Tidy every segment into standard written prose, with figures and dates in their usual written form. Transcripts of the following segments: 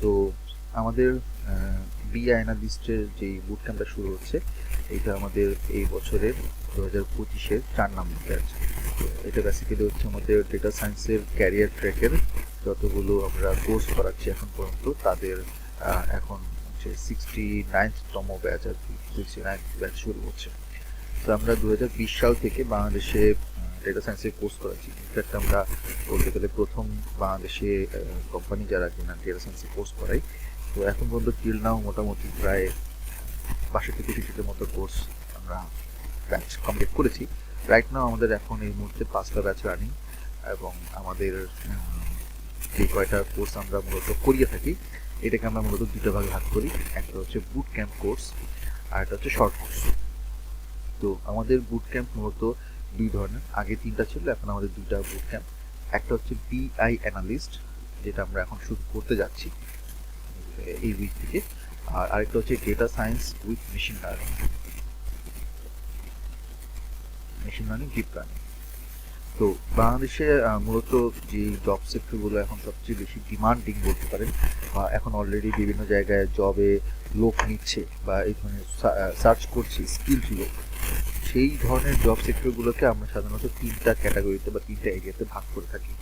So আমাদের B অ্যানালিস্টের যে বুট ক্যাম্পটা শুরু হচ্ছে, এটা আমাদের এই বছরের 2025-এর 4 নম্বর ব্যাচ। এটা বেসিক্যালি হচ্ছে আমাদের ডেটা সায়েন্সের ক্যারিয়ার ট্র্যাকের যতগুলো আমরা কোর্স করাচ্ছি এখন পর্যন্ত, তাদের এখন হচ্ছে 69তম ব্যাচ আর কি, 69 ব্যাচ শুরু হচ্ছে। তো আমরা 2020 সাল থেকে বাংলাদেশে ডেটা সায়েন্সের কোর্স করাচ্ছি। ইনফ্যাক্ট আমরা বলতে গেলে প্রথম বাংলাদেশে কোম্পানি যারা কিনা ডেটা সায়েন্সের কোর্স করাই। তো এখন পর্যন্ত টিল নাও মোটামুটি প্রায় 62-63টার মতো কোর্স আমরা ব্যাচ কমপ্লিট করেছি। রাইট নাও আমাদের এখন এই মুহূর্তে 5টা ব্যাচ রানিং, এবং আমাদের যে কয়টা কোর্স আমরা মূলত করিয়ে থাকি এটাকে আমরা মূলত দুটো ভাগে ভাগ করি। একটা হচ্ছে বুট ক্যাম্প কোর্স আর একটা হচ্ছে শর্ট কোর্স। তো আমাদের বুট ক্যাম্প মূলত দুই ধরনের, আগে 3টা ছিল, এখন আমাদের 2টা বুট ক্যাম্প। একটা হচ্ছে বিআই অ্যানালিস্ট, যেটা আমরা এখন শুরু করতে যাচ্ছি এই উইক থেকে, আর আরেকটা হচ্ছে data science with machine learning deep learning. তো বাংলাদেশে মূলত যে জব সেক্টরগুলো এখন সবচেয়ে বেশি ডিমান্ডিং বলতে পারেন, বা এখন অলরেডি বিভিন্ন জায়গায় জবে লোক নিচ্ছে বা এই ধরনের সার্চ করছে স্কিল লোক, সেই ধরনের জব সেক্টরগুলোকে আমরা সাধারণত 3টা ক্যাটাগরিতে বা 3টা এরিয়াতে ভাগ করে থাকি।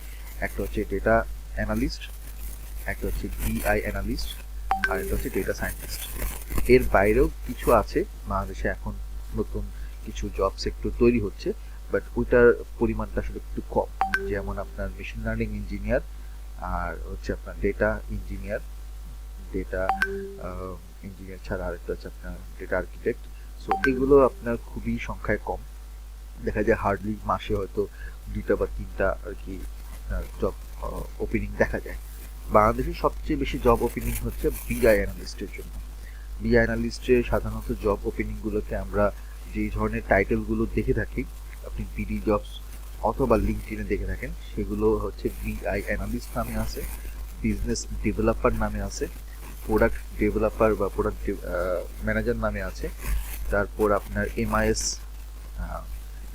একটা হচ্ছে ডেটা অ্যানালিস্ট, একটা হচ্ছে বিআই অ্যানালিস্ট, আর একটা হচ্ছে ডেটা সায়েন্টিস্ট। এর বাইরেও কিছু আছে বাংলাদেশে এখন নতুন কিছু জব সেক্টর তৈরি হচ্ছে, বাট ওইটার পরিমাণটা আসলে একটু কম। যেমন আপনার মেশিন লার্নিং ইঞ্জিনিয়ার, আর হচ্ছে আপনার ডেটা ইঞ্জিনিয়ার, ডেটা ইঞ্জিনিয়ার ছাড়া আরেকটা হচ্ছে আপনার ডেটা আর্কিটেক্ট। সো এগুলো আপনার খুবই সংখ্যায় কম, দেখা যায় হার্ডলি মাসে হয়তো 2টা বা 3টা আর কি আপনার জব ওপেনিং দেখা যায়। বাংলাদেশে সবচেয়ে বেশি জব ওপেনিং হচ্ছে বিআই অ্যানালিস্টের জন্য। বিআই অ্যানালিস্টের সাধারণত জব ওপেনিংগুলোকে আমরা যেই ধরনের টাইটেলগুলো দেখে থাকি, আপনি বিডি জবস অথবা লিঙ্কডইনে দেখে থাকেন, সেগুলো হচ্ছে বিআই অ্যানালিস্ট নামে আছে, বিজনেস ডেভেলপার নামে আছে, প্রোডাক্ট ডেভেলপার বা প্রোডাক্ট ম্যানেজার নামে আছে, তারপর আপনার MIS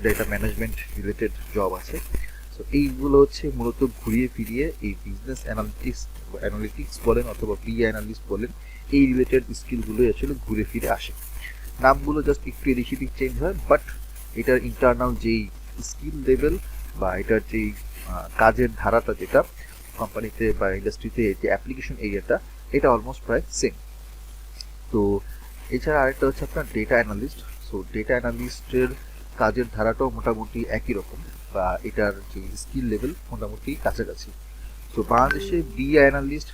data management related job আছে। সো এইগুলো হচ্ছে মূলত ঘুরিয়ে ফিরিয়ে এই বিজনেস অ্যানালিটিক্স বলেন অথবা বি অ্যানালিস্ট বলেন, এই রিলেটেড স্কিলগুলোই আসলে ঘুরে ফিরে আসে। নামগুলো জাস্ট একটু এদিক সেদিক চেঞ্জ হয়, বাট এটার ইন্টারনাল যেই স্কিল লেভেল বা এটার যেই কাজের ধারাটা, যেটা কোম্পানিতে বা ইন্ডাস্ট্রিতে যে অ্যাপ্লিকেশন এরিয়াটা, এটা অলমোস্ট প্রায় সেম। তো এছাড়া আরেকটা হচ্ছে আপনার ডেটা অ্যানালিস্ট। সো ডেটা অ্যানালিস্টের কাজের ধারাটাও মোটামুটি একই রকম, বা এটার যে স্কিল লেভেল মোটামুটি কাছাকাছি। তো বাংলাদেশে বি অ্যানালিস্ট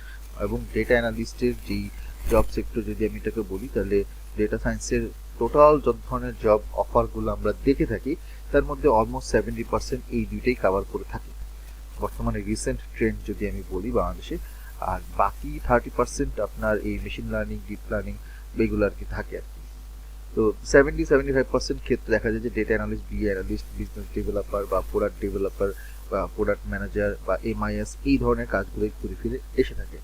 এবং ডেটা অ্যানালিস্টের যেই জব সেক্টর যদি আমি এটাকে বলি, তাহলে ডেটা সায়েন্সের টোটাল যত ধরনের জব অফারগুলো আমরা দেখে থাকি, তার মধ্যে অলমোস্ট 70% এই দুইটাই কাভার করে থাকে বর্তমানে রিসেন্ট ট্রেন্ড যদি আমি বলি বাংলাদেশে। আর বাকি 30% আপনার এই মেশিন লার্নিং, ডিপ লার্নিং এগুলো আর কি থাকে আর কি। তো 70-75% ক্ষেত্রে দেখা যায় যে data analyst, BI analyst, business developer বা প্রোডাক্ট ডেভেলপার বা প্রোডাক্ট ম্যানেজার বা এমআইএস, এই ধরনের কাজগুলোই ঘুরে ফিরে এসে থাকে।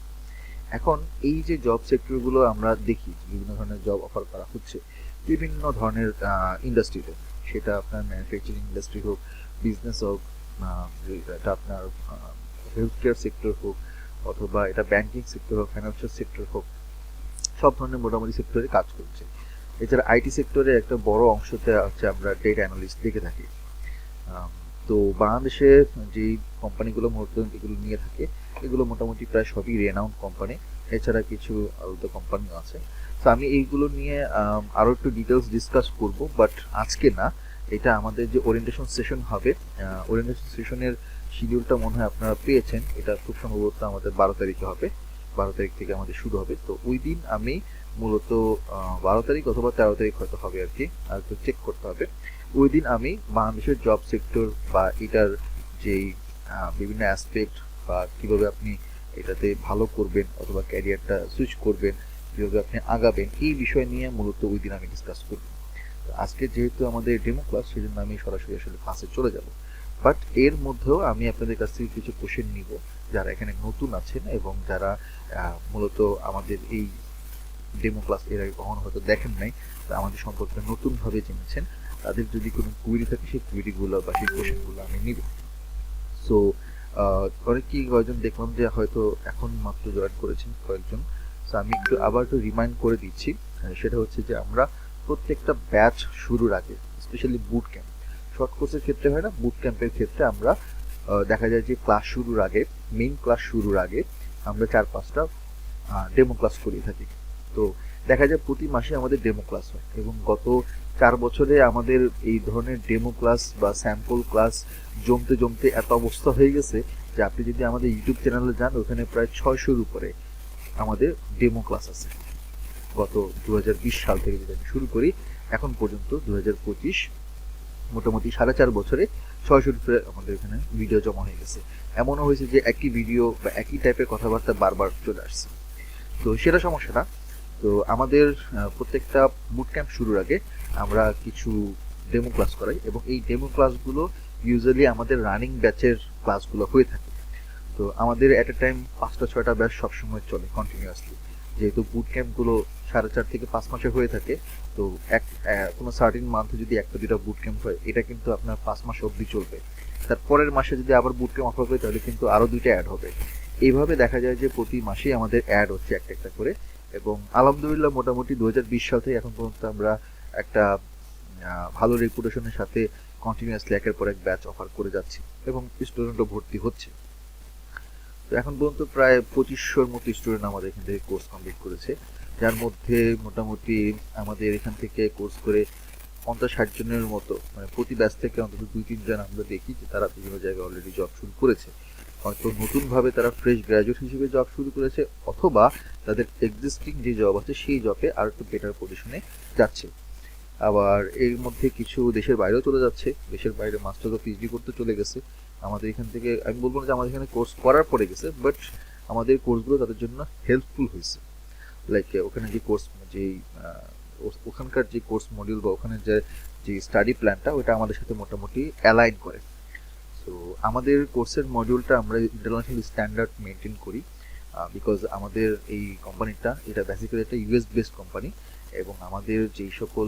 এখন এই যে জব সেক্টরগুলো আমরা দেখি, বিভিন্ন ধরনের জব অফার করা হচ্ছে বিভিন্ন ধরনের ইন্ডাস্ট্রিতে, সেটা আপনার ম্যানুফ্যাকচারিং ইন্ডাস্ট্রি হোক, বিজনেস হোক, এটা আপনার হেলথ কেয়ার সেক্টর হোক, অথবা এটা ব্যাংকিং সেক্টর হোক, ফাইন্যান্সিয়াল সেক্টর হোক, সব ধরনের মোটামুটি সেক্টরে কাজ করছে। এছাড়া আইটি সেক্টরে একটা বড় অংশতে হচ্ছে আমরা ডেটা অ্যানালিস্ট দেখে থাকি। তো বাংলাদেশে যেই কোম্পানিগুলো মূলত এগুলো নিয়ে থাকে, এগুলো মোটামুটি প্রায় সবই রেনাউন্ড কোম্পানি, এছাড়া কিছু আলাদা কোম্পানিও আছে। তো আমি এইগুলো নিয়ে আরও একটু ডিটেলস ডিসকাস করব, বাট আজকে না। এটা আমাদের যে ওরিয়েন্টেশন সেশন হবে, ওরিয়েন্টেশন সেশনের শিডিউলটা মনে হয় আপনারা পেয়েছেন। এটা খুব সম্ভবত আমাদের 12 তারিখে হবে, 12 তারিখ থেকে আমাদের শুরু হবে। তো ওই দিন আমি মূলত 12 তারিখ অথবা 13 তারিখ হয়তো হবে আর কি, আর একটু চেক করতে হবে। ওই দিন আমি বাংলাদেশের জব সেক্টর বা এটার যেই বিভিন্ন অ্যাসপেক্ট বা কীভাবে আপনি এটাতে ভালো করবেন অথবা ক্যারিয়ারটা সুইচ করবেন, কীভাবে আপনি আগাবেন, এই বিষয় নিয়ে মূলত ওই দিন আমি ডিসকাস করব। আজকে যেহেতু আমাদের ডেমো ক্লাস, সেই জন্য আমি সরাসরি আসলে ক্লাসে চলে যাব। বাট এর মধ্যেও আমি আপনাদের কাছ থেকে কিছু কোশ্চেন নিব, যারা এখানে নতুন আছেন এবং যারা মূলত আমাদের এই ডেমো ক্লাস এর আগে কখনো হয়তো দেখেন নাই, আমাদের সম্পর্কে নতুনভাবে জেনেছেন। তাদের যদি কোনো কুইরি থাকে, সেই কুইরিগুলো বা সেই কোশ্চেনগুলো আমি নিব। সো অনেকেই কয়েকজন দেখলাম যে হয়তো এখন মাত্র জয়েন করেছেন কয়েকজন। তো আমি একটু আবার একটু রিমাইন্ড করে দিচ্ছি। সেটা হচ্ছে যে আমরা প্রত্যেকটা ব্যাচ শুরুর আগে, স্পেশালি বুট ক্যাম্প, শর্ট কোর্সের ক্ষেত্রে হয় না, বুট ক্যাম্পের ক্ষেত্রে আমরা দেখা যায় যে ক্লাস শুরুর আগে, মেইন ক্লাস শুরুর আগে আমরা 4-5টা ডেমো ক্লাস করিয়ে থাকি। তো দেখা যায় প্রতি মাসে আমাদের ডেমো ক্লাস হয়, এবং গত 4 বছরে আমাদের এই ধরনের ডেমো ক্লাস বা স্যাম্পল ক্লাস জমতে জমতে এত অবস্থা হয়ে গেছে যে আপনি যদি আমাদের ইউটিউব চ্যানেলে যান, ওখানে প্রায় 600-র উপরে আমাদের ডেমো ক্লাস আছে। গত 2020 সাল থেকে যদি আমি শুরু করি এখন পর্যন্ত 2025, মোটামুটি 4.5 বছরে 600-র উপরে আমাদের এখানে ভিডিও জমা হয়ে গেছে। এমনও হয়েছে যে একই ভিডিও বা একই টাইপের কথাবার্তা বারবার চলে আসছে। তো সেটা সমস্যা না। তো আমাদের প্রত্যেকটা বুট ক্যাম্প শুরুর আগে আমরা কিছু ডেমো ক্লাস করাই, এবং এই ডেমো ক্লাসগুলো ইউজুয়ালি আমাদের রানিং ব্যাচের ক্লাসগুলো হয়ে থাকে। তো আমাদের এট এ টাইম 5টা-6টা ব্যাচ সবসময় চলে কন্টিনিউয়াসলি, যেহেতু বুট ক্যাম্পগুলো 4.5 থেকে 5 মাসে হয়ে থাকে। তো কোনো সার্টিন মান্থে যদি 1-2টা বুট ক্যাম্প হয়, এটা কিন্তু আপনার 5 মাস অবধি চলবে। তারপরের মাসে যদি আবার বুট ক্যাম্প অফার করে, তাহলে কিন্তু আরও 2টা অ্যাড হবে। এইভাবে দেখা যায় যে প্রতি মাসেই আমাদের অ্যাড হচ্ছে একটা একটা করে, এবং আলহামদুলিল্লাহ মোটামুটি 2020 সাল থেকে এখন পর্যন্ত আমরা একটা ভালো রেপুটেশনের সাথে কন্টিনিউয়াসলি একের পর এক ব্যাচ অফার করে যাচ্ছি, এবং স্টুডেন্টও ভর্তি হচ্ছে। তো এখন পর্যন্ত প্রায় 2500-র মতো স্টুডেন্ট আমাদের এখান থেকে কোর্স কমপ্লিট করেছে, যার মধ্যে মোটামুটি আমাদের এখান থেকে কোর্স করে 50-60 জনের মতো, মানে প্রতি ব্যাচ থেকে অন্তত 2-3 জন আমরা দেখি যে তারা বিভিন্ন জায়গায় অলরেডি জব শুরু করেছে। হয়তো নতুনভাবে তারা ফ্রেশ গ্র্যাজুয়েট হিসেবে জব শুরু করেছে, অথবা তাদের এক্সিস্টিং যে জব আছে সেই জবে আর একটু বেটার পজিশনে যাচ্ছে। আবার এর মধ্যে কিছু দেশের বাইরেও চলে যাচ্ছে, দেশের বাইরে মাস্টার্স ও পিএইচডি করতে চলে গেছে। আমাদের এখান থেকে আমি বলবো না যে আমাদের এখানে কোর্স করার পরে গেছে, বাট আমাদের কোর্সগুলো তাদের জন্য হেল্পফুল হয়েছে। লাইক ওখানে যে কোর্স, যেই ওখানকার যে কোর্স মডিউল বা ওখানে যে স্টাডি প্ল্যানটা, ওটা আমাদের সাথে মোটামুটি অ্যালাইন করে। তো আমাদের কোর্সের মডিউলটা আমরা ইন্টারন্যাশনাল স্ট্যান্ডার্ড মেনটেন করি, বিকজ আমাদের এই কোম্পানিটা, এটা বেসিক্যালি একটা ইউএস বেসড কোম্পানি, এবং আমাদের যেই সকল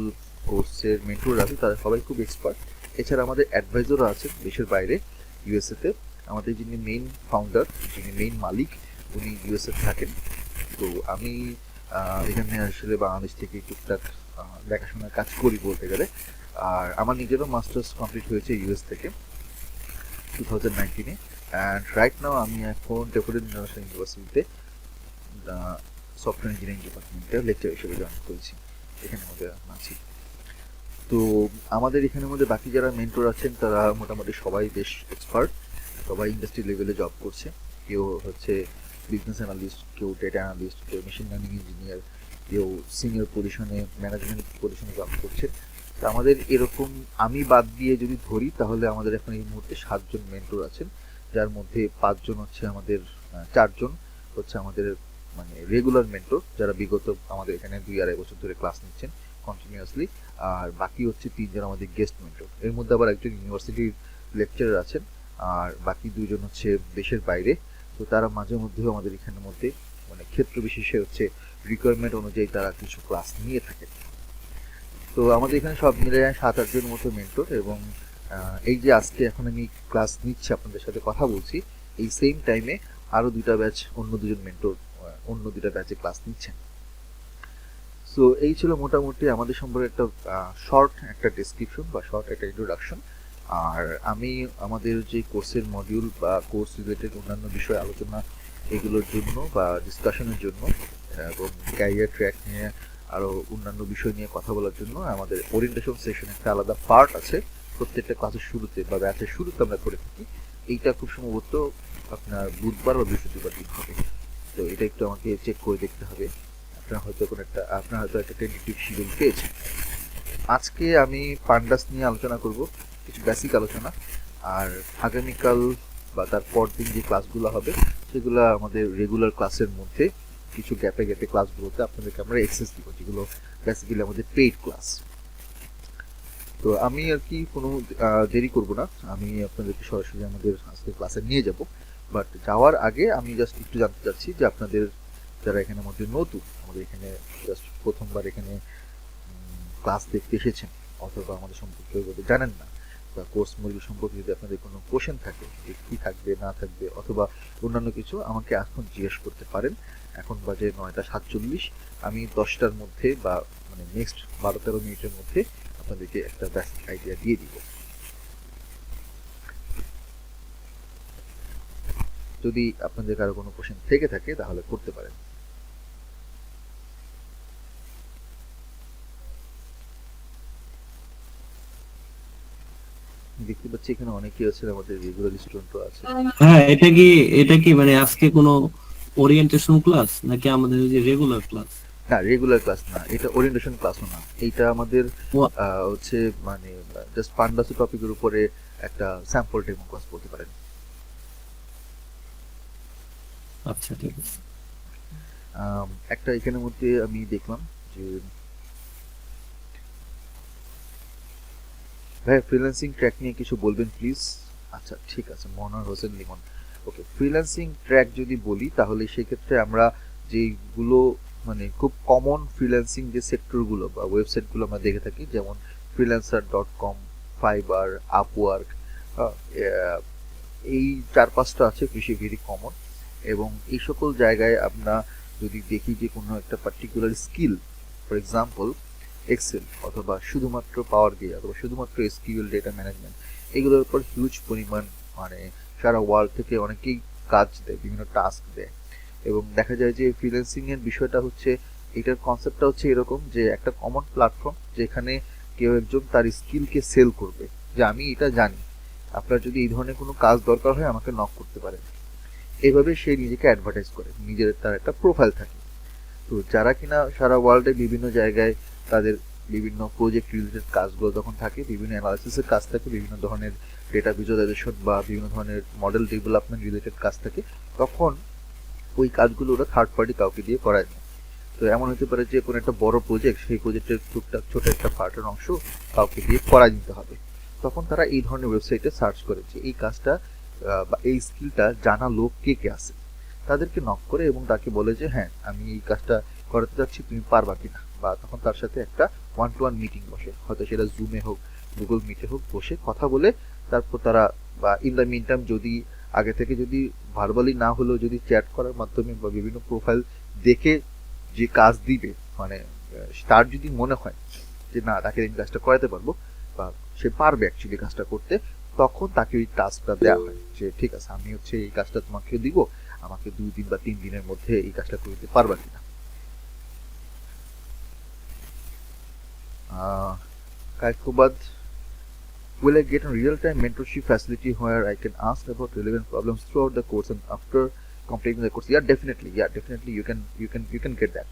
কোর্সের মেন্টর আছে তারা সবাই খুব এক্সপার্ট। এছাড়া আমাদের অ্যাডভাইজারও আছে দেশের বাইরে, ইউএসএতে। আমাদের যিনি মেইন ফাউন্ডার, যিনি মেইন মালিক, উনি ইউএসএ থাকেন। তো আমি এখানে আসলে বাংলাদেশ থেকে টুকটাক দেখাশোনার কাজ করি বলতে গেলে। আর আমার নিজেরও মাস্টার্স কমপ্লিট হয়েছে ইউএস থেকে 2019-এ, অ্যান্ড রাইট নাও আমি এখন ডেফোডিন ইন্টারন্যাশনাল ইউনিভার্সিটিতে সফটওয়্যার ইঞ্জিনিয়ারিং ডিপার্টমেন্টে লেকচার হিসেবে জয়েন করেছি, এখানে মধ্যে আছি। তো আমাদের এখানের মধ্যে বাকি যারা মেন্টর আছেন তারা মোটামুটি সবাই বেশ এক্সপার্ট, সবাই ইন্ডাস্ট্রি লেভেলে জব করছে। কেউ হচ্ছে বিজনেস অ্যানালিস্ট, কেউ ডেটা অ্যানালিস্ট, কেউ মেশিন লার্নিং ইঞ্জিনিয়ার, কেউ সিনিয়র পজিশনে, ম্যানেজমেন্ট পজিশনে জব করছে। তো আমাদের এরকম আমি বাদ দিয়ে যদি ধরি, তাহলে আমাদের এখন এই মুহূর্তে 7 জন মেন্টর আছেন, যার মধ্যে 5 জন হচ্ছে আমাদের, 4 জন হচ্ছে আমাদের মানে রেগুলার মেন্টর, যারা বিগত আমাদের এখানে 2-2.5 বছর ধরে ক্লাস নিচ্ছেন কন্টিনিউয়াসলি। আর বাকি হচ্ছে 3 জন আমাদের গেস্ট মেন্টর, এর মধ্যে আবার একজন ইউনিভার্সিটির লেকচারার আছেন, আর বাকি 2 জন হচ্ছে দেশের বাইরে। তো তারা মাঝে মধ্যেও আমাদের এখানের মধ্যে মানে ক্ষেত্র বিশেষে হচ্ছে রিকোয়ারমেন্ট অনুযায়ী তারা কিছু ক্লাস নিয়ে থাকেন। তো আমাদের এখানে সব মিলে 7-8 জন মতো মেন্টর, এবং এই যে আজকে এখন আমি ক্লাস নিচ্ছি, আপনাদের সাথে কথা বলছি, এই সেম টাইমে আরও 2টা ব্যাচ, অন্য 2জন মেন্টর অন্য 2টা ব্যাচে ক্লাস নিচ্ছেন। সো এই ছিল মোটামুটি আমাদের সম্পর্কে একটা শর্ট একটা ডেসক্রিপশন বা শর্ট একটা ইন্ট্রোডাকশন। আর আমি আমাদের যে কোর্সের মডিউল বা কোর্স রিলেটেড অন্যান্য বিষয় আলোচনা এগুলোর জন্য বা ডিসকাশনের জন্য, এবং ক্যারিয়ার ট্র্যাক নিয়ে আরও অন্যান্য বিষয় নিয়ে কথা বলার জন্য আমাদের ওরিয়েন্টেশন সেশন একটা আলাদা পার্ট আছে প্রত্যেকটা ক্লাসের শুরুতে বা ব্যাচের শুরুতে আমরা করে থাকি। এইটা খুব সম্ভবত আপনার বুধবার বা বৃহস্পতিবার দিন হবে। তো এটা একটু আমাকে চেক করে দেখতে হবে। আপনার হয়তো একটা টেন্টেটিভ শিডিউল পেয়েছেন। আজকে আমি পান্ডাস নিয়ে আলোচনা করব, কিছু বেসিক আলোচনা। আর আগামীকাল বা তার পরদিন যে ক্লাসগুলো হবে সেগুলো আমাদের রেগুলার ক্লাসের মধ্যে কিছু গ্যাপে গ্যাপে ক্লাসগুলোতে আপনাদেরকে আমরা এক্সেস দিব, যেগুলো বেসিক্যালি আমাদের পেইড ক্লাস। তো আমি আর কি কোনো দেরি করব না, আমি আপনাদেরকে সরাসরি আমাদের আজকে ক্লাসে নিয়ে যাব। বাট যাওয়ার আগে আমি জাস্ট একটু জানতে চাচ্ছি যে আপনাদের যারা এখানে মধ্যে নতুন, আমাদের এখানে জাস্ট প্রথমবার এখানে ক্লাস দেখতে এসেছেন, অথবা আমাদের সম্পর্কে জানেন না, তো বা কোর্স মডিউল সম্পর্কে যদি আপনাদের কোনো কোশ্চেন থাকে যে কী থাকবে না থাকবে অথবা অন্যান্য কিছু আমাকে এখন জিজ্ঞেস করতে পারেন। এখন বাজে 9:47, আমি 10টার মধ্যে বা মানে নেক্সট 12-13 মিনিটের মধ্যে আপনাদেরকে একটা বেসিক আইডিয়া দিয়ে দিব। যদি আপনাদের কারো কোনো কোশ্চেন থেকে থাকে তাহলে করতে পারেন। দেখতে পাচ্ছি এখানে অনেকেই আছে, আমাদের রেগুলার স্টুডেন্টও আছে। হ্যাঁ, এটা কি মানে আজকে কোনো ওরিয়েন্টেশন ক্লাস নাকি আমাদের ওই যে রেগুলার ক্লাস? না, রেগুলার ক্লাস না, এটা ওরিয়েন্টেশন ক্লাসও না, এটা আমাদের হচ্ছে মানে জাস্ট পান্ডাসি টপিকের উপরে একটা স্যাম্পল ডেমো ক্লাস বলতে পারেন। আচ্ছা, ঠিক আছে। একটা এখানের মধ্যে আমি দেখলাম যে ভাই ফ্রিল্যান্সিং ট্র্যাক নিয়ে কিছু বলবেন প্লিজ। আচ্ছা ঠিক আছে, মনোয়ার হোসেন লিমন। ওকে, ফ্রিল্যান্সিং ট্র্যাক যদি বলি তাহলে সেক্ষেত্রে আমরা যেগুলো মানে খুব কমন ফ্রিল্যান্সিং যে সেক্টরগুলো বা ওয়েবসাইটগুলো আমরা দেখে থাকি, যেমন freelancer.com, ফাইবার, আপওয়ার্ক, এই 4-5টা আছে বেশি ভেরি কমন। এবং এই সকল জায়গায় আমরা যদি দেখি যে কোনো একটা particular skill, for example Excel অথবা শুধুমাত্র পাওয়ার বিআই অথবা শুধুমাত্র এসকিউএল ডেটা ম্যানেজমেন্ট, এগুলোর উপর হিউজ পরিমাণ মানে সারা ওয়ার্ল্ড থেকে অনেকেই কাজ দেয়, বিভিন্ন টাস্ক দেয়। এবং দেখা যায় যে ফ্রিল্যান্সিংয়ের বিষয়টা হচ্ছে, এটার কনসেপ্টটা হচ্ছে এরকম যে একটা কমন প্ল্যাটফর্ম যেখানে কেউ একজন তার স্কিলকে সেল করবে যে আমি এটা জানি, আপনার যদি এই ধরনের কোনো কাজ দরকার হয় আমাকে নক করতে পারেন। এইভাবে সে নিজেকে অ্যাডভার্টাইজ করে, নিজের তার একটা প্রোফাইল থাকে। তো যারা কিনা সারা ওয়ার্ল্ডে বিভিন্ন জায়গায় তাদের বিভিন্ন প্রজেক্ট রিলেটেড কাজগুলো যখন থাকে, বিভিন্ন অ্যানালাইসিসের কাজ থাকে, বিভিন্ন ধরনের ডেটা ভিজুয়ালাইজেশন বা বিভিন্ন ধরনের মডেল ডেভেলপমেন্ট রিলেটেড কাজ থাকে, তখন ওই কাজগুলো ওরা থার্ড পার্টি কাউকে দিয়ে করায় না। তো এমন হতে পারে যে কোনো একটা বড় প্রজেক্ট, সেই প্রজেক্টের টুকটাক ছোট একটা পার্টের অংশ কাউকে দিয়ে করাই দিতে হবে। তখন তারা এই ধরনের ওয়েবসাইটে সার্চ করে যে এই কাজটা বা এই স্কিলটা জানা লোক কে কে আছে, তাদেরকে নক করে এবং তাকে বলে যে হ্যাঁ আমি এই কাজটা করাতে যাচ্ছি, তুমি পারবা কিনা। বা তখন তার সাথে একটা 1-to-1 মিটিং বসে, হয়তো সেটা জুমে হোক গুগল মিটে হোক, বসে কথা বলে তারপর তারা বা ইন দ্য মিন টাইম যদি আগে থেকে যদি ভার্বালি না হলেও যদি চ্যাট করার মাধ্যমে বা বিভিন্ন প্রোফাইল দেখে যে কাজ দিবে, মানে তার যদি মনে হয় যে না তাকে আমি কাজটা করাতে পারবো বা সে পারবে অ্যাকচুয়ালি কাজটা করতে, তখন তাকে ওই টাস্কটা দেওয়া হয় যে ঠিক আছে আমি হচ্ছে এই কাজটা তোমাকে দিব, আমাকে 2 দিন বা 3 দিনের মধ্যে এই কাজটা করে দিতে পারবা কিনা। Kaykobad, will I get a real-time mentorship facility where I can ask about relevant problems throughout the course and after completing the course? Yeah, definitely you can get that.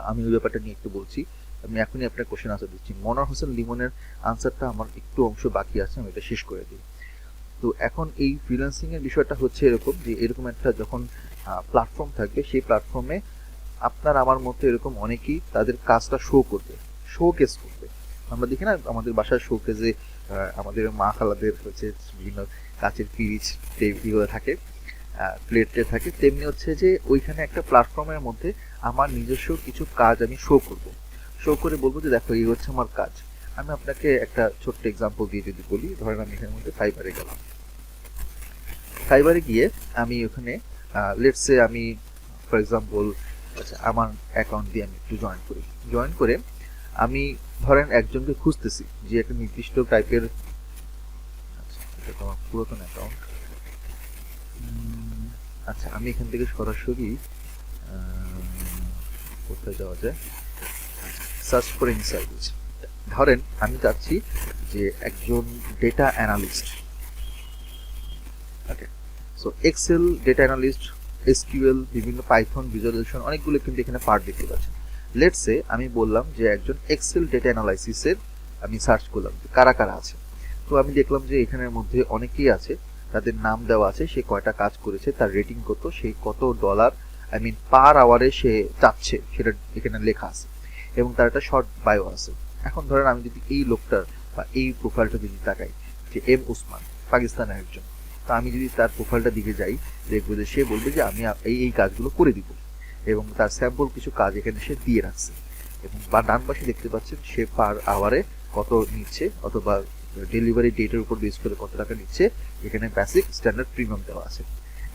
আমি ওই ব্যাপারটা নিয়ে একটু বলছি, আমি এখনই আপনার কোশ্চেন আনসার দিচ্ছি। মনোয়ার হোসেন লিমনের আনসারটা আমার একটু অংশ বাকি আছে, আমি এটা শেষ করে দিই। তো এখন এই ফ্রিল্যান্সিং এর বিষয়টা হচ্ছে এরকম যে এরকম একটা যখন প্ল্যাটফর্ম থাকবে, সেই প্ল্যাটফর্মে আপনার আমার মতো এরকম অনেকেই তাদের কাজটা শোকেস করবে। আমরা দেখি না আমাদের বাসার শোকেসে আমাদের মা খালাদের হচ্ছে বিভিন্ন কাচের পিরিচ এগুলো থাকে, প্লেটে থাকে, তেমনি হচ্ছে যে ওইখানে একটা প্ল্যাটফর্মের মধ্যে আমার নিজস্ব কিছু কাজ আমি শো করে বলবো যে দেখো এই হচ্ছে আমার কাজ। আমি আপনাকে একটা ছোট্ট এক্সাম্পল দিয়ে যদি বলি, ধরেন আমি এখানের মধ্যে ফাইবারে গেলাম, ফাইবারে গিয়ে আমি ওখানে লেটস সে আমি ফর এক্সাম্পল আচ্ছা আমার অ্যাকাউন্ট দিয়ে আমি একটু জয়েন করে আমি ধরেন একজনকে খুঁজতেছি যে একটা নির্দিষ্ট টাইপের, আচ্ছা এটা তো আমার পুরাতন অ্যাকাউন্ট। আচ্ছা আমি এখান থেকে সরাসরি কোথায় যাওয়া যায়, সার্চ ফর ইনসাইটস। ধরেন আমি চাচ্ছি যে একজন data analyst, okay, so Excel data analyst, SQL, বিভিন্ন পাইথন ভিজুয়ালাইজেশন অনেকগুলো কিন্তু এখানে পার্ট দেখতে পাচ্ছেন। লেটস সে আমি বললাম যে একজন এক্সেল ডেটা অ্যানালাইসিসের আমি সার্চ করলাম যে কারা কারা আছে। তো আমি দেখলাম যে এখানের মধ্যে অনেকেই আছে, তাদের নাম দেওয়া আছে, সে কয়টা কাজ করেছে, তার রেটিং কত, সেই কত ডলার আই মিন পার আওয়ারে সে চাচ্ছে সেটা এখানে লেখা আছে, এবং তার একটা শর্ট বায়ো আছে। এখন ধরেন আমি যদি এই লোকটার বা এই প্রোফাইলটা যদি তাকাই যে এম উসমান, পাকিস্তানের একজন, তো আমি যদি তার প্রোফাইলটা দিকে যাই দেখবো যে সে বলবে যে আমি এই কাজগুলো করে দিব, এবং তার স্যাম্পল কিছু কাজ এখানে সে দিয়ে রাখছে। এবং বা ডান পাশে দেখতে পাচ্ছেন সে পার আওয়ারে কত নিচ্ছে অথবা ডেলিভারি ডেটের উপর বেস করে কত টাকা নিচ্ছে, এখানে বেসিক, স্ট্যান্ডার্ড, প্রিমিয়াম দেওয়া আছে।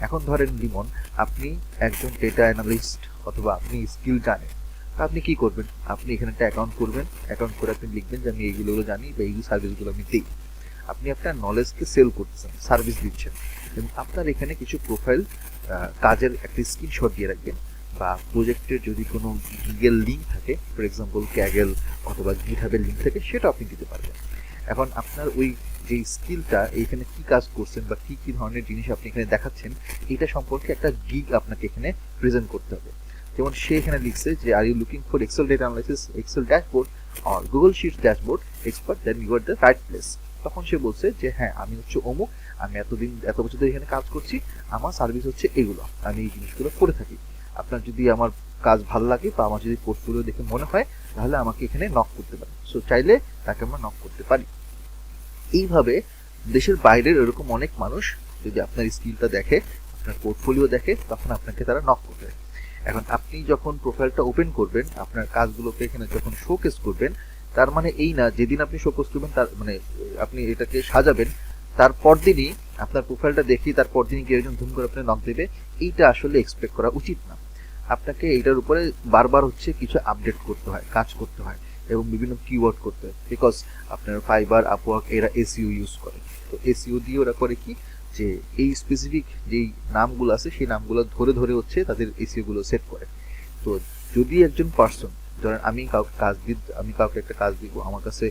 এখন ধরেন লিমন, আপনি একজন ডেটা অ্যানালিস্ট অথবা আপনি স্কিল জানেন, তা আপনি কি করবেন? আপনি এখানে একটা অ্যাকাউন্ট করবেন, অ্যাকাউন্ট করে আপনি লিখবেন যে আমি এইগুলো জানি বা এই সার্ভিসগুলো আমি দিই। আপনি আপনার নলেজকে সেল করতেছেন, সার্ভিস দিচ্ছেন, এবং আপনার এখানে কিছু প্রোফাইল কাজের একটা স্ক্রিনশট দিয়ে রাখবেন, বা প্রজেক্টের যদি কোনো গিগেল লিঙ্ক থাকে, ফর এক্সাম্পল ক্যাগেল অথবা গিটহাবের লিঙ্ক থাকে, সেটা আপনি দিতে পারবেন। এখন আপনার ওই যে স্কিলটা এইখানে কি কাজ করছেন বা কি কি ধরনের জিনিস আপনি এখানে দেখাচ্ছেন, এটা সম্পর্কে একটা গিগ আপনাকে এখানে প্রেজেন্ট করতে হবে। যেমন সে এখানে লিখছে যে are you looking for Excel data analysis, Excel dashboard or Google Sheets dashboard expert, then you are the right place. তখন সে বলছে যে হ্যাঁ, আমি হচ্ছে অমুক, আমি এত বছর ধরে এখানে কাজ করছি, আমার সার্ভিস হচ্ছে এগুলো, আমি এই জিনিসগুলো করে থাকি। আপনার যদি আমার কাজ ভালো লাগে বা আমার যদি পোর্টফোলিও দেখে মনে হয়, তাহলে আমাকে এখানে নক করতে পারেন। সো চাইলে তাকে আমরা নক করতে পারি। এইভাবে দেশের বাইরের এরকম অনেক মানুষ যদি আপনার স্কিলটা দেখে, আপনার পোর্টফোলিও দেখে, তখন আপনাকে তারা নক করবে। এখন আপনি যখন প্রোফাইলটা ওপেন করবেন, আপনার কাজগুলোকে এখানে যখন শোকেস করবেন, তার মানে এই না যেদিন আপনি শোকেস করবেন তার মানে আপনি এটাকে সাজাবেন, তারপর দিনই আপনার প্রোফাইলটা দেখি তারপর দিনই কেউ একজন ধুম করে আপনি নক দেবে, এইটা আসলে এক্সপেক্ট করা উচিত না। আপনাকে এইটার উপরে বারবার হচ্ছে কিছু আপডেট করতে হয়, কাজ করতে হয়, এবং বিভিন্ন কিওয়ার্ড করতে হয়, বিকজ আপনার ফাইবার, আপওয়ার্ক এরা এসইও ইউজ করে। তো এসইও দিয়ে ওরা করে কি, যে এই স্পেসিফিক যেই নামগুলো আছে সেই নামগুলো ধরে ধরে হচ্ছে তাদের এসইও গুলো সেট করে। তো যদি একজন পার্সন, ধরেন আমি কাউকে একটা কাজ দিব, আমার কাছে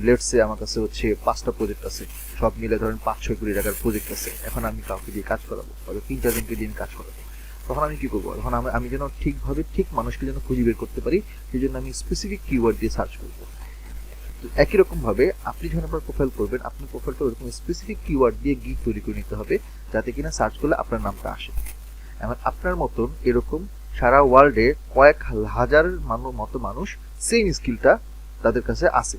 লেটসে আমার কাছে হচ্ছে 5টা প্রজেক্ট আছে, সব মিলে ধরেন 5-6 কোটি টাকার প্রজেক্ট আছে, এখন আমি কাউকে দিয়ে কাজ করাবো, তবে 3-4 জনকে দিয়ে কাজ করাবো, তখন আমি কি করবো? তখন আমি যেন ঠিকভাবে ঠিক মানুষকে যেন খুঁজে বের করতে পারি, সেই জন্য আমি স্পেসিফিক কিওয়ার্ড দিয়ে সার্চ করবো। তো একই রকম ভাবে আপনি যখন আপনার প্রোফাইল করবেন, আপনার প্রোফাইলটা ওরকম স্পেসিফিক কিওয়ার্ড দিয়ে গিগ তৈরি করে নিতে হবে, যাতে কিনা সার্চ করলে আপনার নামটা আসে। এখন আপনার মতন এরকম সারা ওয়ার্ল্ডে কয়েক হাজারের মতো মানুষ সেম স্কিলটা তাদের কাছে আছে,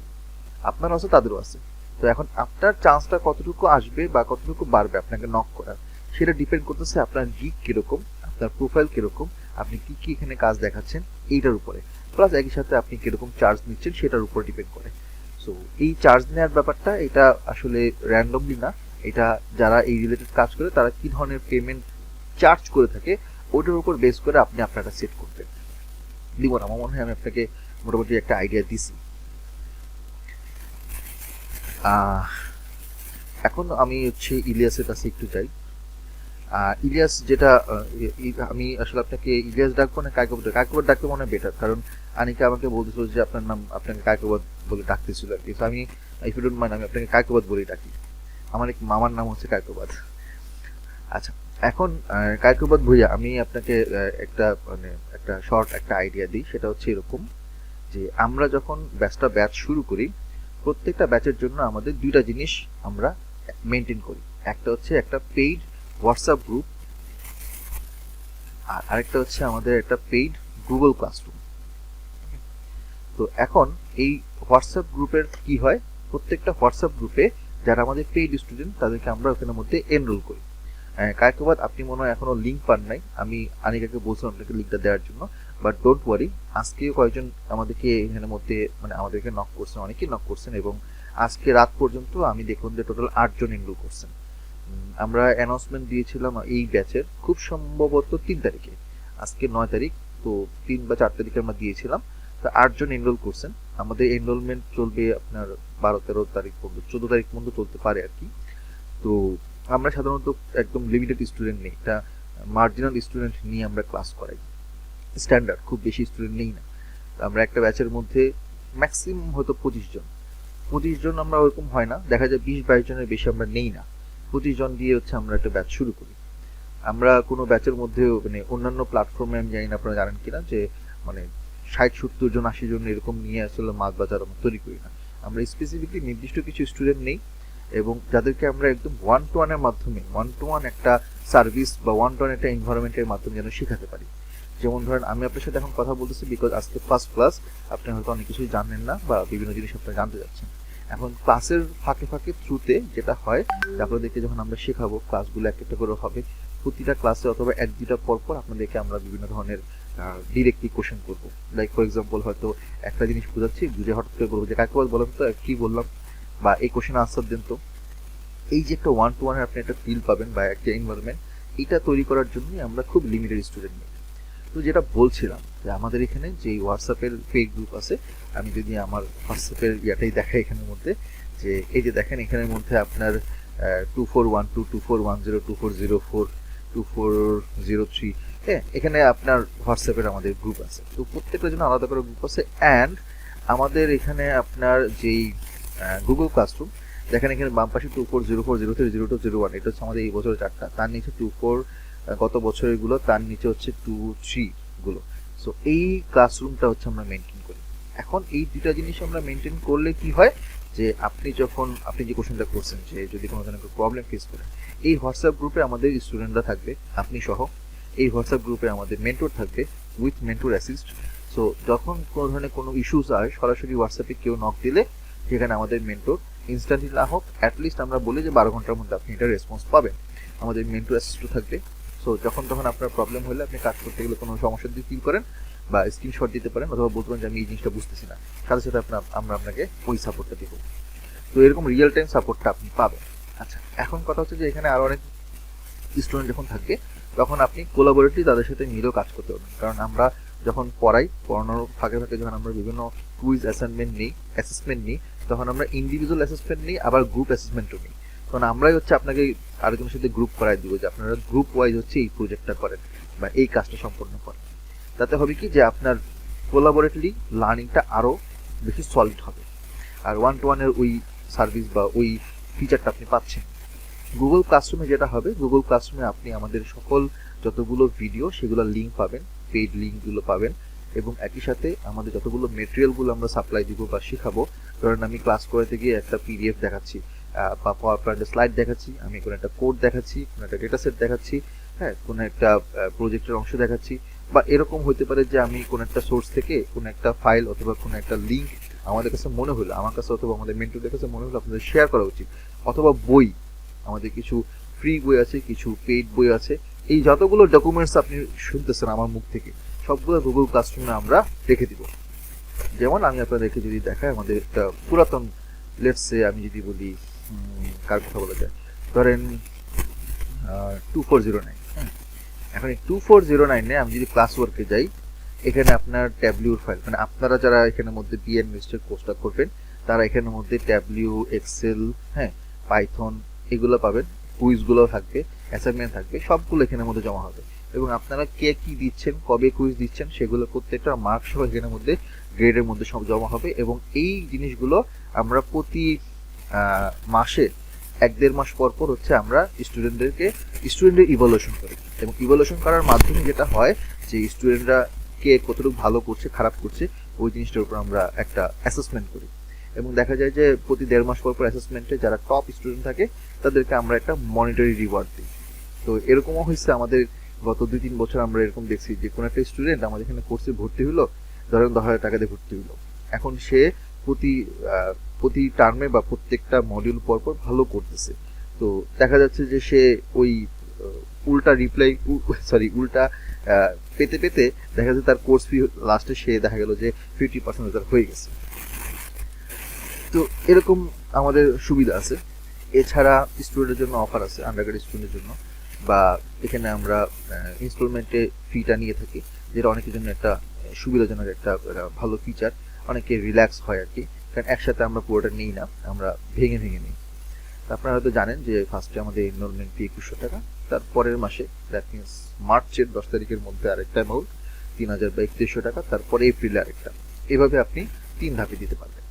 আপনারও আছে, তাদেরও আছে। তো এখন আপনার চান্সটা কতটুকু আসবে বা কতটুকু বাড়বে আপনাকে নক করার, সেটা ডিপেন্ড করতেছে আপনার গিগ কিরকম, আপনার প্রোফাইল কিরকম, আপনি কি কি এখানে কাজ দেখাচ্ছেন এইটার উপরে, প্লাস একই সাথে আপনি কিরকম চার্জ নিচ্ছেন সেটার উপর ডিপেন্ড করে। সো এই চার্জ নেওয়ার ব্যাপারটা এটা আসলে র্যান্ডমলি না, এটা যারা এই রিলেটেড কাজ করে তারা কি ধরনের পেমেন্ট চার্জ করে থাকে ওটার উপর বেস করে আপনি আপনারটা সেট করবেন। লিমন, আমার মনে হয় আমি আপনাকে মোটামুটি একটা আইডিয়া দিছি। এখন আমি হচ্ছে ইলিয়াসের কাছে একটু যাই। ইলিয়াস, যেটা আমি আসলে আপনাকে ইলিয়াস ডাকবো না কায়কোবাদ ডাকলে মনে হয় বেটার, কারণ আনিকা আমাকে বলতেছিল যে আপনার নাম আপনাকে কায়কোবাদ বলে ডাকতেছিল আর কি। তো আমি ইফ ইউ ডোন্ট মাইন্ড আমি আপনাকে কায়কোবাদ বলেই ডাকি, আমার এক মামার নাম হচ্ছে কায়কোবাদ। আচ্ছা, এখন কায়কোবাদ ভুইয়া, আমি আপনাকে একটা শর্ট একটা আইডিয়া দিই। সেটা হচ্ছে এরকম যে আমরা যখন ব্যাচ শুরু করি, প্রত্যেকটা ব্যাচের জন্য আমাদের 2টা জিনিস আমরা মেনটেন করি। একটা হচ্ছে একটা পেইড হোয়াটসঅ্যাপ গ্রুপ, আর আরেকটা হচ্ছে আমাদের একটা পেইড গুগল ক্লাসরুম। তো এখন এই হোয়াটসঅ্যাপ গ্রুপের কি হয়, প্রত্যেকটা হোয়াটসঅ্যাপ গ্রুপে যারা আমাদের পেইড স্টুডেন্ট তাদেরকে আমরা ওখানের মধ্যে এনরোল করি। কায়কোবাদ, আপনি মনে হয় এখনো লিঙ্ক পান নাই, আমি আনিকাকে বলছিলাম আপনাকে লিঙ্কটা দেওয়ার জন্য, বাট ডোন্ট ওয়ারি, আজকেও কয়েকজন আমাদেরকে এখানের মধ্যে মানে আমাদেরকে নক করছেন, অনেকেই নক করছেন, এবং আজকে রাত পর্যন্ত আমি দেখলাম যে টোটাল 8 জন এনরোল করছেন। আমরা অ্যানাউন্সমেন্ট দিয়েছিলাম এই ব্যাচের খুব সম্ভবত 3 তারিখে, আজকে 9 তারিখ, তো 3 বা 4 তারিখে আমরা দিয়েছিলাম। তো 8 জন এনরোল করছেন। আমাদের এনরোলমেন্ট চলবে আপনার 12-13 তারিখ পর্যন্ত, 14 তারিখ পর্যন্ত চলতে পারে আর কি। তো আমরা সাধারণত একদম লিমিটেড স্টুডেন্ট নেই, এটা মার্জিনাল স্টুডেন্ট নিয়ে আমরা ক্লাস করাই, স্ট্যান্ডার্ড খুব বেশি স্টুডেন্ট নেই না। আমরা একটা ব্যাচের মধ্যে ম্যাক্সিমাম হয়তো 25 জন আমরা ওরকম হয় না, দেখা যায় 20-22 জনের বেশি আমরা নেই না। 25 জন দিয়ে হচ্ছে আমরা একটা ব্যাচ শুরু করি। আমরা কোনো ব্যাচের মধ্যে মানে অন্যান্য প্ল্যাটফর্মে আমি জানি না আপনারা জানেন কিনা, যে মানে 60-70 জন 80 জন এরকম নিয়ে আসলে মাছ বাজার আমরা তৈরি করি না। আমরা স্পেসিফিকলি নির্দিষ্ট কিছু স্টুডেন্ট নেই, এবং যাদেরকে আমরা একদম 1-to-1 এর মাধ্যমে 1-to-1 একটা সার্ভিস বা 1-to-1 একটা এনভায়রনমেন্টের মাধ্যমে যেন শেখাতে পারি। যেমন ধরেন আমি আপনার সাথে এখন কথা বলতেছি বিকজ আজকে ফার্স্ট ক্লাস, আপনি হয়তো অনেক কিছুই জানেন না বা বিভিন্ন জিনিস আপনারা জানতে যাচ্ছেন। এখন ক্লাসের ফাঁকে ফাঁকে থ্রুতে যেটা হয়, আপনাদেরকে যখন আমরা শেখাবো, ক্লাসগুলো একটা করে হবে, প্রতিটা ক্লাসে অথবা 1-2টা পর পর আপনাদেরকে আমরা বিভিন্ন ধরনের ডিরেক্টলি কোশ্চেন করবো। লাইক ফর এক্সাম্পল হয়তো একটা জিনিস বুঝাচ্ছি, বুঝে হঠাৎ করে বলবো যে কাকে বলেন তো কি বললাম, বা এই কোশ্চেন আনসার দেন তো। এই যে একটা ওয়ান টু ওয়ানের আপনি একটা ফিল পাবেন বা একটা এনভায়রনমেন্ট, এটা তৈরি করার জন্যই আমরা খুব লিমিটেড স্টুডেন্ট নিই। তো যেটা বলছিলাম যে আমাদের এখানে যে হোয়াটসঅ্যাপের পেইড গ্রুপ আছে, আমি যদি আমার হোয়াটসঅ্যাপের ইয়াটাই দেখাই এখানের মধ্যে, যে এই যে দেখেন এখানের মধ্যে আপনার 2412 2410 2404 2403, হ্যাঁ, এখানে আপনার হোয়াটসঅ্যাপের আমাদের গ্রুপ আছে। তো প্রত্যেকটার জন্য আলাদা করে গ্রুপ আছে। অ্যান্ড আমাদের এখানে আপনার যেই গুগল ক্লাসরুম, দেখেন এখানে বাম পাশে 2404 03 02 01, এটা হচ্ছে আমাদের এই বছরের 4টা, তার নিচে 24 গত বছরের গুলো, তার নিচে হচ্ছে 23 গুলো। সো এই ক্লাসরুমটা হচ্ছে আমরা মেনটেন করি। এখন এই দুটা জিনিস আমরা মেনটেন করলে কি হয়, যে আপনি যে কোশ্চেনটা করছেন যে যদি কোনো ধরনের প্রবলেম ফেস করেন, এই হোয়াটসঅ্যাপ গ্রুপে আমাদের স্টুডেন্টরা থাকবে, আপনি সহ। এই হোয়াটসঅ্যাপ গ্রুপে আমাদের মেন্টর থাকবে উইথ মেন্টর অ্যাসিস্ট। সো যখন কোনো ধরনের কোনো ইস্যুস হয়, সরাসরি হোয়াটসঅ্যাপে কেউ নক দিলে সেখানে আমাদের মেন্টর ইনস্ট্যান্টলি না হোক, অ্যাটলিস্ট আমরা বলি যে 12 ঘন্টার মধ্যে আপনি এটা রেসপন্স পাবেন। আমাদের মেন্টর অ্যাসিস্টও থাকবে। সো যখন তখন আপনার প্রবলেম হলে, আপনি কাজ করতে গেলে কোনো সমস্যা যদি ফিল করেন, বা স্ক্রিনশট দিতে পারেন, অথবা বলতে পারেন যে আমি এই জিনিসটা বুঝতেছি না, সাথে সাথে আমরা আপনাকে ওই সাপোর্টটা দিব। তো এরকম রিয়েল টাইম সাপোর্টটা আপনি পাবেন। আচ্ছা, এখন কথা হচ্ছে যে এখানে আরও অনেক স্টুডেন্ট যখন থাকবে, তখন আপনি কোলাবোরেটলি তাদের সাথে মিলেও কাজ করতে পারবেন। কারণ আমরা যখন পড়ানোর ফাঁকে ফাঁকে যখন আমরা বিভিন্ন কুইজ অ্যাসেসমেন্ট নিই, তখন আমরা ইন্ডিভিজুয়াল অ্যাসেসমেন্ট নিই, আবার গ্রুপ অ্যাসেসমেন্টও নিই। তখন আমরাই হচ্ছে আপনাকে আরেকজনের সাথে গ্রুপ করাই দিব, যে আপনারা গ্রুপ ওয়াইজ হচ্ছে এই প্রজেক্টটা করেন বা এই কাজটা সম্পন্ন করেন। তাতে হবে কি, যে আপনার কোলাবোরেটলি লার্নিংটা আরও বেশি সলিড হবে। আর ওয়ান টু ওয়ানের ওই সার্ভিস বা ওই ফিচারটা আপনি পাচ্ছেন। গুগল ক্লাসরুমে যেটা হবে, গুগল ক্লাসরুমে আপনি আমাদের সকল যতগুলো ভিডিও, সেগুলো লিঙ্ক পাবেন, পেইড লিঙ্কগুলো পাবেন, এবং একই সাথে আমাদের যতগুলো মেটেরিয়ালগুলো আমরা সাপ্লাই দিব বা শেখাবো, ধরেন আমি ক্লাস করাতে গিয়ে একটা পিডিএফ দেখাচ্ছি বা পাওয়ার পয়েন্টের স্লাইড দেখাচ্ছি, আমি কোনো একটা কোড দেখাচ্ছি, কোনো একটা ডেটা সেট দেখাচ্ছি, হ্যাঁ, কোনো একটা প্রজেক্টের অংশ দেখাচ্ছি, বা এরকম হতে পারে যে আমি কোনো একটা সোর্স থেকে কোনো একটা ফাইল অথবা কোনো একটা লিঙ্ক আমাদের কাছে মনে হলো, আমার কাছে অথবা আমাদের মেন্টরদের কাছে মনে হলো আপনাদের শেয়ার করা উচিত, অথবা বই, আমাদের কিছু ফ্রি বই আছে, কিছু পেইড বই আছে, এই যতগুলো ডকুমেন্টস আপনি শুনতেছেন আমার মুখ থেকে, সবগুলো গুগল ক্লাসরুমে আমরা রেখে দিব। যেমন আমি আপনাদেরকে যদি দেখাই, আমাদের একটা পুরাতন, লেটসে আমি যদি বলি কার কথা বলা যায়, ধরেন 2409, হ্যাঁ, এখন এই 2409-এ আমি যদি ক্লাস ওয়ার্কে যাই, এখানে আপনার ট্যাবলিউর ফাইল, মানে আপনারা যারা এখানের মধ্যে বিএন মিস্টার কোর্সটা করবেন, তারা এখানের মধ্যে ট্যাবলিউ, এক্সেল, হ্যাঁ, পাইথন, এগুলো পাবেন, কুইজগুলো থাকবে, অ্যাসাইনমেন্ট থাকবে, সবগুলো এখানের মধ্যে জমা হবে। এবং আপনারা কে কি দিচ্ছেন, কবে কুইজ দিচ্ছেন, সেগুলো প্রত্যেকটা মার্ক সহ এখানের মধ্যে গ্রেডের মধ্যে সব জমা হবে। এবং এই জিনিসগুলো আমরা প্রতি মাসে 1-1.5 মাস পর পর হচ্ছে আমরা স্টুডেন্টের ইভালুয়েশন করি। এবং ইভালুয়েশন করার মাধ্যমে যেটা হয়, যে স্টুডেন্টরা কে কতটুকু ভালো করছে, খারাপ করছে, ওই জিনিসটার উপর আমরা একটা অ্যাসেসমেন্ট করি। এবং দেখা যায় যে প্রতি 1.5 মাস পর পর অ্যাসেসমেন্টে যারা টপ স্টুডেন্ট থাকে, তাদেরকে আমরা একটা মনিটারি রিওয়ার্ড দিই। তো এরকমও হয়েছে আমাদের গত 2-3 বছর, আমরা এরকম দেখছি যে কোনো একটা স্টুডেন্ট আমাদের এখানে কোর্সে ভর্তি হলো, ধরেন 10,000 টাকা দিয়ে ভর্তি হলো। এখন সে প্রতি টার্মে বা প্রত্যেকটা মডিউল পর পর ভালো করতেছে। তো দেখা যাচ্ছে যে সে ওই উল্টা পেতে পেতে দেখা যাচ্ছে তার কোর্স ফি লাস্টে সে দেখা গেল যে 50% হয়ে গেছে। তো এরকম আমাদের সুবিধা আছে। এছাড়া স্টুডেন্টের জন্য অফার আছে, আন্ডারগ্রেড স্টুডেন্টের জন্য, বা এখানে আমরা ইনস্টলমেন্টে ফিটা নিয়ে থাকি, যেটা অনেকের জন্য একটা সুবিধাজনক একটা ভালো ফিচার, অনেকে রিল্যাক্স হয় আর কি। কারণ একসাথে আমরা পুরোটা নিই না, আমরা ভেঙে ভেঙে নিই। আপনারা হয়তো জানেন যে ফার্স্টে আমাদের এনরোলমেন্ট ফি 2100 টাকা, তার পরের মাসে, দ্যাট মিনস মার্চের 10 তারিখের মধ্যে আরেকটা অ্যামাউন্ট 3000 বা 3100 টাকা, তারপরে এপ্রিলে আরেকটা, এভাবে আপনি 3 ধাপে দিতে পারবেন।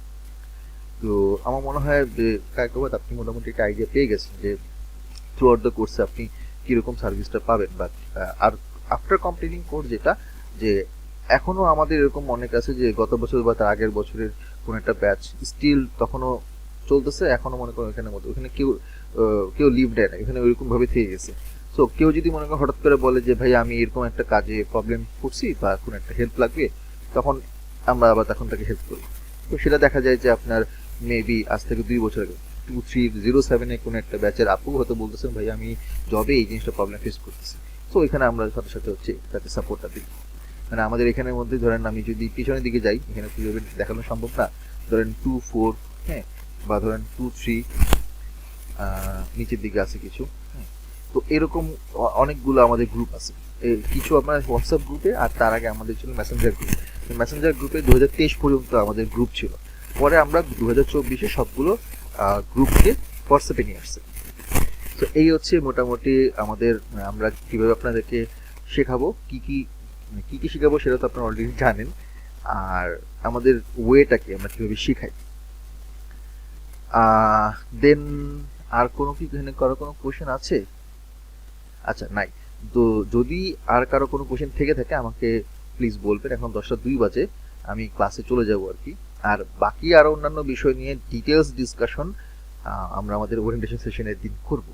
তো আমার মনে হয় যে কায়কবাদ আপনি মোটামুটি একটা আইডিয়া পেয়ে গেছেন যে থ্রু আউট দ্য কোর্সে আপনি কীরকম সার্ভিসটা পাবেন। বা আর আফটার কমপ্লিটিং কোর্স যেটা, যে এখনও আমাদের এরকম অনেক আছে যে গত বছর বা তার আগের বছরের কোনো একটা ব্যাচ স্টিল তখনও চলতেছে, এখনও মনে করেন এখানের মধ্যে ওখানে কেউ লিভ দেয় না, এখানে ওইরকমভাবে থেকে গেছে। সো কেউ যদি মনে করেন হঠাৎ করে বলে যে ভাই আমি এরকম একটা কাজে প্রবলেম করছি বা কোনো একটা হেল্প লাগবে, তখন আমরা আবার তখন তাকে হেল্প করি। তো সেটা দেখা যায় যে আপনার মেবি আজ থেকে 2 বছর আগে 2307-এ কোনো একটা ব্যাচের আপু হয়তো বলতেছেন ভাই আমি জবে এই জিনিসটা প্রবলেম ফেস করতেছি। সো এখানে আমরা সাথে সাথে হচ্ছে তাকে সাপোর্টটা দিই। মানে আমাদের এখানের মধ্যে ধরেন আমি যদি পিছনের দিকে যাই, এখানে কীভাবে দেখানো সম্ভব না, ধরেন 24, হ্যাঁ, বা ধরেন 2-3 নিচের দিকে আছে কিছু। তো এরকম অনেকগুলো আমাদের গ্রুপ আছে। কিছু আপনার হোয়াটসঅ্যাপ গ্রুপে, আর তার আগে আমাদের ছিল মেসেঞ্জার গ্রুপ। মেসেঞ্জার গ্রুপে 2023 পর্যন্ত আমাদের গ্রুপ ছিল। পরে আমরা 2024-এ সবগুলো গ্রুপকে হোয়াটসঅ্যাপে নিয়ে আসছি। তো এই হচ্ছে মোটামুটি আমাদের, আমরা কীভাবে আপনাদেরকে শেখাবো, কী কী শেখাবো সেটা তো আপনারা অলরেডি জানেন। আর আমাদের ওয়েটাকে আমরা কীভাবে শেখাই। দেন আর কোনো কি এখানে কারো কোনো কোয়েশ্চেন আছে? আচ্ছা, নাই। তো যদি আর কারো কোনো কোয়েশ্চেন থেকে থাকে আমাকে প্লিজ বলবেন। এখন 10টা 2 বাজে, আমি ক্লাসে চলে যাব আর কি। আর বাকি আরও অন্যান্য বিষয় নিয়ে ডিটেলস ডিসকাশন আমরা আমাদের ওরিয়েন্টেশন সেশনের দিন করব।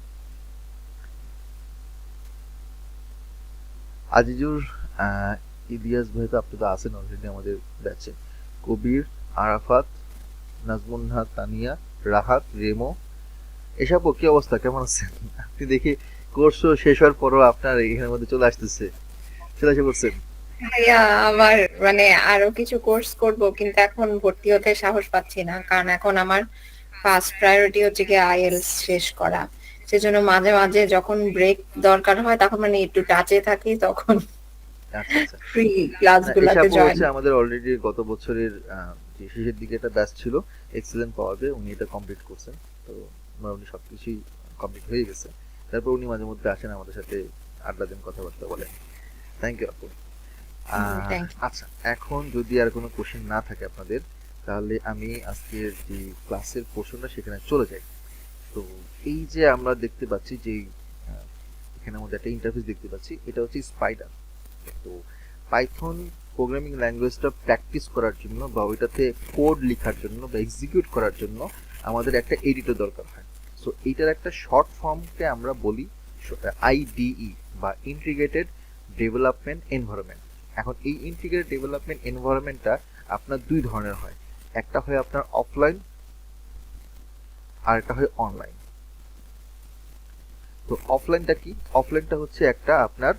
আজিজুর, ইলিয়াস ভাই তো আপনি তো আছেন অলরেডি আমাদের ব্যাচে। কবির, আরাফাত, নাজমুন্নাহা, তানিয়া, রাহাত, রেমো, এসবও কি অবস্থা, কেমন আছেন? আপনি দেখি কোর্স শেষ হওয়ার পরও আপনার এখানের মধ্যে চলে আসতেছে, চলে এসে পড়ছেন। ভাইয়া আমার মানে আরো কিছু কোর্স করব, কিন্তু এখন ভর্তি হতে সাহস পাচ্ছি না, কারণ এখন আমার ফার্স্ট প্রায়োরিটি হচ্ছে কি আইএলটিএস শেষ করা। সেজন্য মাঝে মাঝে যখন ব্রেক দরকার হয় তখন মানে একটু টাচে থাকি, তখন আচ্ছা আচ্ছা, ফ্রি ক্লাসগুলোতে এসবও জয়েন। হচ্ছে আমাদের অলরেডি গত বছরের যে শেষের দিকে একটা ব্যাচ ছিল এক্সেলেন্ট পাওয়াবে, উনি এটা কমপ্লিট করছেন। তো মোটামুটি সব কিছুই কমপ্লিট হয়ে গেছে। তারপর উনি মাঝে মধ্যে আসেন আমাদের সাথে, আড্ডা দেন, কথাবার্তা বলেন। থ্যাংক ইউ আপু। thank আচ্ছা, এখন যদি আর কোনো কোশ্চেন না থাকে আপনাদের, তাহলে আমি আজকের যে ক্লাসের পোর্শনটা সেখানে চলে যাই। তো এই যে আমরা দেখতে পাচ্ছি যে এখানে আমাদের একটা ইন্টারফেস দেখতে পাচ্ছি, এটা হচ্ছে স্পাইডার। তো পাইথন প্রোগ্রামিং ল্যাঙ্গুয়েজটা প্র্যাকটিস করার জন্য বা ওইটাতে কোড লেখার জন্য বা এক্সিকিউট করার জন্য আমাদের একটা এডিটর দরকার হয়। সো এইটার একটা শর্ট ফর্মকে আমরা বলি আইডিই বা ইন্টিগ্রেটেড ডেভেলপমেন্ট এনভায়রনমেন্ট। এখন এই ইন্টিগ্রেটেড ডেভেলপমেন্ট এনভায়রনমেন্টটা আপনার দুই ধরনের হয়, একটা হয় আপনার অফলাইন আর একটা হয় অনলাইন। তো অফলাইনটা কি? অফলাইনটা হচ্ছে একটা আপনার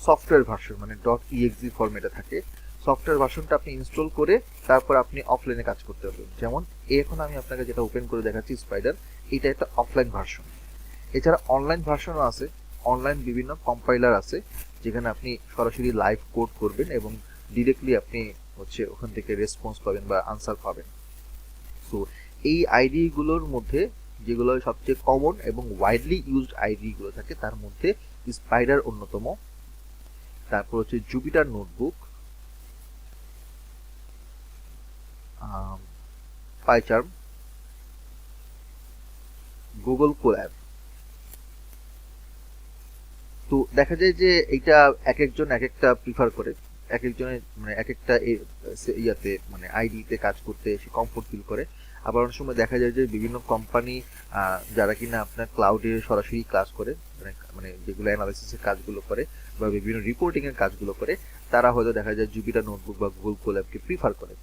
সফটওয়্যার ভার্সন, মানে .exe ফরম্যাটে থাকে। সফটওয়্যার ভার্সনটা আপনি ইনস্টল করে তারপর আপনি অফলাইনে কাজ করতে পারবেন। যেমন এখন আমি আপনাকে যেটা ওপেন করে দেখাচ্ছি স্পাইডার, এটা একটা অফলাইন ভার্সন। এছাড়া অনলাইন ভার্সনও আছে। অনলাইন বিভিন্ন কম্পাইলার আছে যেখানে আপনি সরাসরি লাইভ কোড করবেন এবং ডিরেক্টলি আপনি হচ্ছে ওখান থেকে রেসপন্স পাবেন বা আনসার পাবেন। সো এই আইডিগুলোর মধ্যে যেগুলো সবচেয়ে কমন এবং ওয়াইডলি ইউজড আইডিগুলো থাকে তার মধ্যে স্পাইডার অন্যতম। তারপর হচ্ছে Jupiter notebook, PyCharm, Google collab. তো দেখা যায় যে এইটা এক একজন এক একটা প্রিফার করে, এক একজনের মানে এক একটা ইয়াতে মানে আইডিতে কাজ করতে সে কমফোর্ট ফিল করে। আবার অনেক সময় দেখা যায় যে বিভিন্ন কোম্পানি যারা কিনা আপনার ক্লাউডে সরাসরি কাজ করে, মানে যেগুলো অ্যানালাইসিসের কাজগুলো করে বা বিভিন্ন রিপোর্টিংয়ের কাজগুলো করে, তারা হয়তো দেখা যায় জুপিটার নোটবুক বা গুগল কোল্যাবকে প্রিফার করে।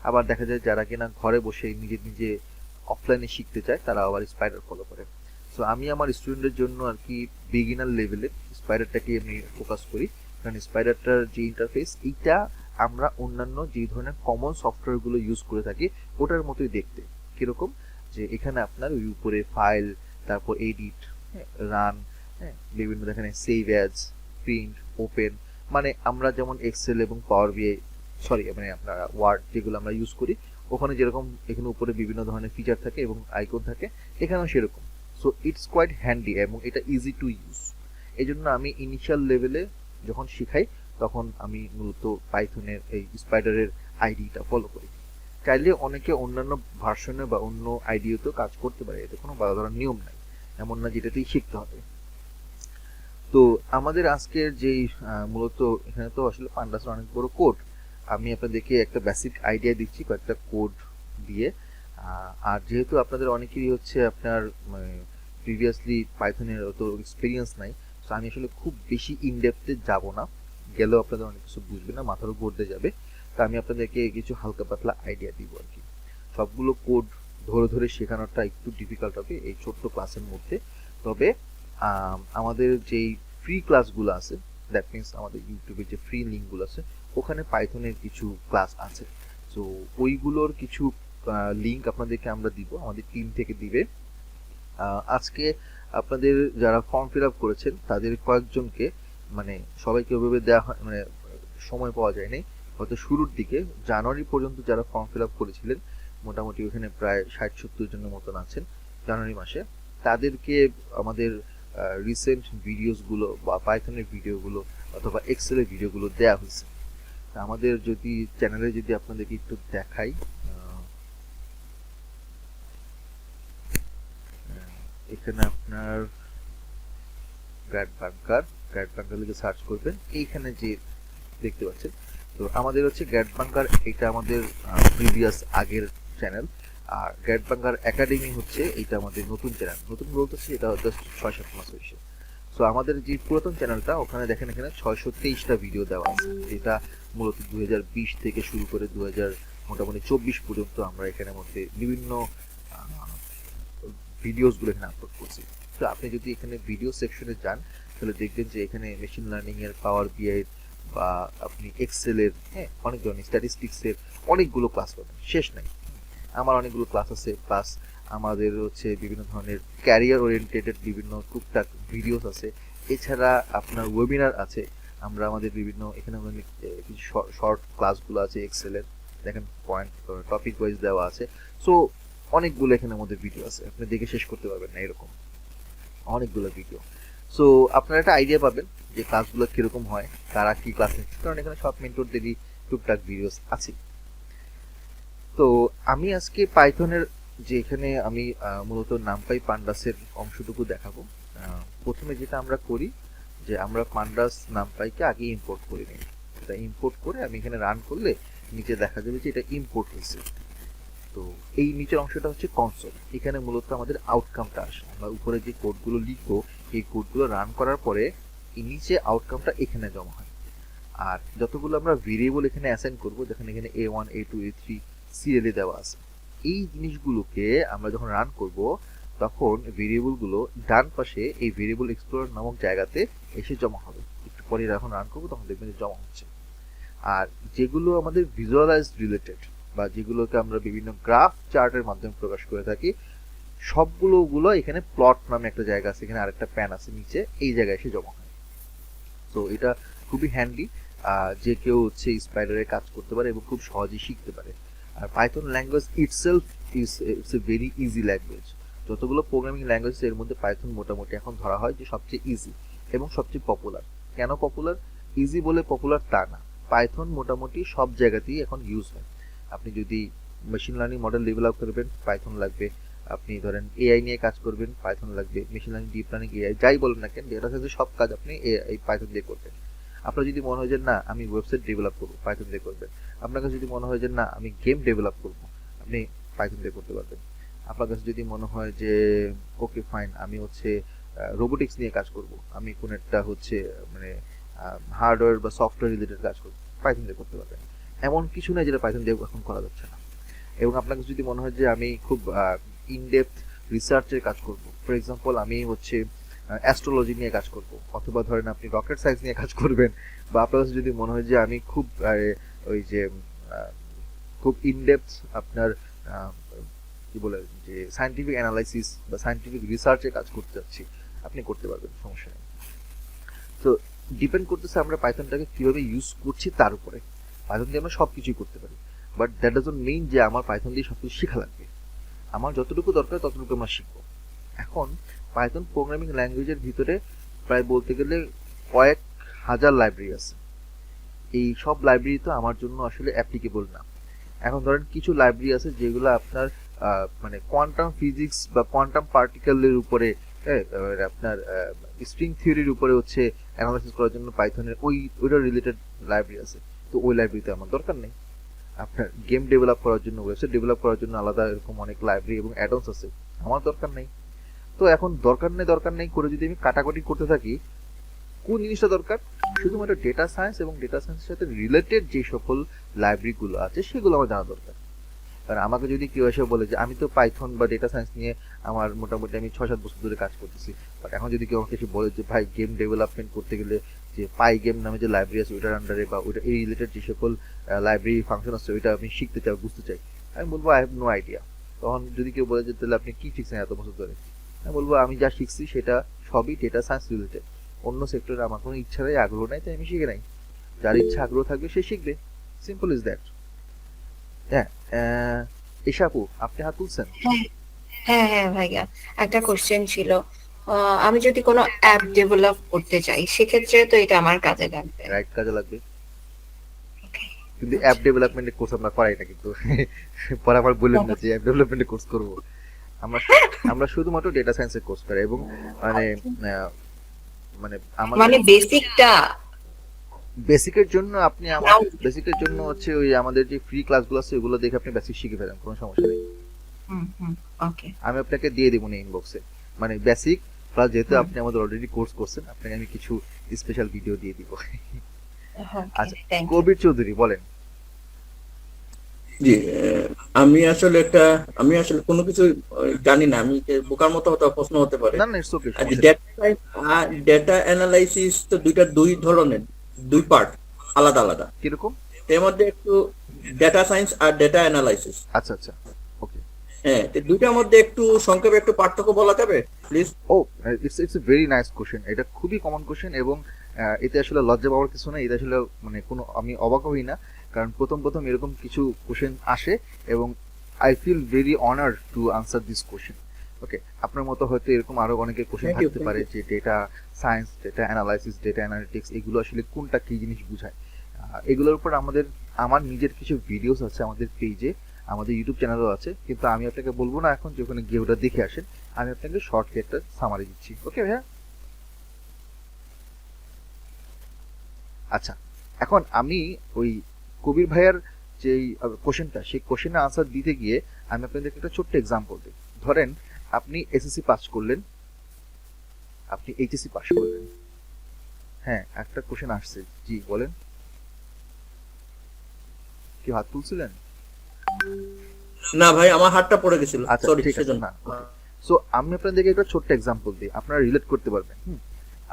আবার দেখা যায় যারা কিনা ঘরে বসে নিজে নিজে অফলাইনে শিখতে চায় তারা আবার স্পাইডার ফলো করে। সো আমি আমার স্টুডেন্টের জন্য আর কি বিগিনার লেভেলে স্পাইডারটাকে আমি ফোকাস করি, কারণ স্পাইডারটার যে ইন্টারফেস এইটা আমরা অন্যান্য যে ধরনের কমন সফটওয়্যারগুলো ইউজ করে থাকি ওটার মতোই দেখতে। কিরকম যে এখানে আপনার ওই উপরে ফাইল, তারপর এডিট, রান, বিভিন্ন এখানে সেভ অ্যাজ, প্রিন্ট, ওপেন, মানে আমরা যেমন এক্সেল এবং পাওয়ার বিআই মানে আপনার ওয়ার্ড যেগুলো আমরা ইউজ করি ওখানে যেরকম এখানে উপরে বিভিন্ন ধরনের ফিচার থাকে এবং আইকন থাকে, এখানেও সেরকম। সো ইটস কোয়াইট হ্যান্ডি এবং এটা ইজি টু ইউজ। এই জন্য আমি ইনিশিয়াল লেভেলে যখন শেখাই তখন আমি মূলত পাইথনের এই স্পাইডারের আইডিটা ফলো করি। চাইলে অনেকে অন্যান্য ভার্সনে বা অন্য আইডিয়াতেও কাজ করতে পারে, এতে কোনো বাধা ধরার নিয়ম নাই, এমন না যেটাতেই শিখতে হবে। তো আমাদের আজকের যেই মূলত এখানে তো আসলে পান্ডাসের অনেক বড় কোড, আমি আপনাদেরকে একটা বেসিক আইডিয়া দিচ্ছি কয়েকটা কোড দিয়ে। আর যেহেতু আপনাদের অনেকেরই হচ্ছে আপনার প্রিভিয়াসলি পাইথনের অত এক্সপিরিয়েন্স নাই, তো আমি আসলে খুব বেশি ইনডেপথে যাব না, গেলেও আপনাদের অনেক কিছু বুঝবে না, মাথার উপর দিয়ে যাবে। তো আমি আপনাদেরকে কিছু হালকা পাতলা আইডিয়া দিব আর কি। সবগুলো কোড ধরে ধরে শেখানোটা একটু ডিফিকাল্ট হবে এই ছোট্ট ক্লাসের মধ্যে। তবে আমাদের যেই ফ্রি ক্লাসগুলো আছে, দ্যাট মিনস আমাদের ইউটিউবে যে ফ্রি লিঙ্কগুলো আছে ওখানে পাইথনের কিছু ক্লাস আছে। সো ওইগুলোর কিছু লিংক আপনাদেরকে আমরা দিব, আমাদের টিম থেকে দিবে। আজকে আপনাদের যারা ফর্ম ফিল আপ করেছেন তাদের কয়েকজনকে, মানে সবাইকে ওইভাবে দেওয়া হয়, মানে সময় পাওয়া যায়নি, হয়তো শুরুর দিকে জানুয়ারি পর্যন্ত যারা ফর্ম ফিল আপ করেছিলেন মোটামুটি ওখানে প্রায় 60-70 জনের মতন আছেন জানুয়ারি মাসে, তাদেরকে আমাদের রিসেন্ট ভিডিওসগুলো বা পাইথনের ভিডিওগুলো অথবা এক্সেলের ভিডিওগুলো দেওয়া হয়েছে। আমাদের যদি চ্যানেলে যদি আপনাদেরকে একটু দেখাই, এখানে আপনার গ্র্যাড বাঙ্কার লিখে সার্চ করবেন, এইখানে যে দেখতে পাচ্ছেন, তো আমাদের হচ্ছে গ্র্যাড বাঙ্কার, এটা আমাদের প্রিভিয়াস আগের চ্যানেল, আর গ্র্যাড বাঙ্কার একাডেমি হচ্ছে এটা আমাদের নতুন চ্যানেল। নতুন বলতেছি এটা জাস্ট 6-7 মাস হয়েছে। সো আমাদের যে পুরাতন চ্যানেলটা ওখানে দেখেন এখানে 623টা ভিডিও দেওয়া আছে, যেটা মূলত 2020 থেকে শুরু করে 2000 মোটামুটি 24 পর্যন্ত আমরা এখানে মধ্যে বিভিন্ন ভিডিওসগুলো এখানে আপলোড করছি। তো আপনি যদি এখানে ভিডিও সেকশনে যান তাহলে দেখবেন যে এখানে মেশিন লার্নিং এর, পাওয়ার বিআই বা আপনি এক্সেলের, হ্যাঁ অনেক ধরনের স্ট্যাটিস্টিক্সের অনেকগুলো ক্লাস পাবেন, শেষ নাই। আমার অনেকগুলো ক্লাস আছে, প্লাস আমাদের হচ্ছে বিভিন্ন ধরনের ক্যারিয়ার ওরিয়েন্টেড বিভিন্ন টুকটাক ভিডিওস আছে, এছাড়া আপনার ওয়েবিনার আছে। আমরা আমাদের বিভিন্ন এখানে কিছু শর্ট ক্লাসগুলো আছে এক্সেলের, দেখেন পয়েন্ট টপিক ওয়াইজ দেওয়া আছে। সো অনেকগুলো এখানে আমাদের ভিডিও আছে, আপনি দেখে শেষ করতে পারবেন না, এরকম অনেকগুলো ভিডিও। সো আপনারা একটা আইডিয়া পাবেন যে ক্লাসগুলো কিরকম হয়, কারা কি ক্লাস নিচ্ছে, কারণ এখানে সব মেন্টরদেরই টুকটাক ভিডিওস আছে। তো আমি আজকে পাইথনের যে এখানে আমি মূলত নামপাই পান্ডাসের অংশটুকু দেখাবো। প্রথমে যেটা আমরা করি যে আমরা পান্ডাস নামপাইকে আগে ইম্পোর্ট করে নিই, এটা ইম্পোর্ট করে আমি এখানে রান করলে নিচে দেখা যাবে যে এটা ইম্পোর্ট হয়েছে। তো এই নিচের অংশটা হচ্ছে কনসোল, এখানে মূলত আমাদের আউটকামটা আসে। আমরা উপরে যে কোডগুলো লিখবো এই কোডগুলো রান করার পরে এই নিচে আউটকামটা এখানে জমা হয়। আর যতগুলো আমরা ভেরিয়েবল এখানে অ্যাসাইন করবো, যেখানে এখানে A1 A2 A3 সিরিয়ালে দেওয়া আছে, এই জিনিসগুলোকে আমরা যখন রান করব তখন ভেরিয়েবলগুলো ডান পাশে এই ভেরিয়েবল এক্সপ্লোরার নামক জায়গাতে এসে জমা হবে। একটু পরে যখন রান করবো তখন দেখবেন যে জমা হচ্ছে। আর যেগুলো আমাদের ভিজুয়ালাইজ রিলেটেড বা যেগুলোকে আমরা বিভিন্ন গ্রাফ চার্টের মাধ্যমে প্রকাশ করে থাকি, সবগুলো এখানে প্লট নামে একটা জায়গা আছে, এখানে আরেকটা প্যান আছে নিচে, এই জায়গায় এসে জমা হয়। তো এটা খুবই হ্যান্ডি, যে কেউ হচ্ছে স্পাইডারে কাজ করতে পারে এবং খুব সহজেই শিখতে পারে। আর Python language itself it's a very easy language. যতগুলো প্রোগ্রামিং ল্যাঙ্গুয়েজ এর মধ্যে পাইথন মোটামুটি এখন ধরা হয় যে সবচেয়ে ইজি এবং সবচেয়ে পপুলার। কেন পপুলার? ইজি বলে পপুলার তা না, পাইথন মোটামুটি সব জায়গাতেই এখন ইউজ হয়। আপনি যদি মেশিন লার্নিং মডেল ডেভেলপ করবেন পাইথন লাগবে, আপনি ধরেন এআই নিয়ে কাজ করবেন পাইথন লাগবে, machine learning, deep learning, AI যাই বলেন না কেন, ডেটা সাইন্সের সব কাজ আপনি এই পাইথন দিয়ে করবেন। আপনার যদি মনে হয় যে না আমি ওয়েবসাইট ডেভেলপ করবো, পাইথন দিয়ে করবেন। আপনার কাছে যদি মনে হয় যে না আমি গেম ডেভেলপ করবো, আপনি পাইথন দিয়ে করতে পারবেন। আপনার কাছে যদি মনে হয় যে ওকে ফাইন আমি হচ্ছে রোবোটিক্স নিয়ে কাজ করব, আমি কোন একটা হচ্ছে মানে হার্ডওয়্যার বা সফটওয়্যার রিলেটেড কাজ করবো, পাইথন দিয়ে করতে পারবেন। এমন কিছু নাই যেটা পাইথন দিয়ে এখন করা যাচ্ছে না। এবং আপনার কাছে যদি মনে হয় যে আমি খুব ইনডেপথ রিসার্চের কাজ করব, ফর এক্সাম্পল আমি হচ্ছে অ্যাস্ট্রোলজি নিয়ে কাজ করব, অথবা ধরেন আপনি রকেট সায়েন্স নিয়ে কাজ করবেন, বা আপনার কাছে যদি মনে হয় যে আমি খুব ওই যে খুব ইনডেপথ আপনার কি বলে যে সায়েন্টিফিক অ্যানালাইসিস বা সায়েন্টিফিক রিসার্চে কাজ করতে যাচ্ছি, আপনি করতে পারবেন, সমস্যা নেই। তো ডিপেন্ড করতেছে আমরা পাইথনটাকে কিভাবে ইউজ করছি তার উপরে। পাইথন দিয়ে আমরা সব কিছুই করতে পারি, বাট দ্যাট ডাজন্ট মিন যে আমার পাইথন দিয়ে সবকিছু শেখা লাগবে। আমার যতটুকু দরকার ততটুকু আমরা শিখবো। এখন পাইথন প্রোগ্রামিং ল্যাঙ্গুয়েজের ভিতরে প্রায় বলতে গেলে কয়েক হাজার লাইব্রেরি আছে। এই সব লাইব্রেরি তো আমার জন্য আসলে অ্যাপ্লিকেবল না। এখন ধরেন কিছু লাইব্রেরি আছে যেগুলো আপনার মানে কোয়ান্টাম ফিজিক্স বা কোয়ান্টাম পার্টিকেলের উপরে, আপনার স্ট্রিং থিওরির উপরে হচ্ছে অ্যানালাইসিস করার জন্য পাইথনের ওইটা রিলেটেড লাইব্রেরি আছে। তো ওই লাইব্রেরিতে আমার দরকার নেই। আপনার গেম ডেভেলপ করার জন্য, ওয়েবসাইট ডেভেলপ করার জন্য আলাদা এরকম অনেক লাইব্রেরি এবং অ্যাডন্স আছে, আমার দরকার নেই। তো এখন দরকার নেই করে যদি আমি কাটাকাটি করতে থাকি, কোন জিনিসটা দরকার? শুধুমাত্র ডেটা সায়েন্স এবং ডেটা সায়েন্সের সাথে রিলেটেড যে সকল লাইব্রেরিগুলো আছে সেগুলো আমার জানা দরকার। কারণ আমাকে যদি কেউ এসে বলে যে আমি তো পাইথন বা ডেটা সায়েন্স নিয়ে আমার মোটামুটি আমি 6-7 বছর ধরে কাজ করতেছি, বাট এখন যদি কেউ আমাকে এসে বলে যে ভাই গেম ডেভেলপমেন্ট করতে গেলে যে পাই গেম নামে যে লাইব্রেরি আছে ওইটার আন্ডারে বা ওইটা এই রিলেটেড যে সকল লাইব্রেরি ফাংশন আছে ওইটা আমি শিখতে চাই, বুঝতে চাই, আমি বলবো আই হ্যাভ নো আইডিয়া। তখন যদি কেউ বলে যে তাহলে আপনি কি শিখছেন এত বছর ধরে, আমি বলবো আমি যা শিখছি সেটা সবই ডেটা সায়েন্স রিলেটেড, অন্য সেক্টরে আমার কোনো ইচ্ছা নেই, আগ্রহ নাই, তাই আমি শিখে নাই। যার ইচ্ছা আগ্রহ থাকবে সে শিখবে, সিম্পল ইজ দ্যাট। হ্যাঁ, এশা আপু আপনি হাত তুলছেন? হ্যাঁ হ্যাঁ হ্যাঁ ভাইয়া, একটা কোশ্চেন ছিল। আমি যদি কোনো অ্যাপ ডেভেলপ করতে চাই সেক্ষেত্রে তো এটা আমার কাজে লাগবে। রাইট, কাজে লাগবে। Okay, কিন্তু অ্যাপ আচ্ছা, ডেভেলপমেন্টের কোর্স আমরা করাই না কিন্তু। পরে আবার বললেন না যে অ্যাপ ডেভেলপমেন্টের কোর্স করব। আমরা আমরা শুধুমাত্র ডেটা সায়েন্সের কোর্স করাই, এবং মানে আহ, মানে আমাদের মানে বেসিকটা বেসিকের জন্য আপনি আমার নাও। বেসিকের জন্য হচ্ছে ওই আমাদের যে ফ্রি ক্লাসগুলো আছে ওগুলো দেখে আপনি বেসিক শিখে ফেলেন, কোনো সমস্যা নেই। হুম হুম, ওকে। আমি আপনাকে দিয়ে দেবো না ইনবক্সে, মানে বেসিক প্লাস, যেহেতু আপনি আমাদের অলরেডি কোর্স করছেন আপনাকে আমি কিছু স্পেশাল ভিডিও দিয়ে দিব। আচ্ছা, থ্যাংক ইউ। কবির চৌধুরী বলেন। জি, আমি আসলে কোনো কিছু জানি না, আমি যে বোকার মতো হয়তো প্রশ্ন হতে পারে। না না, ইটস ওকে, আর সমস্যা নেই। ডেটা অ্যানালাইসিস তো দুই ধরনের, দুই পার্ট, আলাদা আলাদা। কিরকম? এর মধ্যে একটু ডেটা সায়েন্স আর ডেটা অ্যানালাইসিস। আচ্ছা আচ্ছা, ওকে। হ্যাঁ, তো দুইটার মধ্যে একটু সংক্ষেপে একটু পার্থক্য বলা যাবে প্লিজ? ও, it's a very nice question, এটা খুবই কমন কোশ্চেন, এবং এতে আসলে লজ্জা পাওয়ার কিছু নেই, এটা আসলে মানে কোনো, আমি অবাক হই না, কারণ প্রথম প্রথম এরকম কিছু কোশ্চেন আসে, এবং I feel very honour to answer this question. Okay, আপনার মতো হয়তো এরকম আরো অনেকের কোশ্চেন Thank you, থাকতে thank পারে you. যে data science, data analysis, data analytics এগুলো আসলে কোনটা কি জিনিস বোঝায়। এগুলোর উপর আমার নিজের কিছু ভিডিওস আছে আমাদের পেজে, আমাদের ইউটিউব চ্যানেলও আছে, কিন্তু আমি আপনাকে বলবো না এখন, যে ওখানে গিয়ে ওটা দেখে আসেন। আমি আপনাকে শর্ট একটা সামারি দিচ্ছি, ওকে ভাইয়া? আচ্ছা, এখন আমি ওই কবির ভাইয়ার যে কোশ্চেনটা, সেই কোশ্চেনের আনসার দিতে গিয়ে আমি আপনাদেরকে একটা ছোট্ট এক্সাম্পল দিই। ধরেন আপনি এসএসসি পাস করলেন, আপনি এইচএসসি পাস করলেন। হ্যাঁ, একটা কোশ্চেন আসছে, জি বলেন। কি হাত তুলছিলেন? না ভাই, আমার হাতটা পড়ে গেছিল, আচ্ছা সরি ঠিক আছে, সেজন্য। না ওকে। সো আমি আপনাদেরকে একটা ছোট্ট এক্সাম্পল দিই, আপনারা রিলেট করতে পারবেন।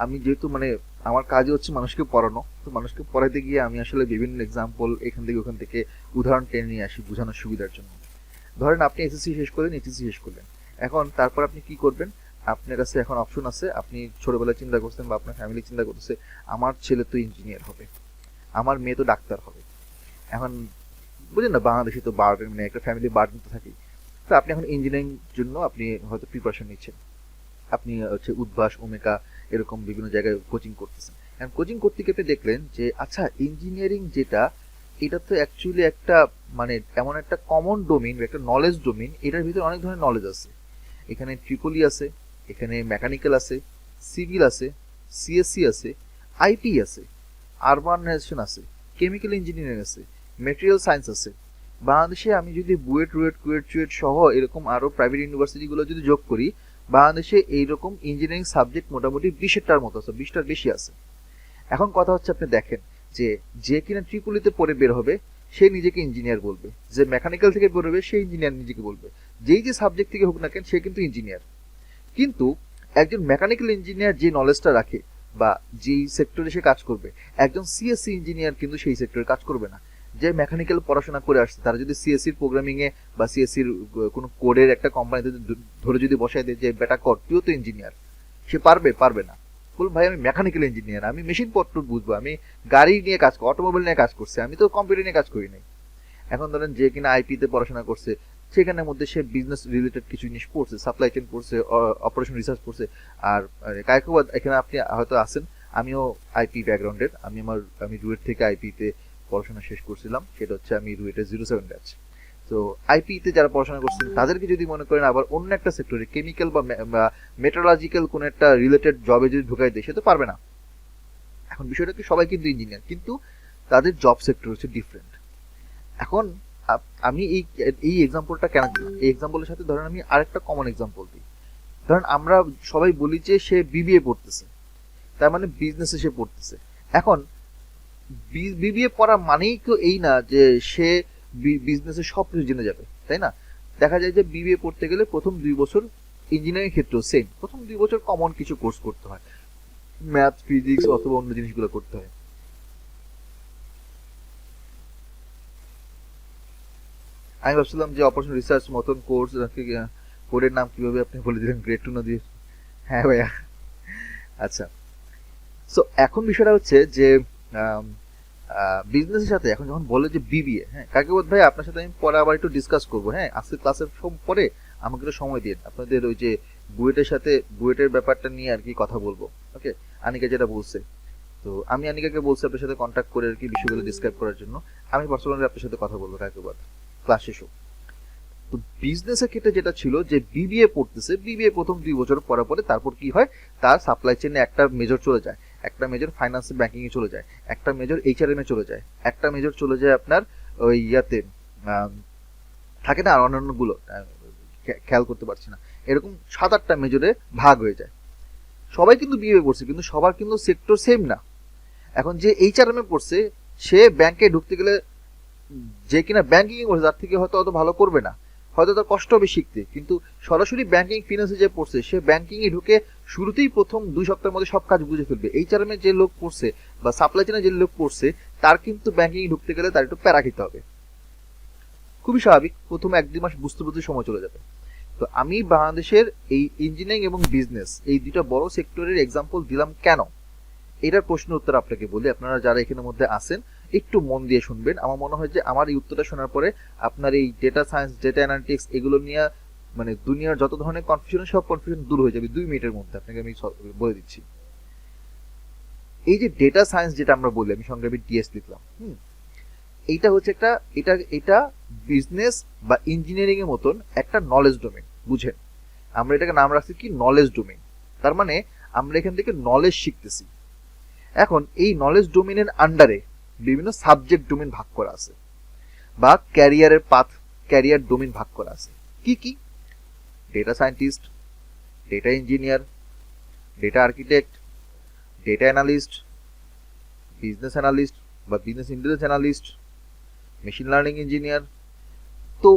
আমি যেহেতু মানে আমার কাজই হচ্ছে মানুষকে পড়ানো, তো মানুষকে পড়াইতে গিয়ে আমি আসলে বিভিন্ন এক্সাম্পল এখান থেকে ওখান থেকে উদাহরণ টেনে নিয়ে আসি বোঝানোর সুবিধার জন্য। ধরেন আপনি এসএসসি শেষ করলেন, এইচএসসি শেষ করলেন, এখন তারপর আপনি কি করবেন? আপনার কাছে এখন অপশন আছে, আপনি ছোটবেলায় চিন্তা করছেন বা আপনার ফ্যামিলি চিন্তা করতেছে আমার ছেলে তো ইঞ্জিনিয়ার হবে, আমার মেয়ে তো ডাক্তার হবে। এখন বুঝলেন না, বাংলাদেশে তো বার্ডেন, মানে একটা ফ্যামিলি বার্ডেন তো থাকেই। তো আপনি এখন ইঞ্জিনিয়ারিং জন্য আপনি হয়তো প্রিপারেশন নিচ্ছেন, আপনি হচ্ছে উদ্ভাস, ওমেকা এরকম বিভিন্ন জায়গায় কোচিং করতেছেন। এখন কোচিং করতে গিয়ে আপনি দেখলেন যে আচ্ছা ইঞ্জিনিয়ারিং যেটা, এটা তো অ্যাকচুয়ালি একটা মানে এমন একটা কমন ডোমেইন, একটা নলেজ ডোমেইন, এটার ভিতরে অনেক ধরনের নলেজ আছে। এখানে ট্রিপলি আছে, এখানে মেকানিক্যাল আছে, সিভিল আছে, সিএসসি আছে, আইটি আছে, আরবানাইজেশন আছে, কেমিক্যাল ইঞ্জিনিয়ারিং আছে, মেটেরিয়াল সায়েন্স আছে। বাংলাদেশে আমি যদি বুয়েট, রুয়েট, কুয়েট, চুয়েট সহ এরকম আরো প্রাইভেট ইউনিভার্সিটিগুলো যদি যোগ করি, বাংলাদেশে এইরকম ইঞ্জিনিয়ারিং সাবজেক্ট মোটামুটি 20টার মতো আছে, 20টার বেশি আছে। এখন কথা হচ্ছে আপনি দেখেন যে যে কিনা ট্রিপলিতে পড়ে বের হবে সে নিজেকে ইঞ্জিনিয়ার বলবে, যে মেকানিক্যাল থেকে বের হবে সে ইঞ্জিনিয়ার নিজেকে বলবে, যেই যে সাবজেক্ট থেকে হোক না কেন সে কিন্তু ইঞ্জিনিয়ার। কিন্তু একজন মেকানিক্যাল ইঞ্জিনিয়ার যে নলেজটা রাখে বা যেই সেক্টরে সে কাজ করবে, একজন সিএসসি ইঞ্জিনিয়ার কিন্তু সেই সেক্টরে কাজ করবে না। যে মেকানিক্যাল পড়াশোনা করে আসছে তারা যদি সিএসসির প্রোগ্রামিং এ বা সিএসসির কোনো কোডের একটা কোম্পানিতে ধরে যদি বসায় দেয় যে বেটা কর, তুইও তো ইঞ্জিনিয়ার, সে পারবে? পারবে না। বল ভাই আমি মেকানিক্যাল ইঞ্জিনিয়ার, আমি মেশিন পত্র বুঝবো, আমি গাড়ি নিয়ে কাজ, অটোমোবাইল নিয়ে কাজ করছি, আমি তো কম্পিউটার নিয়ে কাজ করি নাই। এখন ধরেন যে কিনা আইপি তে পড়াশোনা করছে, সেখানের মধ্যে সে বিজনেস রিলেটেড কিছু জিনিস পড়ছে, সাপ্লাই চেইন পড়ছে, অপারেশন রিসার্চ পড়ছে। আর কায়কোবাদ এখানে আপনি হয়তো আছেন, আমিও আইপি ব্যাকগ্রাউন্ডের, আমি রুয়েট থেকে আইপি তে পড়াশোনা শেষ করছিলাম, সেটা হচ্ছে আমি রুয়েটের 07 ব্যাচ। তো আইপি তে যারা পড়াশোনা করছেন তাদেরকে যদি মনে করেন আবার অন্য একটা সেক্টরে কেমিক্যাল বা মেট্রোলজিক্যাল কোন একটা রিলেটেড জবে যদি ঢুকাই দেয় সে তো পারবে না। এখন বিষয়টা কি, সবাই কিন্তু ইঞ্জিনিয়ার, কিন্তু তাদের জব সেক্টর হচ্ছে ডিফারেন্ট। এখন আমি এই এক্সাম্পলটা কেন দিলাম, এই এক্সাম্পলের সাথে ধরেন আমি আরেকটা কমন এক্সাম্পল দিই। ধরেন আমরা সবাই বলি যে সে বিবিএ পড়তেছে, তার মানে বিজনেসে সে পড়তেছে। এখন বিবিএ পড়া মানেই তো এই না যে সে বিজনেসে সব কিছু জেনে যাবে, তাই না? দেখা যায় যে বিবিএ পড়তে গেলে প্রথম 2 বছর, ইঞ্জিনিয়ারিং ক্ষেত্রেও সেম, প্রথম 2 বছর কমন কিছু কোর্স করতে হয়, ম্যাথ, ফিজিক্স অথবা অন্য জিনিসগুলো করতে হয়। আমি ভাবছিলাম যে অপারেশন রিসার্চ মতন কোর্স, কোডের নাম কিভাবে আপনি বলে দিলেন, গ্রেড 2 না দিয়ে। হ্যাঁ ভাইয়া, আচ্ছা। সো এখন বিষয়টা হচ্ছে যে বিজনেসের সাথে এখন যখন বলে যে বিবিএ, হ্যাঁ কাকেবত ভাই আপনার সাথে আমি পরে আবার একটু ডিসকাস করবো, হ্যাঁ আজকে ক্লাসের পরে আমাকে একটু সময় দিন, আপনাদের ওই যে বুয়েটের সাথে বুয়েটের ব্যাপারটা নিয়ে আর কি কথা বলবো। ওকে, আনিকা যেটা বলছে, তো আমি আনিকাকে বলছি আপনার সাথে কন্ট্যাক্ট করে আর কি বিষয়গুলো ডিসক্রাইব করার জন্য। আমি পার্সোনালি আপনার সাথে কথা বলবো কাকেবত ক্লাস শেষ হোক। তো বিজনেসের ক্ষেত্রে যেটা ছিল যে বিবিএ পড়তেছে, বিবিএ প্রথম 2 বছর পড়ার পরে তারপর কি হয়, তার সাপ্লাই চেইনে একটা মেজর চলে যায়, একটা মেজর ফাইন্যান্স ব্যাংকিং এ চলে যায়, একটা মেজর এইচআরএম এ চলে যায়, একটা মেজর চলে যায় আপনার ওই ইয়াতে থাকে না আর অন্যান্য গুলো খেয়াল করতে পারছি না, এরকম 7-8টা মেজরে ভাগ হয়ে যায়। সবাই কিন্তু বিবিএ পড়ছে কিন্তু সবার কিন্তু সেক্টর সেম না। এখন যে এইচআরএম এ পড়ছে সে ব্যাংকে ঢুকতে গেলে যে কিনা ব্যাংকিং এ পড়ছে তার থেকে হয়তো অত ভালো করবে না, হয়তো তার কষ্ট হবে শিখতে, কিন্তু সরাসরি ব্যাংকিং ফিনান্সে যে পড়ছে সে ব্যাংকিং এ ঢুকে শুরুতেই প্রথম 2 সপ্তাহের মধ্যে সব কাজ বুঝে ফেলবে। এইচআরএম এ যে লোক পড়ছে বা সাপ্লাই চেইনে যে লোক পড়ছে তার কিন্তু ব্যাংকিং এ ঢুকতে গেলে তার একটু প্যারা খেতে হবে, খুবই স্বাভাবিক, প্রথম 1-2 মাস বুঝতে বুঝতে সময় চলে যাবে। তো আমি বাংলাদেশের এই ইঞ্জিনিয়ারিং এবং বিজনেস এই দুইটা বড় সেক্টরের এক্সাম্পল দিলাম কেন, এটার প্রশ্নের উত্তর আপনাকে বলি। আপনারা যারা এখানের মধ্যে আছেন একটু মন দিয়ে শুনবেন। আমার মনে হয় যে আমার এই উত্তরটা শোনার পরে আপনার এই ডেটা সায়েন্স, ডেটা অ্যানালিটিক্স এগুলো নিয়ে মানে দুনিয়ার যত ধরনের কনফিউশন সব কনফিউশন দূর হয়ে যাবে 2 মিনিটের মধ্যে, আপনাকে আমি বলে দিচ্ছি। এই যে ডেটা সায়েন্স যেটা আমরা বলি, আমি সংক্ষেপে ডিএস লিখলাম, এইটা হচ্ছে একটা এটা বিজনেস বা ইঞ্জিনিয়ারিং এর মতন একটা নলেজ ডোমেন, বুঝেন। আমরা এটাকে নাম রাখছি কি নলেজ ডোমেন, তার মানে আমরা এখান থেকে নলেজ শিখতেছি। এখন এই নলেজ ডোমেনের আন্ডারে বিভিন্ন সাবজেক্ট ডোমেন ভাগ করা আছে বা ক্যারিয়ারের পাথ, ক্যারিয়ার ডোমেন ভাগ করা আছে। কি কি? Data scientist, data engineer, data architect, data analyst, business analyst বা business intelligence analyst, machine learning engineer. তো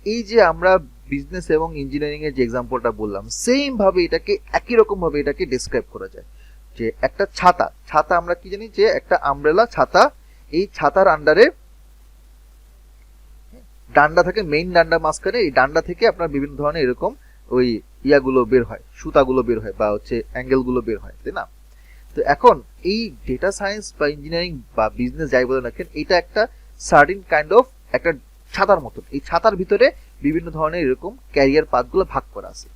এই যে আমরা বিজনেস এবং ইঞ্জিনিয়ারিং এর যে এক্সাম্পলটা বললাম, সেম ভাবে এটাকে একই রকম ভাবে এটাকে ডেসক্রাইব করা যায়। যে একটা ছাতা, ছাতা আমরা কি জানি যে একটা আমব্রেলা ছাতা, এই ছাতার আন্ডারে ডান্ডা থাকে, মেইন ডান্ডা মাঝখানে, এই ডান্ডা থেকে আপনার বিভিন্ন ধরনের এরকম ওই ইয়াগুলো বের হয়, সুতাগুলো বের হয় বা হচ্ছে অ্যাঙ্গেল গুলো বের হয়, তাই না? তো এখন এই ডেটা সায়েন্স বা ইঞ্জিনিয়ারিং বা বিজনেস যাই বলে রাখেন, এটা একটা সার্টিন কাইন্ড অফ একটা ছাতার মতন। এই ছাতার ভিতরে বিভিন্ন ধরনের এরকম ক্যারিয়ার পাথগুলো ভাগ করা আছে।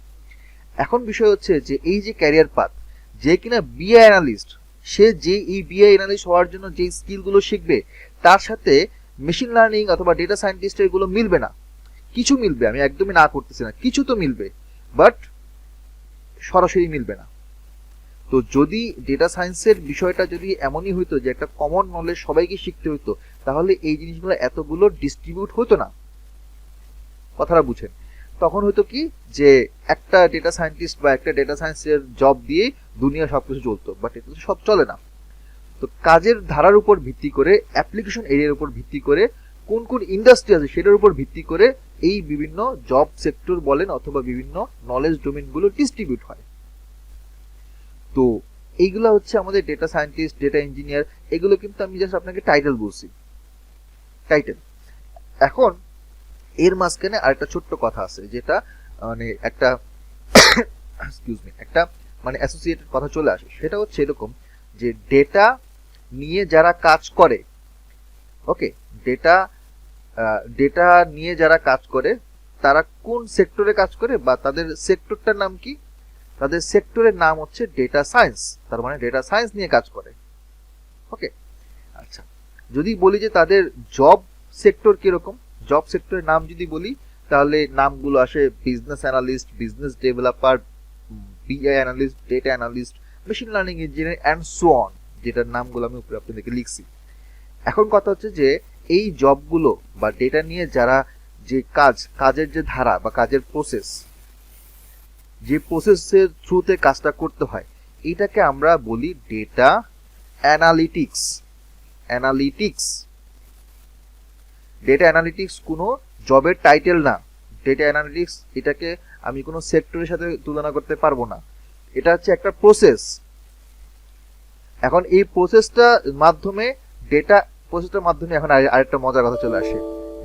এখন বিষয় হচ্ছে যে এই যে ক্যারিয়ার পাথ, যে কিনা বিএ অ্যানালিস্ট, সে যে এই বিএ অ্যানালিস্ট হওয়ার জন্য যে স্কিলগুলো শিখবে তার সাথে মেশিন লার্নিং অথবা ডেটা সায়েন্টিস্টের এগুলো মিলবে না। কিছু মিলবে, আমি একদমই না করতেছি না, কিছু তো মিলবে, বাট সরাসরি মিলবে না। তো যদি ডেটা সায়েন্সের বিষয়টা যদি এমনই হইতো যে একটা কমন নলেজ সবাইকে শিখতে হইতো, তাহলে এই জিনিসগুলো এতগুলো ডিস্ট্রিবিউট হতো না। কথাটা বুঝেন। তখন হয়তো কি যে একটা ডেটা সায়েন্টিস্ট বা একটা ডেটা সায়েন্সের জব দিয়ে দুনিয়া সবকিছু চলতো, বাট এটা তো সব চলে না। তো কাজের ধারার উপর ভিত্তি করে, অ্যাপ্লিকেশন এরিয়ার উপর ভিত্তি করে, কোন কোন ইন্ডাস্ট্রি আছে সেটার উপর ভিত্তি করে এই বিভিন্ন জব সেক্টর বলেন অথবা বিভিন্ন নলেজ ডোমেনগুলো ডিস্ট্রিবিউট হয়। তো এইগুলো হচ্ছে আমাদের ডেটা সায়েন্টিস্ট, ডেটা ইঞ্জিনিয়ার, এগুলো কিন্তু আমি জাস্ট আপনাকে টাইটেল বলছি, টাইটেল। এখন এর মাঝখানে আরেকটা ছোট্ট কথা আছে, যেটা মানে একটা এক্সকিউজ মি, একটা মানে অ্যাসোসিয়েটেড কথা চলে আসে। সেটা হচ্ছে এরকম যে ডেটা নিয়ে যারা কাজ করে, ওকে, ডেটা নিয়ে যারা কাজ করে তারা কোন সেক্টরে কাজ করে বা তাদের সেক্টরটার নাম কি? তাদের সেক্টরের নাম হচ্ছে ডেটা সায়েন্স, তার মানে ডেটা সায়েন্স নিয়ে কাজ করে। ওকে, আচ্ছা, যদি বলি যে তাদের জব সেক্টর কিরকম, জব সেক্টরের নাম যদি বলি তাহলে নামগুলো আসে বিজনেস অ্যানালিস্ট, বিজনেস ডেভেলপার, বিআই analyst, data analyst, machine learning engineer and so on, যেটার নামগুলো আমি উপরে আপনাদেরকে লিখছি। এখন কথা হচ্ছে যে এই জবগুলো বা ডেটা নিয়ে যারা যে কাজের যে ধারা বা কাজের প্রসেস, যে প্রসেসের থ্রুতে কাজটা করতে হয়, এটাকে আমরা বলি ডেটা অ্যানালিটিক্স। ডেটা অ্যানালিটিক্স কোনো জবের টাইটেল না। ডেটা অ্যানালিটিক্স এটাকে আমি কোনো সেক্টরের সাথে তুলনা করতে পারবো না, এটা হচ্ছে একটা প্রসেস। এখন এই প্রসেসটার মাধ্যমে এখন আরেকটা মজার কথা চলে আসে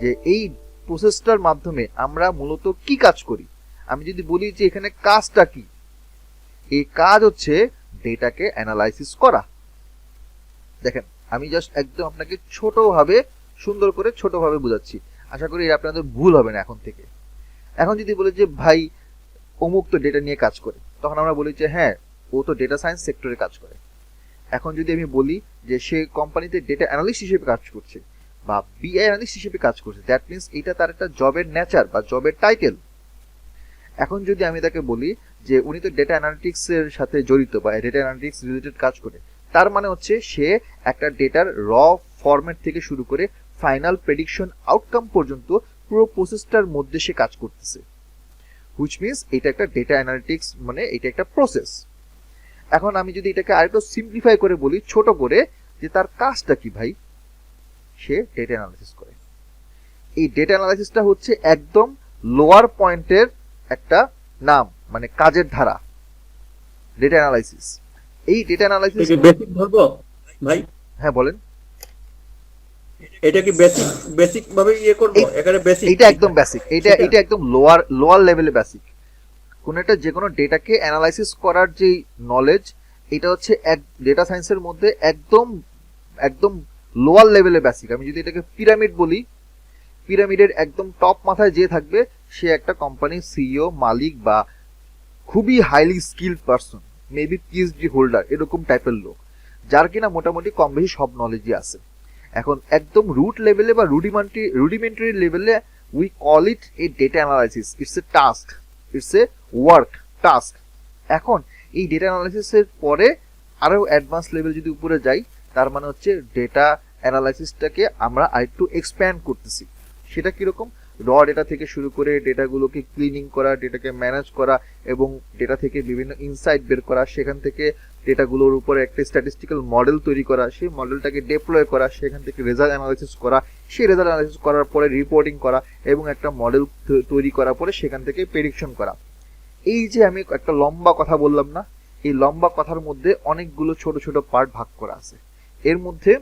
যে এই প্রসেসটার মাধ্যমে আমরা মূলত কি কাজ করি, আমি যদি বলি যে এখানে কাজটা কি, এই কাজ হচ্ছে ডেটাকে অ্যানালাইসিস করা। দেখেন আমি জাস্ট একদম আপনাকে ছোটভাবে সুন্দর করে ছোটভাবে বোঝাচ্ছি, আশা করি এটা আপনাদের ভুল হবে না এখন থেকে। এখন যদি বলি যে ভাই অমুক তো ডেটা নিয়ে কাজ করে, তখন আমরা বলি যে হ্যাঁ ও তো ডেটা সায়েন্স সেক্টরে কাজ করে। এখন যদি আমি বলি যে সে কোম্পানিতে ডেটা অ্যানালিস্ট হিসেবে কাজ করছে বা বিআই অ্যানালিস্ট হিসেবে কাজ করছে, দ্যাট মিনস এটা তার একটা জবের নেচার বা জবের টাইটেল। এখন যদি আমি তাকে বলি যে উনি তো ডেটা অ্যানালিটিক্স এর সাথে জড়িত বা ডেটা অ্যানালিটিক্স রিলেটেড কাজ করে, তার মানে হচ্ছে সে একটা ডেটার র ফরম্যাট থেকে শুরু করে ফাইনাল প্রেডিকশন আউটকাম পর্যন্ত পুরো প্রসেসটার মধ্যে সে কাজ করতেছে, হুইচ মিনস এটা একটা ডেটা অ্যানালিটিক্স, মানে এটা একটা প্রসেস। এখন আমি যদি এটাকে আরেকটু সিম্পলিফাই করে বলি ছোট করে, যে তার কাজটা কি ভাই, সে ডেটা অ্যানালাইসিস করে। এই ডেটা অ্যানালাইসিসটা হচ্ছে একদম লোয়ার পয়েন্টের একটা নাম, মানে কাজের ধারা, ডেটা অ্যানালাইসিস। এই ডেটা অ্যানালাইসিস বেসিক ধরবো ভাই? হ্যাঁ বলেন। এটা কি বেসিক ভাবে ইয়ে করবো? এখানে বেসিক, এটা একদম বেসিক, এটা একদম লোয়ার লেভেলে বেসিক। কোন একটা যে কোনো ডেটাকে অ্যানালাইসিস করার যে নলেজ, এটা হচ্ছে এক ডেটা সায়েন্সের মধ্যে একদম একদম লোয়ার লেভেলে বেসিক। আমি যদি এটাকে পিরামিড বলি, পিরামিডের একদম টপ মাথায় যে থাকবে সে একটা কোম্পানির সিইও, মালিক বা খুবই highly skilled person, maybe PhD holder, এরকম টাইপের লোক, যার কিনা মোটামুটি কম বেশি সব নলেজই আছে। এখন একদম রুট লেভেলে বা রুডিমেন্টারি লেভেলে we call it A data analysis, it's a task, it's a work task. এখন এই ডেটা অ্যানালাইসিসের পরে আরো অ্যাডভান্স লেভেল যদি উপরে যাই, তার মানে হচ্ছে ডেটা অ্যানালাইসিসটাকে আমরা আরেকটু এক্সপ্যান্ড করতেছি। সেটা কিরকম, র ডেটা থেকে শুরু করে ডেটাগুলোকে ক্লিনিং করা, ডেটাকে ম্যানেজ করা এবং ডেটা থেকে বিভিন্ন ইনসাইট বের করা, সেখান থেকে ডেটাগুলোর উপরে একটা স্ট্যাটিস্টিক্যাল মডেল তৈরি করা, সেই মডেলটাকে ডেপ্লয় করা, সেখান থেকে রেজাল্ট অ্যানালাইসিস করা, সেই রেজাল্ট অ্যানালাইসিস করার পরে রিপোর্টিং করা এবং একটা মডেল তৈরি করার পরে সেখান থেকে প্রেডিকশন করা। এই যে আমি একটা লম্বা কথা বললাম না, এই লম্বা কথার মধ্যে অনেকগুলো ছোট ছোট পার্ট ভাগ করা আছে। এর মধ্যে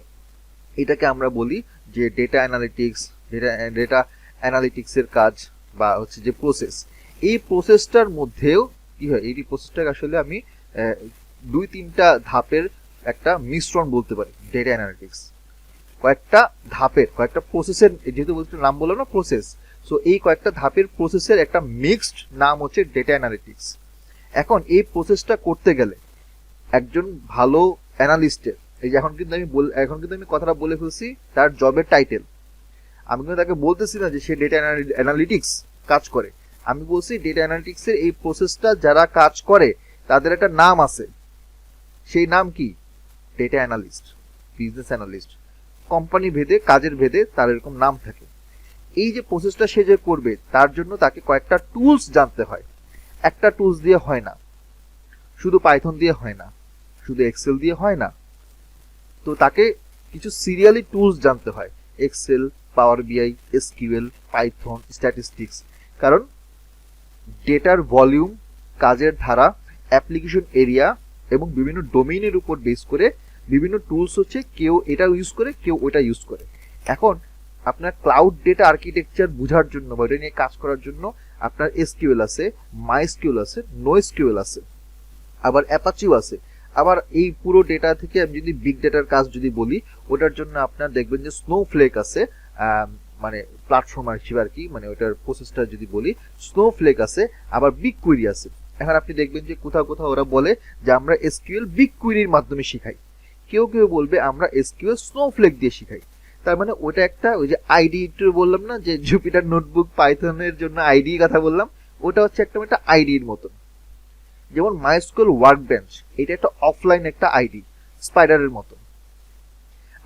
এটাকে আমরা বলি যে ডেটা অ্যানালিটিক্সের কাজ বা হচ্ছে যে প্রসেস। এই প্রসেসটার মধ্যেও কি হয়, এই প্রসেসটাকে আসলে আমি 2-3টা ধাপের একটা মিশ্রণ বলতে পারি ডেটা অ্যানালিটিক্স। কয়েকটা ধাপের, কয়েকটা প্রসেসের, যেহেতু বলতে নাম বললাম না প্রসেস, সো এই কয়েকটা ধাপের প্রসেসের একটা মিক্সড নাম হচ্ছে ডেটা অ্যানালিটিক্স। এখন এই প্রসেসটা করতে গেলে একজন ভালো অ্যানালিস্টের, এই যে এখন কিন্তু আমি কথাটা বলে ফেলছি তার জবের টাইটেল, আমি কিন্তু তাকে বলতেছি না যে সে ডেটা অ্যানালিটিক্স কাজ করে, আমি বলছি ডেটা অ্যানালিটিক্সের এই প্রসেসটা যারা কাজ করে তাদের একটা নাম আছে। সেই নাম কি? Data analyst, business analyst. Company ভেদে, কাজের ভেদে তার এরকম নাম থাকে। এই যে প্রসেসটা সে যে করবে তার জন্য তাকে কয়েকটা টুলস জানতে হয়। একটা টুলস দিয়ে হয় না, শুধু পাইথন দিয়ে হয় না, শুধু এক্সেল দিয়ে হয় না, তো তাকে কিছু সিরিয়ালি টুলস জানতে হয়, এক্সেল, পাওয়ার বিআই, এসকিউএল, পাইথন, স্ট্যাটিস্টিক্স। কারণ ডেটার ভলিউম, কাজের ধারা, অ্যাপ্লিকেশন এরিয়া এবং বিভিন্ন ডোমেইনের উপর বেস করে বিভিন্ন টুলস হচ্ছে, কেউ এটা ইউজ করে, কেউ ওটা ইউজ করে। এখন আপনার ক্লাউড ডেটা আর্কিটেকচার বোঝার জন্য বা এটা নিয়ে কাজ করার জন্য আপনার এসকিউএল আছে, মাইস্কিউএল আছে, নোএসকিউএল আছে, আবার অ্যাপাচিও আছে। আবার এই পুরো ডেটা থেকে আমি যদি বিগ ডেটার কাজ যদি বলি, ওটার জন্য আপনার দেখবেন যে স্নোফ্লেক আছে, মানে প্ল্যাটফর্ম হিসেবে আর কি, মানে ওটার প্রসেসটা যদি বলি স্নোফ্লেক আছে, আবার বিগ কুইরি আছে। এখন আপনি দেখবেন যে কোথাও কোথাও ওরা বলে যে আমরা এসকিউএল বিগ কুইরির মাধ্যমে শিখাই, কেউ কেউ বলবে আমরা এসকিউএল স্নোফ্লেক দিয়ে শিখাই। তার মানে ওটা একটা, ওই যে আইডি বললাম না যে জুপিটার নোটবুক পাইথনের জন্য আইডি কথা বললাম, ওটা হচ্ছে একটা আইডির মতন। যেমন মাইস্কুয়েল ওয়ার্কবেঞ্চ, এটা একটা অফলাইন একটা আইডি, স্পাইডারের মতো।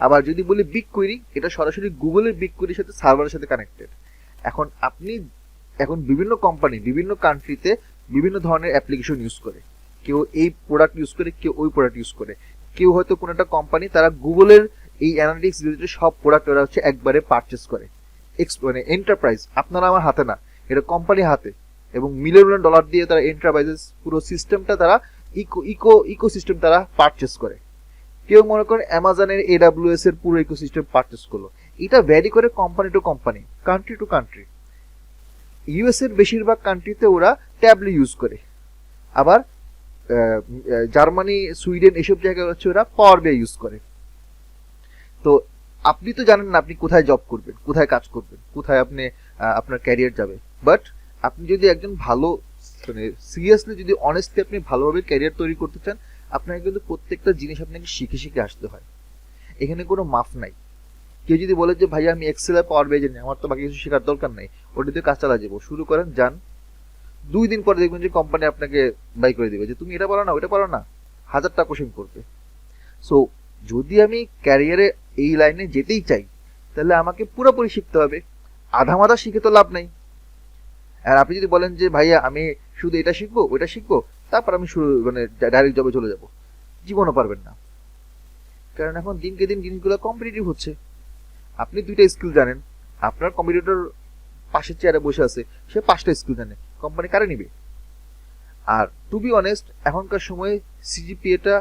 আবার যদি বলি বিগ কুইরি, এটা সরাসরি গুগলের বিগ কুইরির সাথে সার্ভারের সাথে কানেক্টেড। এখন বিভিন্ন কোম্পানি বিভিন্ন কান্ট্রিতে বিভিন্ন ধরনের অ্যাপ্লিকেশন ইউজ করে, কেউ এই প্রোডাক্ট ইউজ করে, কেউ ওই প্রোডাক্ট ইউজ করে। কেউ হয়তো কোনো একটা কোম্পানি তারা গুগলের এই অ্যানালিটিক্স রিলেটেড সব প্রোডাক্ট ওরা হচ্ছে একবারে পারচেস করে। মানে এন্টারপ্রাইজ, আপনারা আমার হাতে না, এটা কোম্পানি হাতে, এবং মিলিয়ন ডলার দিয়ে তারা এন্টারপ্রাইজেস পুরো সিস্টেমটা তারা ইকোসিস্টেম তারা পারচেস করে। কেউ মনে করেন অ্যামাজনের AWS এর পুরো ইকোসিস্টেম পারচেস করলো। এটা ভ্যারি করে company to company, country to country. US এর বেশিরভাগ কান্ট্রিতে ওরা ট্যাবলি ইউজ করে, আবার জার্মানি, সুইডেন এসব জায়গায় হচ্ছে ওরা পাওয়ার বিআই ইউজ করে। তো আপনি তো জানেন না আপনি কোথায় জব করবেন, কোথায় কাজ করবেন, কোথায় আপনি আপনার ক্যারিয়ার যাবে। বাট আপনি যদি একজন ভালো, মানে সিরিয়াসলি যদি অনেস্টলি আপনি ভালোভাবে ক্যারিয়ার তৈরি করতে চান, আপনাকে কিন্তু প্রত্যেকটা জিনিস আপনাকে শিখে শিখে আসতে হয়। এখানে কোনো মাফ নাই। কেউ যদি বলে যে ভাইয়া আমি এক্সেল আর পাওয়ার বিআই জানি, আমার তো বাকি কিছু শেখার দরকার নাই, ওটাতে কাজ চালা যাবো, শুরু করেন, যান। 2 দিন পরে দেখবেন যে কোম্পানি আপনাকে বাই করে দিবে যে তুমি এটা পারো না, ওটা পারো না, 1000টা কোশ্চেন করবে। সো যদি আমি ক্যারিয়ারে এই লাইনে যেতেই চাই, তাহলে আমাকে পুরোপুরি শিখতে হবে। আধা মাধা শিখে তো লাভ নাই। আর আপনি যদি বলেন যে ভাইয়া আমি শুধু এটা শিখবো, ওটা শিখবো, তারপর আমি শুরু মানে ডাইরেক্ট জবে চলে যাব, জীবনও পারবেন না। কারণ এখন দিনকে দিন জিনিসগুলো কম্পিটিটিভ হচ্ছে। আপনি 2টা স্কিল জানেন, আপনার কম্পিটিটর পাশের চেয়ারে বসে আছে, সে 5টা স্কিল জানে, কোম্পানি কারে নিবে? আর টু বি অনেস্ট, এখনকার সময়ে সিজিপিএটা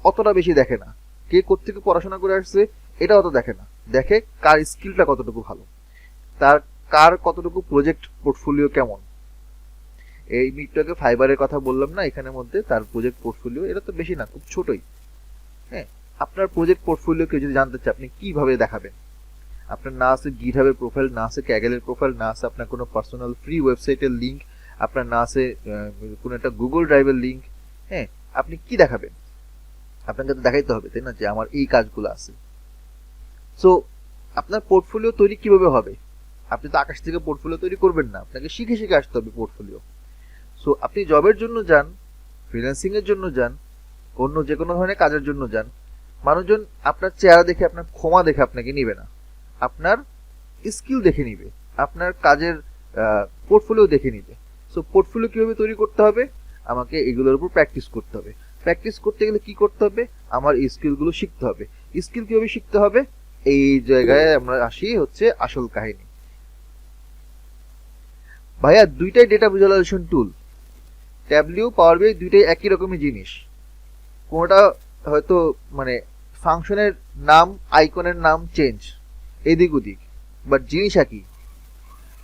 অতটা বেশি দেখে না, কে কোত্থেকে পড়াশোনা করে আসছে এটা অত দেখে না, দেখে কার স্কিলটা কতটুকু ভালো, তার কার কতটুকু প্রজেক্ট পোর্টফোলিও কেমন। এই মিটটাকে ফাইবারের কথা বললাম না এখানের মধ্যে, তার প্রজেক্ট পোর্টফোলিও এটা তো বেশি না, খুব ছোটই। হ্যাঁ, আপনার প্রজেক্ট পোর্টফোলিও কেউ যদি জানতে চায় আপনি কিভাবে দেখাবেন? আপনার না আছে গিটহাবের প্রোফাইল, না আছে ক্যাগেলের প্রোফাইল, না আছে আপনার কোনো পার্সোনাল ফ্রি ওয়েবসাইটের লিঙ্ক, আপনার না আছে কোনো একটা গুগল ড্রাইভের লিঙ্ক। হ্যাঁ, আপনি কি দেখাবেন? আপনাকে তো দেখাইতে হবে, তাই না, যে আমার এই কাজগুলো আছে। সো আপনার পোর্টফোলিও তৈরি কিভাবে হবে? আপনি তো আকাশ থেকে পোর্টফোলিও তৈরি করবেন না, আপনাকে শিখে শিখে আসতে হবে পোর্টফোলিও। সো আপনি জবের জন্য যান, ফ্রিল্যান্সিং এর জন্য যান, অন্য যে কোনো ধরনের কাজের জন্য যান, মানুষজন আপনার চেহারা দেখে, আপনার ক্ষমা দেখে আপনাকে নিবে না, আপনার স্কিল দেখে নিবে, আপনার কাজের পোর্টফোলিও দেখে নিবে। সো পোর্টফোলিও কিভাবে তৈরি করতে হবে? আমাকে এগুলোর উপর প্র্যাকটিস করতে হবে। প্র্যাকটিস করতে গেলে কি করতে হবে? আমার এই স্কিলগুলো শিখতে হবে। স্কিল কিভাবে শিখতে হবে? এই জায়গায় আমরা আসি হচ্ছে আসল কাহিনী। ভাইয়া 2টাই ডেটা ভিজুয়ালাইজেশন টুল, ট্যাবলিউ, পাওয়ার বিআই 2টাই একই রকমই জিনিস। কোনোটা হয়তো মানে ফাংশনের নাম, আইকনের নাম চেঞ্জ, এদিক ওদিক, বাট জিনিস একই।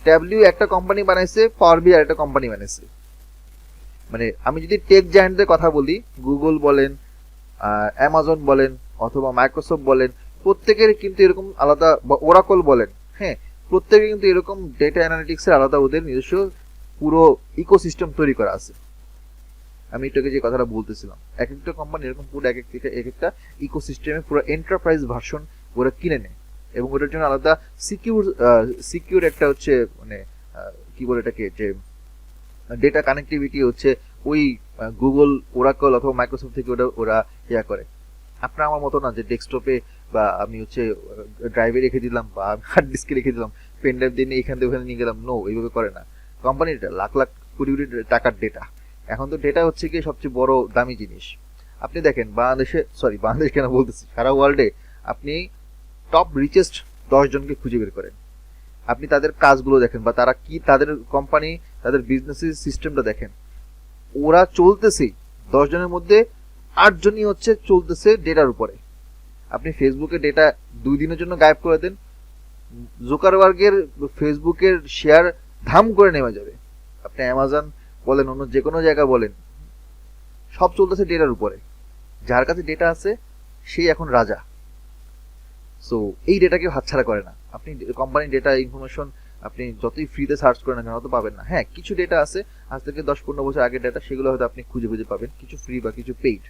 ট্যাবলিউ একটা কোম্পানি বানাইছে, পাওয়ার বিআই একটা কোম্পানি বানাইছে। মানে আমি যদি টেক জায়ান্টদের কথা বলি, গুগল বলেন, অ্যামাজন বলেন, অথবা মাইক্রোসফট বলেন, প্রত্যেকের কিন্তু এরকম আলাদা, বা ওরাকল বলেন, হ্যাঁ, প্রত্যেকে কিন্তু এরকম ডেটা অ্যানালিটিক্সের আলাদা ওদের নিজস্ব পুরো ইকোসিস্টেম তৈরি করা আছে। আমি এটাকে যে কথাটা বলতেছিলাম, এক একটা কোম্পানি এরকম পুরো এক একটা ইকোসিস্টেমে পুরো এন্টারপ্রাইজ ভার্সন ওরা কিনে নেয়, এবং ওটার জন্য আলাদা সিকিউর একটা হচ্ছে মানে কি বলে এটাকে, যে ডেটা কানেক্টিভিটি হচ্ছে ওই গুগল, ওরাকল অথবা মাইক্রোসফট থেকে ওরা ইয়া করে। আপনার আমার মতো না যে ডেস্কটপে বা আমি হচ্ছে ড্রাইভে রেখে দিলাম বা হার্ড ডিস্কে রেখে দিলাম, পেন ড্রাইভ দিয়ে এখান থেকে ওখানে নিয়ে গেলাম। নো, এইভাবে করে না কোম্পানির। লাখ লাখ কোটি কোটি টাকার ডেটা। এখন তো ডেটা হচ্ছে কি সবচেয়ে বড় দামি জিনিস। আপনি দেখেন বাংলাদেশ কেন বলতেছি, সারা ওয়ার্ল্ডে আপনি টপ রিচেস্ট 10 জনকে খুঁজে বের করেন, আপনি তাদের কাজগুলো দেখেন, বা তারা কি, তাদের কোম্পানি, তাদের বিজনেসের সিস্টেমটা দেখেন। ওরা চলতেছে 10 জনের মধ্যে 8 জনই হচ্ছে চলতেছে ডেটার উপরে। আপনি ফেসবুকে ডেটা 2 দিনের জন্য গায়েব করে দেন, জুকারবার্গের ফেসবুকের শেয়ার ধাম করে নেমে যাবে। আপনি অ্যামাজন বলেন, অন্য যে কোনো জায়গা বলেন, সব চলতেছে ডেটার উপরে। যার কাছে ডেটা আছে সেই এখন রাজা। সো এই ডেটা কেউ হাতছাড়া করে না। আপনি কোম্পানির ডেটা ইনফরমেশন আপনি যতই ফ্রিতে সার্চ করেন না কেন অত পাবেন না। হ্যাঁ, কিছু ডেটা আছে আজ থেকে 10-15 বছর আগের ডেটা, সেগুলো হয়তো আপনি খুঁজে খুঁজে পাবেন, কিছু ফ্রি বা কিছু পেইড,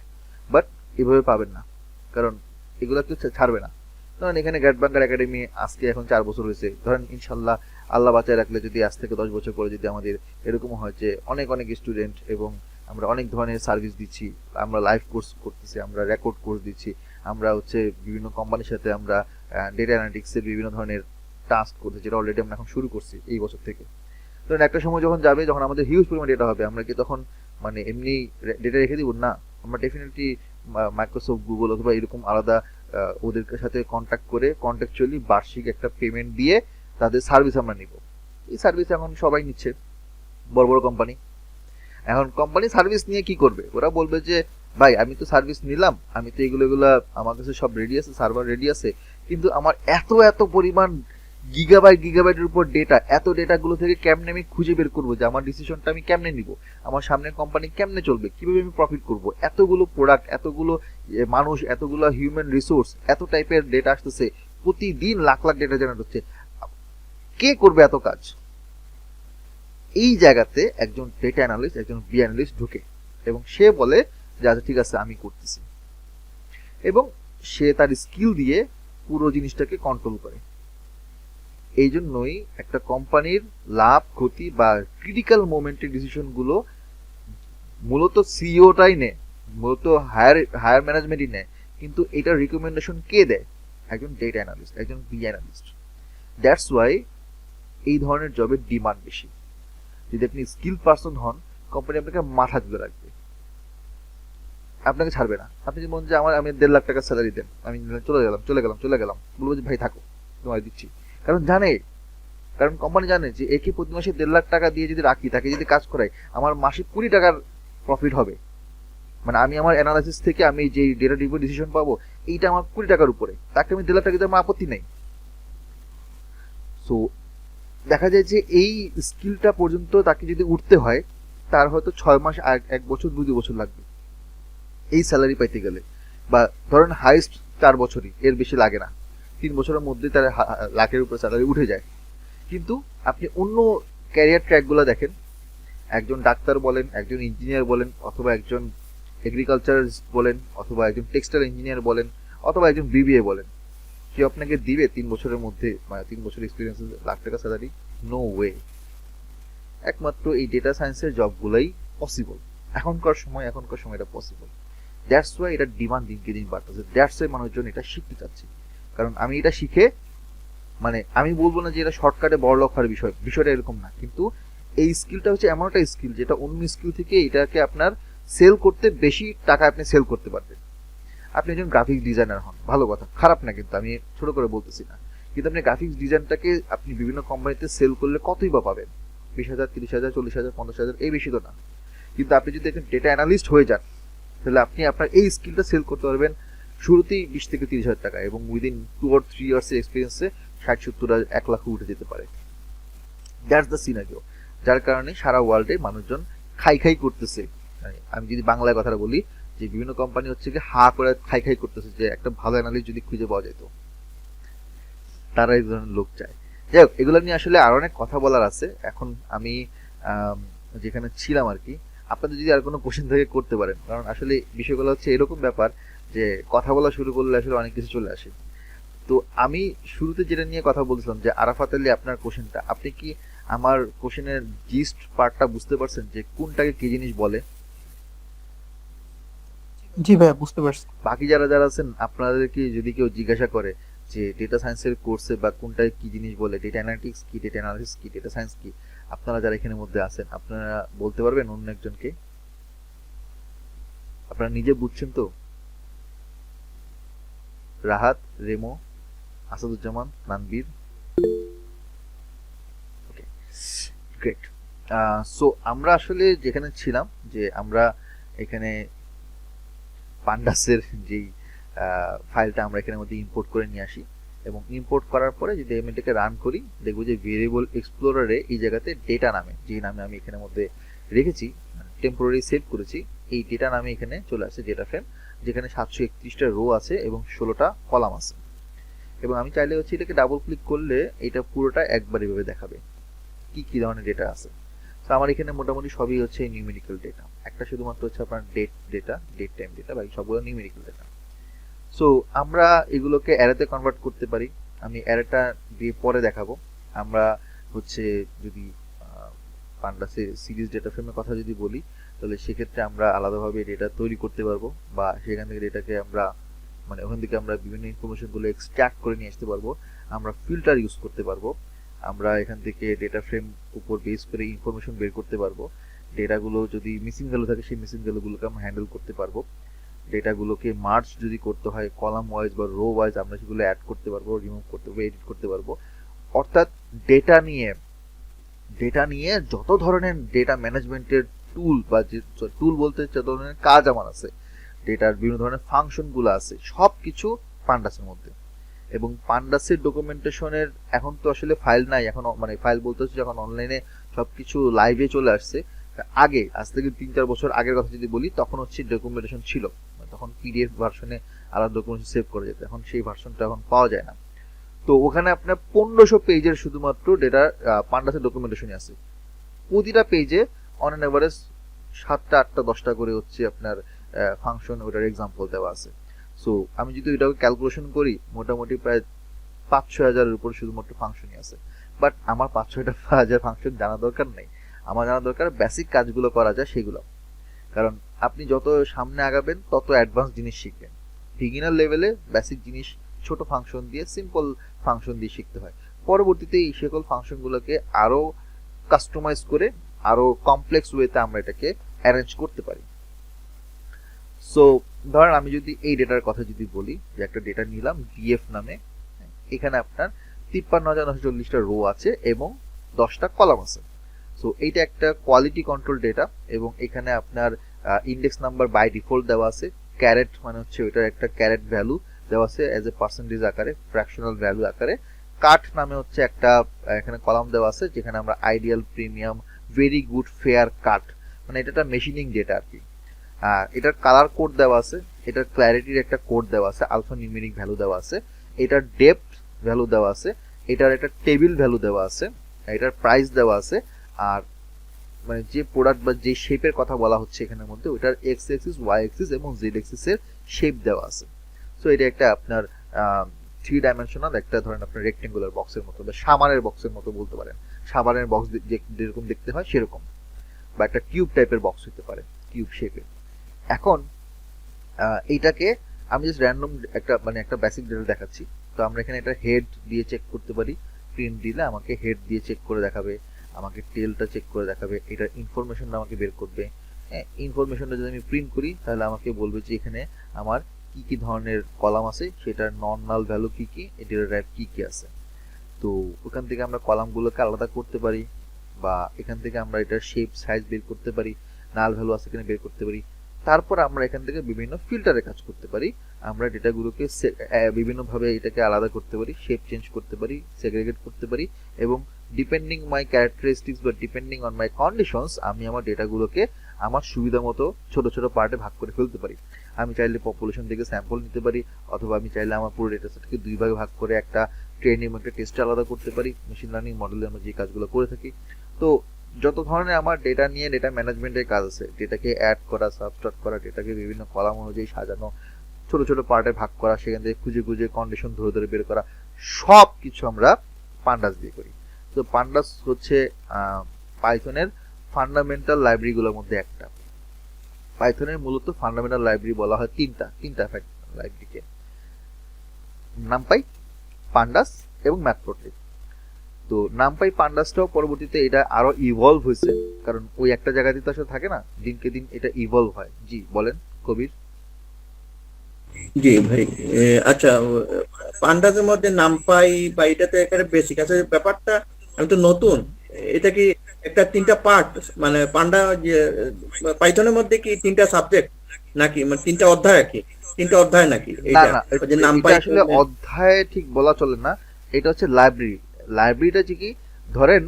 বাট এভাবে পাবেন না, কারণ এগুলো কেউ ছাড়বে না। ধরেন এখানে গ্রেট বাংকার একাডেমি আজকে এখন 4 বছর হয়েছে, ধরেন ইনশাল্লাহ আল্লাহ বাঁচায় রাখলে যদি আজ থেকে 10 বছর পরে যদি আমাদের এরকম হয় যে অনেক অনেক স্টুডেন্ট, এবং আমরা অনেক ধরনের সার্ভিস দিচ্ছি, আমরা লাইভ কোর্স করতেছি, আমরা রেকর্ড কোর্স দিচ্ছি, আমরা হচ্ছে বিভিন্ন কোম্পানির সাথে আমরা ডেটা অ্যানালিটিক্সের বিভিন্ন ধরনের টাস্ক করতেছি, যেটা অলরেডি আমরা এখন শুরু করছি এই বছর থেকে। ধরেন একটা সময় যখন যাবে, যখন আমাদের হিউজ পরিমাণ ডেটা হবে, আমরা কি তখন মানে এমনি ডেটা রেখে দিব? না, আমরা ডেফিনেটলি মাইক্রোসফট, গুগল অথবা এরকম আলাদা ওদের সাথে কন্ট্যাক্ট করে কন্ট্রাকচুয়ালি বার্ষিক একটা পেমেন্ট দিয়ে তাদের সার্ভিস আমরা নিব। এই সার্ভিস এখন সবাই নিচ্ছে, বড় বড় কোম্পানি। এখন কোম্পানি সার্ভিস নিয়ে কি করবে? ওরা বলবে যে ভাই আমি তো সার্ভিস নিলাম, আমি তো এগুলো আমার কাছে সব রেডি আছে, সার্ভার রেডি আছে, কিন্তু আমার এত এত পরিমাণ গিগাবাইটের উপর ডেটা, এত ডেটাগুলো থেকে কেমনে আমি খুঁজে বের করবো যে আমার ডিসিশনটা আমি কেমনে নিব, আমার সামনের কোম্পানি কেমনে চলবে, কিভাবে আমি প্রফিট করব, এতগুলো প্রোডাক্ট, এতগুলো মানুষ, এতগুলো হিউম্যান রিসোর্স, এত টাইপের ডেটা আসতেছে প্রতিদিন, লাখ লাখ ডেটা জেনারেট হচ্ছে, কে করবে এত কাজ? এই জায়গাতে একজন ডেটা অ্যানালিস্ট, একজন বি অ্যানালিস্ট ঢুকে এবং সে বলে যে আচ্ছা ঠিক আছে আমি করতেছি, এবং সে তার স্কিল দিয়ে পুরো জিনিসটাকে কন্ট্রোল করে। এই জন্যই একটা কোম্পানির লাভ ক্ষতি বা ক্রিটিক্যাল মোমেন্টের ডিসিশনগুলো মূলত সিইওটাই নেয়, মূলত হায়ার ম্যানেজমেন্টই নেয়, কিন্তু এটার রিকমেন্ডেশন কে দেয়? একজন ডেটা অ্যানালিস্ট, একজন বি অ্যানালিস্ট। দ্যাটস ওয়াই এই ধরনের জবের ডিমান্ড বেশি। যদি আপনি স্কিল পারসন হন, কোম্পানি আপনাকে মাথা তুলে রাখবে, আপনাকে ছাড়বে না। আপনি যদি মন যে আমি 1.5 লাখ টাকা স্যালারি দেন, আমি চলে গেলাম, বলবো যে ভাই থাকো, তোমায় দিচ্ছি। কারণ কোম্পানি জানে যে একে প্রতি মাসে 1.5 লাখ টাকা দিয়ে যদি রাখি, তাকে যদি কাজ করাই, আমার মাসে 20 টাকার প্রফিট হবে। মানে আমি আমার অ্যানালাইসিস থেকে আমি যে ডেটা ড্রিভেন ডিসিশন পাবো, এইটা আমার 20 টাকার উপরে, তাকে আমি 1.5 লাখ টাকা দিতে আমার আপত্তি নেই। সো দেখা যায় যে এই স্কিলটা পর্যন্ত তাকে যদি উঠতে হয়, তার হয়তো 6 মাস, 1 বছর, 2 বছর লাগবে এই স্যালারি পাইতে গেলে, বা ধরেন হাইস্ট 4 বছরই, এর বেশি লাগে না। 3 বছরের মধ্যে তার লাখের উপরে স্যালারি উঠে যায়। কিন্তু আপনি অন্য ক্যারিয়ার ট্র্যাকগুলো দেখেন, একজন ডাক্তার বলেন, একজন ইঞ্জিনিয়ার বলেন, অথবা একজন এগ্রিকালচারিস্ট বলেন, অথবা একজন টেক্সটাইল ইঞ্জিনিয়ার বলেন, অথবা একজন বিবিএ বলেন, কেউ আপনাকে দিবে 3 বছরের মধ্যে, মানে 3 বছর এক্সপিরিয়েন্স, লাখ টাকা স্যালারি? No way. একমাত্র এই ডেটা সায়েন্সের জবগুলোই পসিবল এখনকার সময়টা পসিবল। দ্যাটস ওয়াই এটা ডিমান্ড দিনকে দিন বাড়তেছে, দ্যাটস ওয়াই মানুষজন এটা শিখতে চাচ্ছে। কারণ আমি এটা শিখে, মানে আমি বলবো না যে এটা শর্টকাটে বড়লোক হওয়ার বিষয়টা এরকম না, কিন্তু এই স্কিলটা হচ্ছে এমন একটা স্কিল যেটা অন্য স্কিল থেকে এটাকে আপনার সেল করতে, বেশি টাকা আপনি সেল করতে পারবেন। আপনি একজন গ্রাফিক্স ডিজাইনার হন, ভালো কথা, খারাপ না, কিন্তু আমি ছোট করে বলতেছি না, কিন্তু আপনি গ্রাফিক্স ডিজাইনটাকে আপনি বিভিন্ন কোম্পানিতে সেল করলে কতই বা পাবেন? 20,000, 30,000, 40,000, 50,000, এই বেশি তো না। কিন্তু আপনি যদি একজন ডেটা অ্যানালিস্ট হয়ে যান, তাহলে আপনি আপনার এই স্কিলটা সেল করতে পারবেন শুরুতেই 20 থেকে 30,000 টাকা, এবং উইদিন 2 or 3 years এক্সপিরিয়েন্সে 60-70,000, 1 লাখ উঠে যেতে পারে। দ্যাটস দ্য সিনারিও, যার কারণে সারা ওয়ার্ল্ডে মানুষজন খাই করতেছে। আমি যদি বাংলায় কথাটা বলি, যে বিভিন্ন কোম্পানি হচ্ছে কি হা করে খাই করতেছে যে একটা ভালো অ্যানালিস্ট যদি খুঁজে পাওয়া যেত, তারা এই ধরনের লোক চায়। যাই হোক, এগুলো নিয়ে আসলে আরো অনেক কথা বলার আছে। এখন আমি যেখানে ছিলাম আর কি, আপনাদের যদি আর কোনো কোশ্চেন থেকে করতে পারেন, কারণ আসলে বিষয়গুলো হচ্ছে এরকম ব্যাপার যে কথা বলা শুরু করলে আসলে অনেক কিছু চলে আসে। তো আমি শুরুতে যেটা নিয়ে কথা বলছিলাম যে আরাফাত আলী, আপনার কোশ্চেনটা, আপনি কি আমার কোশ্চেনের জিস্ট পার্টটা বুঝতে পারছেন যে কোনটাকে কি জিনিস বলে? জি ভাইয়া, বুঝতে পারছি। বাকি যারা আছেন, আপনাদেরকে যদি কেউ জিজ্ঞাসা করে যে ডেটা সায়েন্সের কোর্সে বা কোনটাকে কি জিনিস বলে, ডেটা অ্যানালিটিক্স কি, ডেটা অ্যানালিসিস কি, ডেটা সায়েন্স কি, আপনারা যারা এখানের মধ্যে আছেন, আপনারা বলতে পারবেন অন্য একজনকে? আপনারা নিজে বুঝছেন তো? রাহাত, রেমো, আসাদুজ্জামান, নানবীর, ওকে, গ্রেট। সো আমরা আসলে যেখানে ছিলাম, যে আমরা এখানে পান্ডাসের যেই ফাইলটা আমরা এখানের মধ্যে ইম্পোর্ট করে নিয়ে আসি, এবং ইম্পোর্ট করার পরে যদি আমি এটাকে রান করি, দেখবো যে ভেরিয়েবল এক্সপ্লোরারে এই জায়গাতে ডেটা নামে, যে নামে আমি এখানের মধ্যে রেখেছি, টেম্পোরারি সেভ করেছি, এই ডেটা নামে এখানে চলে আসে ডেটা ফ্রেম, যেখানে 731টা রো আছে এবং 16টা কলাম আছে। এবং আমি চাইলে হচ্ছে এটাকে ডাবল ক্লিক করলে এটা পুরোটা একবার এভাবে দেখাবে কি কি ধরনের ডেটা আছে। তো আমার এখানে মোটামুটি সবই হচ্ছে নিউমেরিক্যাল ডেটা, একটা শুধুমাত্র হচ্ছে আপনার ডেট টাইম ডেটা, বাকি সবগুলো নিউমেরিক্যাল ডেটা। সো আমরা এগুলোকে অ্যারেতে কনভার্ট করতে পারি, আমি অ্যারেটা দিয়ে পরে দেখাবো। আমরা হচ্ছে যদি পান্ডাসে সিরিজ ডেটা ফ্রেমের কথা যদি বলি, তাহলে সেক্ষেত্রে আমরা আলাদাভাবে ডেটা তৈরি করতে পারবো, বা সেখান থেকে ডেটাকে আমরা, মানে ওখান থেকে আমরা বিভিন্ন ইনফরমেশনগুলো এক্সট্র্যাক্ট করে নিয়ে আসতে পারবো, আমরা ফিল্টার ইউজ করতে পারবো, আমরা এখান থেকে ডেটা ফ্রেম উপর বেস করে ইনফরমেশন বের করতে পারবো, ডেটাগুলো যদি মিসিং ভ্যালু থাকে সেই মিসিং ভ্যালুগুলোকে আমরা হ্যান্ডেল করতে পারবো, ডেটাগুলোকে মার্জ যদি করতে হয় কলাম ওয়াইজ বা রো ওয়াইজ, আমরা সেগুলো অ্যাড করতে পারবো, রিমুভ করতে পারবো, এডিট করতে পারবো। অর্থাৎ ডেটা নিয়ে যত ধরনের ডেটা ম্যানেজমেন্টের টুল, বা যে টুল বলতে যত ধরনের কাজ আমার আছে, ডেটার বিভিন্ন ধরনের ফাংশনগুলো আছে, সব কিছু পান্ডাসের মধ্যে। এবং পান্ডাসের ডকুমেন্টেশনের এখন তো আসলে ফাইল নাই, এখন মানে ফাইল বলতে হচ্ছে যখন অনলাইনে সবকিছু লাইভে চলে আসছে। আগে আজ থেকে 3-4 বছর আগের কথা যদি বলি, তখন হচ্ছে ডকুমেন্টেশন ছিল, তখন পিডিএফ ভার্সনে আলাদা ডকুমেন্টেশন সেভ করা যেত, এখন সেই ভার্সনটা এখন পাওয়া যায় না। তো ওখানে আপনার 1500 পেজের শুধুমাত্র ডেটা পান্ডাসের ডকুমেন্টেশনই আছে। প্রতিটা পেজে অন অ্যান এভারেজ 7টা 8টা 10টা করে হচ্ছে আপনার ফাংশন, ওটার এক্সাম্পল দেওয়া আছে। সো আমি যদি ওইটাকে ক্যালকুলেশন করি, মোটামুটি প্রায় 5-6 হাজারের উপর শুধুমাত্র ফাংশনই আছে। বাট আমার 5-6টা হাজার ফাংশন জানা দরকার নেই, আমার জানা দরকার বেসিক কাজগুলো করা যায় সেগুলো। কারণ আপনি যত সামনে আগাবেন তত অ্যাডভান্স জিনিস শিখবেন। বিগিনার লেভেলে বেসিক জিনিস ছোট ফাংশন দিয়ে, সিম্পল ফাংশন দিয়ে শিখতে হয়। পরবর্তীতে এই সকল ফাংশনগুলোকে আরো কাস্টমাইজ করে আরো কমপ্লেক্স ওয়েতে আমরা এটাকে অ্যারেঞ্জ করতে পারি। সো ধরেন আমি যদি এই ডেটার কথা যদি বলি, যে একটা ডেটা নিলাম ডিএফ নামে, এখানে আপনার 53,940টা রো আছে এবং 10টা কলাম আছে। সো এইটা একটা কোয়ালিটি কন্ট্রোল ডেটা, এবং এখানে আপনার ইন্ডেক্স নাম্বার বাই ডিফল্ট দেওয়া আছে, ক্যারেট মানে হচ্ছে ওইটার একটা ক্যারেট ভ্যালু দেওয়া আছে অ্যাজ এ পার্সেন্টেজ আকারে, ফ্র্যাকশনাল ভ্যালু আকারে। কাট নামে হচ্ছে একটা এখানে কলাম দেওয়া আছে, যেখানে আমরা ideal, premium, very good, fair, cut, মানে এটা একটা মেশিনিং ডেটা আর কি। এটার কালার কোড দেওয়া আছে, এটার ক্ল্যারিটির একটা কোড দেওয়া আছে, আলফা নিউমেরিক ভ্যালু দেওয়া আছে, এটার ডেপথ ভ্যালু দেওয়া আছে, এটার একটা টেবিল ভ্যালু দেওয়া আছে, এটার প্রাইস দেওয়া আছে, আর মানে যে প্রোডাক্ট বা যে শেপের কথা বলা হচ্ছে এখানের মধ্যে, ওইটার এক্স এক্সিস, ওয়াই এক্সিস এবং জেড এক্সিস এর শেপ দেওয়া আছে। সো এটা একটা আপনার 3 ডাইমেনশনাল একটা ধরেন আপনার রেক্টেঙ্গুলার বক্সের মতো বা সাবানের বক্সের মতো বলতে পারেন, সাবানের বক্স যেরকম দেখতে হয় সেরকম, বা একটা কিউব টাইপের বক্স হতে পারে, কিউব শেপের। এখন এইটাকে আমি জাস্ট র্যান্ডম একটা মানে একটা বেসিক ডেটা দেখাচ্ছি। তো আমরা এখানে এটা হেড দিয়ে চেক করতে পারি, প্রিন্ট দিলে আমাকে হেড দিয়ে চেক করে দেখাবে, আমাকে টেলটা চেক করে দেখাবে, এটার ইনফরমেশনটা আমাকে বের করবে। ইনফরমেশনটা যদি আমি প্রিন্ট করি তাহলে আমাকে বলবে যে এখানে আমার কি কি ধরনের কলাম আছে, সেটার নন নাল ভ্যালু কি কি, এটার র্যাপ কি কি আছে। তো ওখান থেকে আমরা কলামগুলোকে আলাদা করতে পারি, বা এখান থেকে আমরা এটার শেপ সাইজ বের করতে পারি, নাল ভ্যালু আছে কিনা বের করতে পারি। তারপর আমরা এখান থেকে বিভিন্ন ফিল্টারে কাজ করতে পারি, আমরা ডেটাগুলোকে বিভিন্নভাবে এটাকে আলাদা করতে পারি, শেপ চেঞ্জ করতে পারি, সেগ্রিগেট করতে পারি, এবং ডিপেন্ডিং মাই ক্যারেক্টারিস্টিক্স বা ডিপেন্ডিং অন মাই কন্ডিশনস আমি আমার ডেটাগুলোকে আমার সুবিধা মতো ছোট ছোট পার্টে ভাগ করে ফেলতে পারি। আমি চাইলে পপুলেশন থেকে স্যাম্পল নিতে পারি, অথবা আমি চাইলে আমার পুরো ডেটা সেটকে 2 ভাগে ভাগ করে একটা ট্রেনিং এবং একটা টেস্টে আলাদা করতে পারি। মেশিন লার্নিং মডেলে আমরা যে কাজগুলো করে থাকি। তো যত ধরনের আমার ডেটা নিয়ে ডেটা ম্যানেজমেন্টের কাজ আছে, ডেটাকে অ্যাড করা, সাবস্ট্রাক্ট করা, ডেটাকে বিভিন্ন কলাম অনুযায়ী সাজানো, ছোট ছোট পার্টে ভাগ করা, সেখান থেকে খুঁজে খুঁজে কন্ডিশন ধরে ধরে বের করা, সব কিছু আমরা পান্ডাস দিয়ে করি। তো পান্ডাস হচ্ছে পাইথনের ফান্ডামেন্টাল লাইব্রেরিগুলোর মধ্যে একটা। পাইথনের মূলত ফান্ডামেন্টাল লাইব্রেরি বলা হয় তিনটা লাইব্রেরিকে, নামপাই, পান্ডাস এবং ম্যাথপ্রোটলিব। তো নামপাই পান্ডাসটাও পরবর্তীতে এটা আরো ইভলভ হয়েছে, কারণ ওই একটা জায়গাতে তো আসলে থাকে না, দিনকে দিন এটা ইভলভ হয়। জি বলেন কবির। জি ভাই, আচ্ছা, পান্ডাসের মধ্যে নামপাই বা এটাতে এখানে বেসিক আছে ব্যাপারটা, আমি তো নতুন, এটা কি একটা 3টা পার্ট, মানে পান্ডা যে পাইথনের মধ্যে কি 3টা সাবজেক্ট নাকি, মানে 3টা অধ্যায় কি, 3টা অধ্যায় নাকি না এটা না, ওই যে নামপাই এটা আসলে অধ্যায় ঠিক বলা চলে না, এটা হচ্ছে লাইব্রেরি। লাইব্রেরিটা যে কি, ধরেন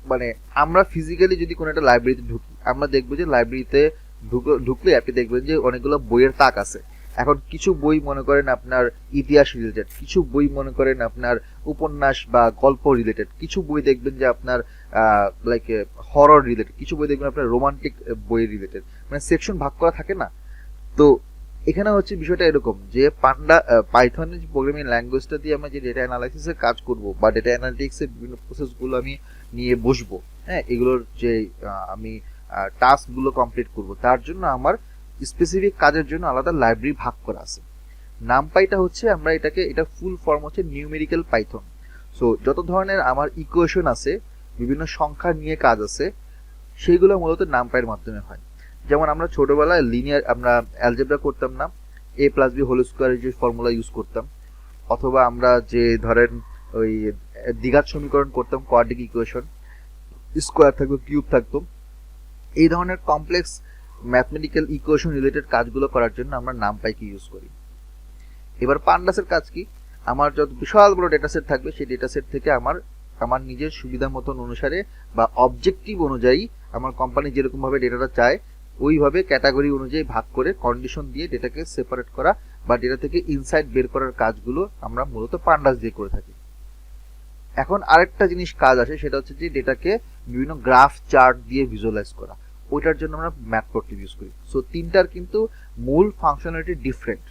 মানে আমরা ফিজিক্যালি যদি কোনো একটা লাইব্রেরিতে ঢুকি, আমরা দেখবো যে লাইব্রেরিতে ঢুকলে আপনি দেখবেন যে অনেকগুলো বইয়ের তাক আছে। এখন কিছু বই মনে করেন আপনার ইতিহাস রিলেটেড, কিছু বই মনে করেন আপনার উপন্যাস বা গল্প রিলেটেড, কিছু বই দেখবেন যে আপনার লাইক হরর রিলেটেড, কিছু বই দেখবেন আপনার রোমান্টিক বই রিলেটেড, মানে সেকশন ভাগ করা থাকে না। তো এখানে হচ্ছে বিষয়টা এরকম যে পাইথনের যে প্রোগ্রামিং ল্যাঙ্গুয়েজটা দিয়ে আমরা যে ডেটা অ্যানালাইসিসের কাজ করব বা ডেটা অ্যানালিটিক্সের বিভিন্ন প্রসেসগুলো আমি নিয়ে বসবো, হ্যাঁ, এগুলোর যে আমি টাস্কগুলো কমপ্লিট করব, তার জন্য আমার স্পেসিফিক কাজের জন্য আলাদা লাইব্রেরি ভাগ করা আছে। নামপাইটা হচ্ছে আমরা এটা ফুল ফর্ম হচ্ছে নিউমেরিক্যাল পাইথন। সো যত ধরনের আমার ইকুয়েশন আছে, বিভিন্ন সংখ্যা নিয়ে কাজ আছে, সেইগুলো মূলত নামপাইয়ের মাধ্যমে হয়। যেমন আমরা ছোটবেলায় লিনিয়ার আমরা অ্যালজেব্রা করতাম না, a+b² যে ফর্মুলা ইউজ করতাম, অথবা আমরা যে ধরেন ওই দ্বিঘাত সমীকরণ করতাম, কোয়াড্রিক ইকুয়েশন, স্কোয়ার থাকতো, কিউব থাকতো, এই ধরনের কমপ্লেক্স ম্যাথমেটিক্যাল ইকুয়েশন রিলেটেড কাজগুলো করার জন্য আমরা নামপাইকে ইউজ করি। এবার পান্ডাসের কাজ কি? আমার যত বিশাল বড় ডেটা সেট থাকবে সেই ডেটা সেট থেকে আমার আমার নিজের সুবিধা মতন অনুসারে বা অবজেক্টিভ অনুযায়ী আমার কোম্পানি যেরকম ভাবে ডেটাটা চায় ওইভাবে ক্যাটাগরি অনুযায়ী ভাগ করে কন্ডিশন দিয়ে ডেটাকে সেপারেট করা বা ডেটা থেকে ইনসাইট বের করার কাজগুলো আমরা মূলত পান্ডাস দিয়ে করে থাকি। এখন আরেকটা জিনিস কাজ আসে, সেটা হচ্ছে যে ডেটাকে বিভিন্ন গ্রাফ চার্ট দিয়ে ভিজুয়ালাইজ করা, ওইটার জন্য আমরা ম্যাটপ্লটলিব ইউজ করি। সো তিনটার কিন্তু মূল ফাংশনালিটি ডিফারেন্ট,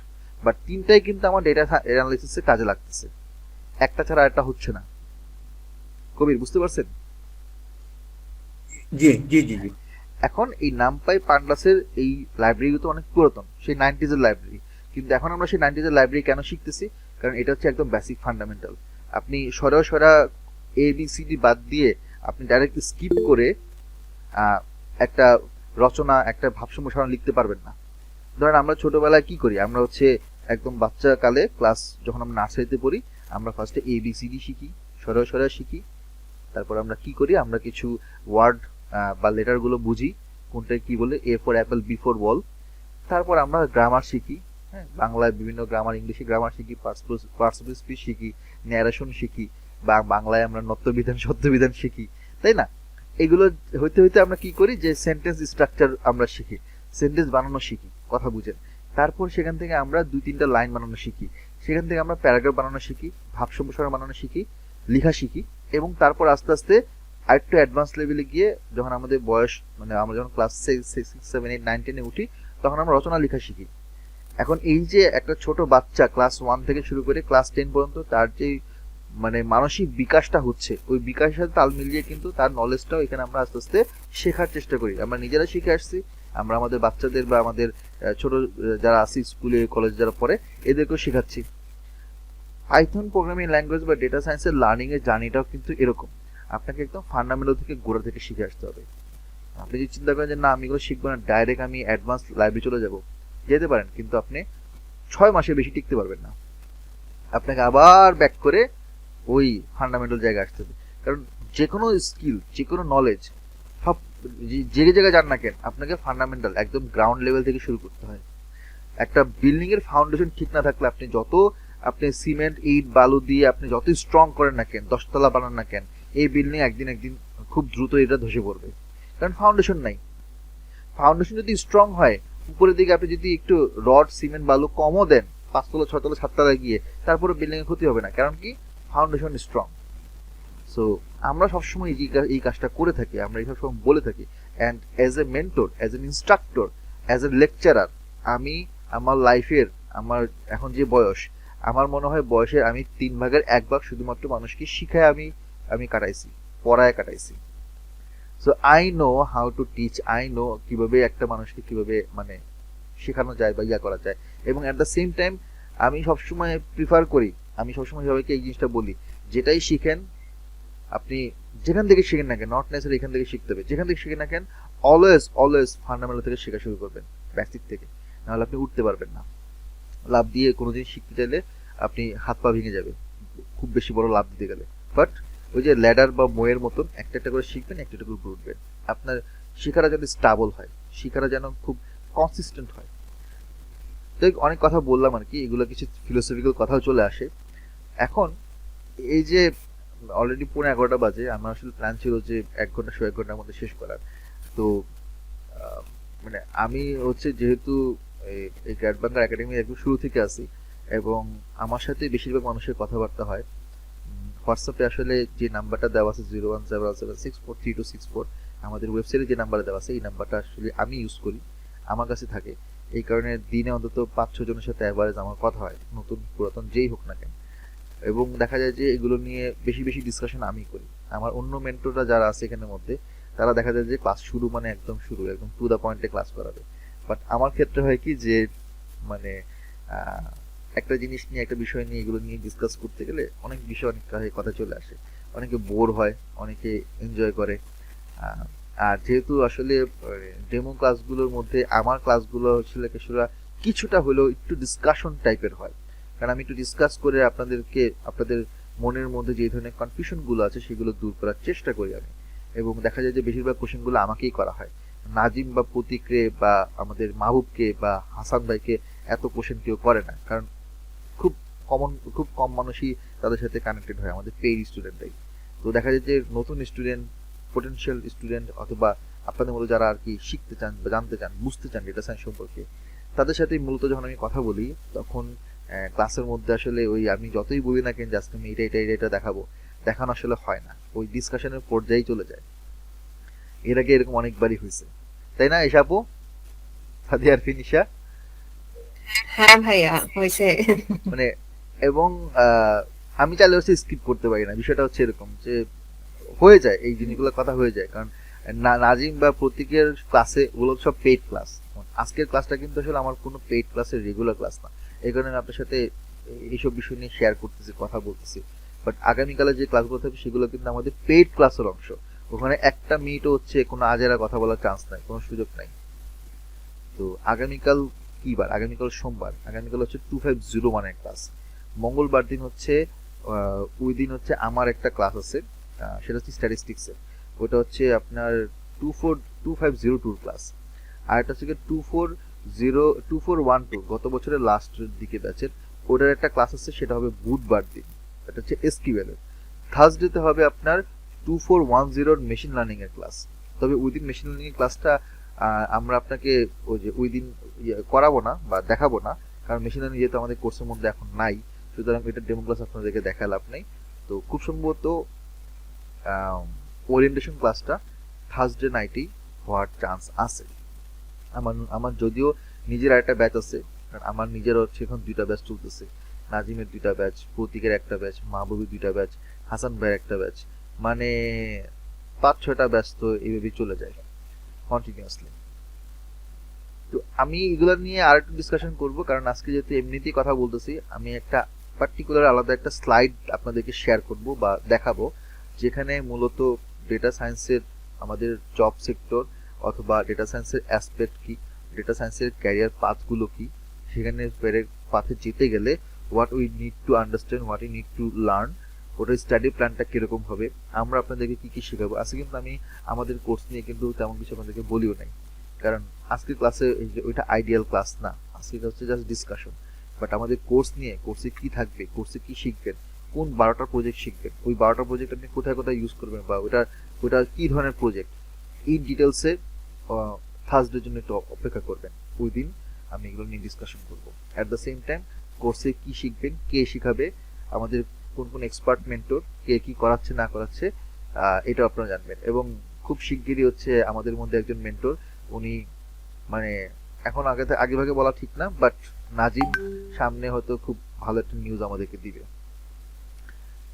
বাট তিনটাই কিন্তু আমার ডেটা অ্যানালাইসিসে কাজে লাগতেছে, একটা ছাড়া আরেকটা হচ্ছে না। কবির বুঝতে পারছেন? জি জি জি জি। এখন এই নামপাই পান্ডাসের এই লাইব্রেরি তো অনেক পুরাতন, সেই 90s এর লাইব্রেরি, কিন্তু এখন আমরা সেই 90s এর লাইব্রেরি কেন শিখতেছি? কারণ এটা হচ্ছে একদম বেসিক ফান্ডামেন্টাল। আপনি সরা ABCD বাদ দিয়ে আপনি ডাইরেক্ট স্কিপ করে একটা রচনা, একটা ভাবসমূহ সারণ লিখতে পারবেন না। ধরেন আমরা ছোটবেলায় কি করি, আমরা হচ্ছে একদম বাচ্চা কালে ক্লাস যখন আমরা নার্সারিতে পড়ি, আমরা ফার্স্টে ABCD শিখি, সরা শিখি, তারপর আমরা কি করি, আমরা কিছু ওয়ার্ড বা লেটারগুলো বুঝি কোনটা কি বলে, A for Apple, B for ball. তারপর আমরা গ্রামার শিখি, হ্যাঁ, বাংলায় বিভিন্ন গ্রামার, ইংলিশে গ্রামার শিখি, পার্টস অফ স্পিচ শিখি, ন্যারেশন শিখি, বা বাংলায় আমরা নত্যবিধান সত্যবিধান শিখি, তাই না? এগুলো হইতে হইতে আমরা কি করি, যে সেন্টেন্স স্ট্রাকচার আমরা শিখি, সেন্টেন্স বানানো শিখি, কথা বুঝেন। তারপর সেখান থেকে আমরা 2-3টা লাইন বানানো শিখি, সেখান থেকে আমরা প্যারাগ্রাফ বানানো শিখি, ভাব সম্প্রসারণ বানানো শিখি, লেখা শিখি, এবং তারপর আস্তে আস্তে আরেকটু অ্যাডভান্স লেভেলে গিয়ে যখন আমাদের বয়স, মানে আমরা যখন ক্লাস 6, 7, 8, 9, 10-এ উঠি, তখন আমরা রচনা লেখা শিখি। এখন এই যে একটা ছোট বাচ্চা ক্লাস 1 থেকে শুরু করে ক্লাস 10 পর্যন্ত তার যে মানে মানসিক বিকাশটা হচ্ছে, ওই বিকাশের সাথে তাল মিলিয়ে কিন্তু তার নলেজটাও এখানে আমরা আস্তে আস্তে শেখার চেষ্টা করি। আমরা নিজেরা শিখে আসছি, আমরা আমাদের বাচ্চাদের বা আমাদের ছোট যারা আছে স্কুলে কলেজে যারা পড়ে এদেরকেও শেখাচ্ছি। পাইথন প্রোগ্রামিং ল্যাঙ্গুয়েজ বা ডেটা সায়েন্সের লার্নিং এর জার্নিটাও কিন্তু এরকম, আপনাকে একদম ফান্ডামেন্টাল থেকে গোড়া থেকে শিখে আসতে হবে। আপনি যদি চিন্তা করেন যে না আমি এগুলো শিখবো না, ডাইরেক্ট আমি অ্যাডভান্স লাইব্রেরি চলে যাব, যেতে পারেন, কিন্তু আপনি 6 মাসের বেশি টিকতে পারবেন না। আপনাকে আবার ব্যাক করে ওই ফান্ডামেন্টাল জায়গায় আসতে হবে। কারণ যে কোনো স্কিল, যে কোনো নলেজ, সব যে জায়গায় যান না কেন, আপনাকে ফান্ডামেন্টাল একদম গ্রাউন্ড লেভেল থেকে শুরু করতে হয়। একটা বিল্ডিং এর ফাউন্ডেশন ঠিক না থাকলে আপনি সিমেন্ট, ইট, বালু দিয়ে আপনি যত স্ট্রং করেন না কেন, 10 তলা বানান না কেন, এই বিল্ডিং একদিন খুব দ্রুত এটা ধসে পড়বে, কারণ ফাউন্ডেশন নাই। ফাউন্ডেশন যদি স্ট্রং হয়, উপরের দিকে আপনি যদি একটু রড, সিমেন্ট, বালু কমও দেন, 5 তলা, 6 তলা, 7 তলায় গিয়ে, তারপরে বিল্ডিং এর ক্ষতি হবে না, কারণ কি ফাউন্ডেশন স্ট্রং। সো আমরা সবসময় এই কাজটা করে থাকি, আমরা এই সবসময় বলে থাকি। And as a mentor, as an instructor, as a lecturer, আমি আমার লাইফের, আমার এখন যে বয়স, আমার মনে হয় বয়সের আমি 3 ভাগের 1 ভাগ শুধুমাত্র মানুষকে শিখায় আমি কাটাইছি, পড়ায় কাটাইছি। So I know how to teach, I know কিভাবে একটা মানুষকে কিভাবে মানে শেখানো যায় বা ইয়া করা যায়। এবং অ্যাট দ্য সেম টাইম আমি সবসময় প্রিফার করি, আমি সবসময় সবাইকে এই জিনিসটা বলি, যেটাই শিখেন আপনি যেখান থেকে শিখেন না কেন, নট নেসেসারি এখান থেকে শিখতে হবে, যেখান থেকে শিখেন না কেন অলওয়েজ ফান্ডামেন্টাল থেকে শেখা শুরু করবেন, বেসিক থেকে, নাহলে আপনি উঠতে পারবেন না। লাভ দিয়ে কোনো জিনিস শিখতে চাইলে আপনি হাত পা ভেঙে যাবে খুব বেশি বড় লাভ দিতে গেলে। বাট ওই যে ল্যাডার বা মোয়ের মতন একটা একটা করে শিখবেন, একটা একটা করে উঠবেন। আপনার শেখাটা যেন স্টাবল হয়, শেখাটা যেন খুব কনসিস্টেন্ট হয়। তো অনেক কথা বললাম আর কি, এগুলো কিছু ফিলোসফিক্যাল কথাও চলে আসে। এখন এই যে অলরেডি 11:15 বাজে, আমার আসলে প্ল্যান ছিল যে 1 ঘন্টা 1 ঘন্টার মধ্যে শেষ করার। তো মানে আমি হচ্ছে যেহেতু এই গ্র্যাড বাংলা একাডেমি একদম শুরু থেকে আসি, এবং আমার সাথে বেশিরভাগ মানুষের কথাবার্তা হয় হোয়াটসঅ্যাপে। আসলে যে নাম্বারটা দেওয়া আছে 01776432264, আমাদের ওয়েবসাইটে যে নাম্বারটা দেওয়া আছে, এই নাম্বারটা আসলে আমি ইউজ করি, আমার কাছে থাকে। এই কারণে দিনে অন্তত 5-6 জনের সাথে অ্যাভারেজ আমার কথা হয়, নতুন পুরাতন যেই হোক না কেন। এবং দেখা যায় যে এগুলো নিয়ে বেশি ডিসকাশন আমি করি। আমার অন্য মেন্টররা যারা আছে এখানের মধ্যে, তারা দেখা যায় যে ক্লাস শুরু মানে একদম টু দ্য পয়েন্টে ক্লাস করাবে। বাট আমার ক্ষেত্রে হয় কি যে মানে একটা জিনিস নিয়ে, একটা বিষয় নিয়ে, এগুলো নিয়ে ডিসকাস করতে গেলে অনেক বিষয়, অনেক কথা চলে আসে, অনেকে বোর হয়, অনেকে এনজয় করে। আর যেহেতু আসলে ডেমো ক্লাসগুলোর মধ্যে আমার ক্লাসগুলো আসলে কিছুটা হলেও একটু ডিসকাশন টাইপের হয়, কারণ আমি একটু ডিসকাস করে আপনাদের মনের মধ্যে যে ধরনের কনফিউশনগুলো আছে সেগুলো দূর করার চেষ্টা করি আমি। এবং দেখা যায় যে বেশিরভাগ কোশ্চেনগুলো আমাকেই করা হয়, নাজিম বা প্রতীকরে বা আমাদের মাহবুবকে বা হাসান ভাইকে এত কোশ্চেন কেউ করে না, কারণ খুব খুব কম মানুষই তাদের সাথে কানেক্টেড হয়, আমাদের পেইড স্টুডেন্টরাই। তো দেখা যায় যে নতুন স্টুডেন্ট, পোটেনশিয়াল স্টুডেন্ট অথবা আপনাদের মতো যারা আর কি শিখতে চান বা জানতে চান, বুঝতে চান ডেটা সায়েন্স সম্পর্কে, তাদের সাথে মূলত যখন আমি কথা বলি তখন ক্লাসের মধ্যে আসলে ওই আমি যতই বলি না কেন যে আজকে আমি এটা দেখাবো, দেখানো আসলে হয় না, ওই ডিসকাশনের পর্যায়ে চলে যায়। এর আগে এরকম অনেকবারই হয়েছে, তাই না এসাপু, সাদিয়ার ফিনিশা? হ্যাঁ ভাইয়া হয়েছে। মানে এবং আমি চাইলে হচ্ছে স্কিপ করতে পারি না, বিষয়টা হচ্ছে এরকম যে হয়ে যায়, এই জিনিসগুলো কথা হয়ে যায়, কারণ নাজিম বা প্রতীকের ক্লাসে ওগুলো সব পেইড ক্লাস। আজকের ক্লাসটা কিন্তু আসলে আমার কোনো পেইড ক্লাসের রেগুলার ক্লাস না, এই কারণে আমি আপনার সাথে এইসব বিষয় নিয়ে শেয়ার করতেছি, কথা বলতেছি। বাট আগামীকালে যে ক্লাসগুলো থাকবে সেগুলো কিন্তু আমাদের পেইড ক্লাসের অংশ, ওখানে একটা মিনিটও হচ্ছে কোনো আজেরা কথা বলার চান্স নাই, কোনো সুযোগ নাই। তো আগামীকাল কি বার? আগামীকাল সোমবার, আগামীকাল হচ্ছে 2501 ক্লাস। মঙ্গলবার দিন হচ্ছে ওই দিন হচ্ছে আমার একটা ক্লাস আছে, সেটা হচ্ছে স্ট্যাটিস্টিক্সের, ওটা হচ্ছে আপনার 2502 ক্লাস। আর একটা হচ্ছে 2412 গত বছরের লাস্টের দিকে ব্যাচের, ওটার একটা ক্লাস আছে, সেটা হবে বুধবার দিন, এটা হচ্ছে এসকিউএল এর। থার্সডেতে হবে আপনার 2410 মেশিন লার্নিং এর ক্লাস। তবে ওই দিন মেশিন লার্নিং এর ক্লাসটা আমরা আপনাকে ওই দিন করাবো না বা দেখাবো না, কারণ মেশিন লার্নিং যেহেতু আমাদের কোর্সের মধ্যে এখন নাই, সুতরাং এটা ডেমো ক্লাস আপনাদেরকে দেখা লাভ নেই। তো খুব সম্ভবত ওরিয়েন্টেশন ক্লাসটা থার্সডে নাইটেই হওয়ার চান্স আছে। আমার যদিও নিজের আরেকটা ব্যাচ আছে, কারণ আমার নিজের হচ্ছে এখন 2টা ব্যাচ চলতেছে, নাজিমের 2টা ব্যাচ, প্রতীকের একটা ব্যাচ, মাহবুবের 2টা ব্যাচ, হাসান ভাইয়ের একটা ব্যাচ, মানে 5-6টা ব্যাচ তো এইভাবেই চলে যায় কন্টিনিউয়াসলি। তো আমি এগুলো নিয়ে আর একটু ডিসকাশন করবো, কারণ আজকে যেহেতু এমনিতেই কথা বলতেছি, আমি একটা পার্টিকুলার আলাদা একটা স্লাইড আপনাদেরকে শেয়ার করব বা দেখাবো, যেখানে মূলত ডেটা সায়েন্সের আমাদের জব সেক্টর অথবা ডেটা সায়েন্সের অ্যাসপেক্ট কি, ডেটা সায়েন্সের ক্যারিয়ার পাথগুলো কি, সেখানে পাথে যেতে গেলে what we need to understand, what we need to learn, ওটার স্টাডি প্ল্যানটা কিরকম হবে, আমরা আপনাদেরকে কি কি শেখাবো। আজকে কিন্তু আমি আমাদের কোর্স নিয়ে কিন্তু তেমন কিছু আপনাদেরকে বলিও নাই, কারণ আজকের ক্লাসে ওইটা আইডিয়াল ক্লাস না, আজকে হচ্ছে জাস্ট ডিসকাশন। বাট আমাদের কোর্স নিয়ে, কোর্সে কি থাকবে, কোর্সে কি শিখবেন, কোন 12টা প্রজেক্ট শিখবেন, ওই 12টা প্রজেক্ট আপনি কোথায় কোথায় ইউজ করবেন, বা ওটা কি ধরনের প্রজেক্ট, এই ডিটেলসে থার্সডের জন্য একটু অপেক্ষা করবেন। ওই দিন আমি এগুলো নিয়ে ডিসকাশন করবো। অ্যাট দ্য সেম টাইম কোর্সে কি শিখবেন, কে শিখাবে, আমাদের কোন কোন এক্সপার্ট মেন্টর, কে কি করাচ্ছে না করাচ্ছে, এটা আপনারা জানবেন। এবং খুব শিগগিরই হচ্ছে আমাদের মধ্যে একজন মেন্টর, উনি মানে এখন আগেভাগে বলা ঠিক না, বাট নাজিম সামনে হয়তো খুব ভালো একটা নিউজ আমাদেরকে দিবে,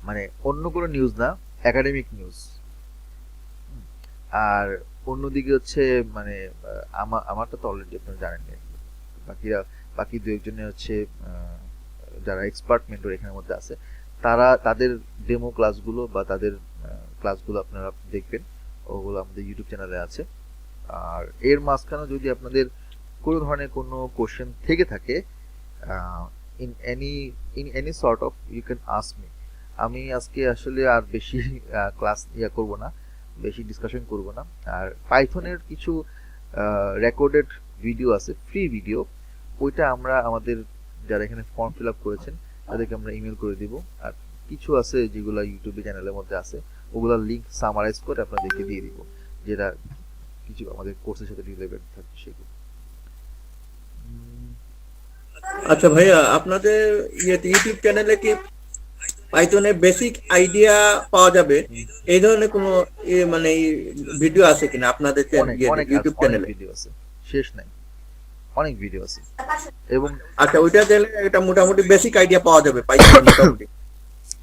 মানে অন্য কোনো নিউজ না, একাডেমিক নিউজ। আর অন্যদিকে হচ্ছে মানে আমারটা তো অলরেডি আপনারা জানেন, বাকি দু একজনে হচ্ছে যারা এক্সপার্ট মেন্টর এখানের মধ্যে আছে, তাদের ডেমো ক্লাসগুলো বা তাদের ক্লাসগুলো আপনারা দেখবেন, ওগুলো আমাদের ইউটিউব চ্যানেলে আছে। আর এর মাঝখানে যদি আপনাদের কোনো ধরনের কোনো কোশ্চেন থেকে থাকে, in any sort of, you can ask me. আমি আজকে আসলে আর বেশি ক্লাস করব না, বেশি ডিসকাশন করব না। আর পাইথনের কিছু রেকর্ডেড ভিডিও আছে, ফ্রি ভিডিও, ওইটা আমরা আমাদের যারা এখানে ফর্ম ফিল আপ করেছেন তাদেরকে আমরা ইমেল করে দিব। আর কিছু আছে যেগুলো ইউটিউবে চ্যানেলের মধ্যে আছে, ওগুলোর লিঙ্ক সামারাইজ করে আপনাদেরকে দিয়ে দিব, যেটা কিছু আমাদের কোর্সের সাথে রিলেভেন্ট থাকবে সেগুলো। আচ্ছা ভাইয়া, আপনাদের ইউটিউব চ্যানেলে কি পাইথনের বেসিক আইডিয়া পাওয়া যাবে, এই ধরনের কোনো মানে ভিডিও আছে কিনা আপনাদের ইউটিউব চ্যানেলে? ভিডিও আছে, শেষ নাই, অনেক ভিডিও আছে। এবং আচ্ছা, ওইটা দিলে এটা মোটামুটি বেসিক আইডিয়া পাওয়া যাবে পাইথন মোটামুটি।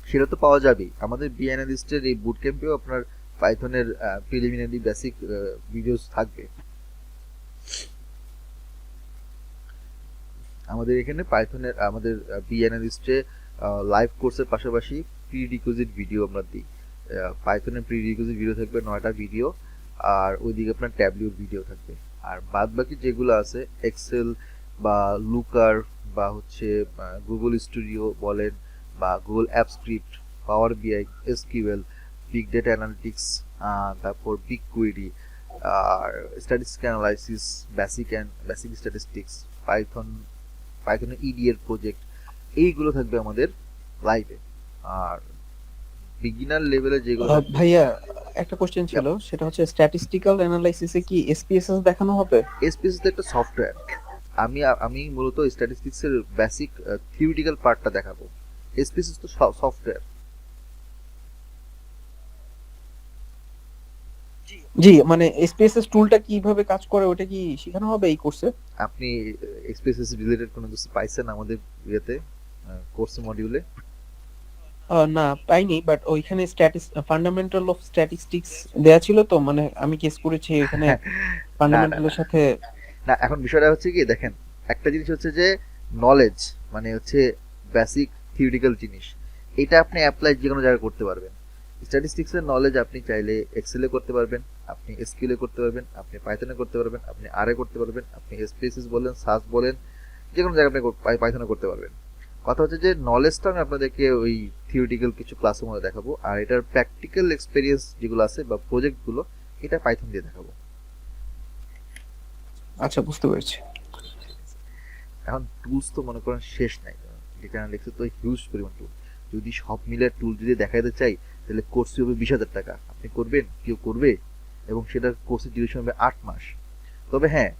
সেটা তো পাওয়া যাবেই, আমাদের বি অ্যানালিস্টের এই বুট ক্যাম্পেও আপনার পাইথনের প্রিলিমিনারি বেসিক ভিডিওস থাকবে। আমাদের এখানে পাইথনের আমাদের বি অ্যানালিস্টে লাইভ কোর্সের পাশাপাশি প্রি রিকুইজিট ভিডিও আমরা দিই। পাইথনের প্রি রিকুইজিট ভিডিও থাকবে 9টা ভিডিও, আর ওইদিকে আপনার ট্যাবলিউর ভিডিও থাকবে। আর বাদ বাকি যেগুলো আছে এক্সেল বা লুকার বা হচ্ছে গুগল স্টুডিও বলেন বা Google app script, Power BI, SQL, big data analytics, তারপর বিগ কুয়েরি, আর স্ট্যাটিস্টিক্যাল অ্যানালাইসিস, বেসিক স্ট্যাটিস্টিক্স, পাইথনের ইডি এর প্রজেক্ট, এইগুলো থাকবে আমাদের লাইভে। আর বিগিনার লেভেলে যেগুলো থাকবে, ভাইয়া একটা কোশ্চেন ছিল, সেটা হচ্ছে স্ট্যাটিস্টিক্যাল অ্যানালাইসিসে কি এসপিএসএস দেখানো হবে? এসপিএস তো একটা সফটওয়্যার। আমি মূলত স্ট্যাটিস্টিক্স এর বেসিক থিওরিটিক্যাল পার্টটা দেখাবো। এসপিএস তো সফটওয়্যার। জি, মানে এসপিএসএস টুলটা কিভাবে কাজ করে ওটা কি শেখানো হবে এই কোর্সে? আপনি এক্সপিএস রিলেটেড কোনো কিছু পাইছেন আমাদের ইয়েতে, কোর্স মডিউলে? না পাইনি, বাট ওইখানে ফান্ডামেন্টাল অফ স্ট্যাটিস্টিক্স দেয়া ছিল, তো মানে আমি গেস করেছি ওখানে ফান্ডামেন্টালের সাথে। না, এখন বিষয়টা হচ্ছে কি দেখেন, একটা জিনিস হচ্ছে যে নলেজ মানে হচ্ছে বেসিক থিওরিটিক্যাল জিনিস, এটা আপনি অ্যাপ্লাই যে কোনো জায়গায় করতে পারবেন। স্ট্যাটিস্টিক্স এর নলেজ আপনি চাইলে এক্সেলে করতে পারবেন, আপনি এসকিউএল করতে পারবেন, আপনি পাইথনে করতে পারবেন, আপনি আরে করতে পারবেন, আপনি এসপিএসএস বলেন, সাস বলেন, যে কোনো জায়গায় আপনি পাইথনে করতে পারবেন। কথা হচ্ছে যে নলেজটা আমি আপনাদেরকে ওই থিওরিটিক্যাল কিছু ক্লাসের মধ্যে দেখাবো, আর এটার প্র্যাকটিক্যাল এক্সপেরিয়েন্স যেগুলো আছে বা প্রজেক্টগুলো, এটা পাইথন দিয়ে দেখাবো। আচ্ছা, বুঝতে পেরেছি। এখন টুলস তো মনে করেন শেষ নাই, ডেটা অ্যানালিটিক্সে তো হিউজ পরিমাণ টুল। যদি সব মিলে টুল যদি দেখাতে চাই তাহলে কোর্স হবে 20,000 টাকা। আপনি করবেন? কেউ করবে? এবং সেটা কোর্সের ডিউরেশন হবে 8 মাস। তবে হ্যাঁ,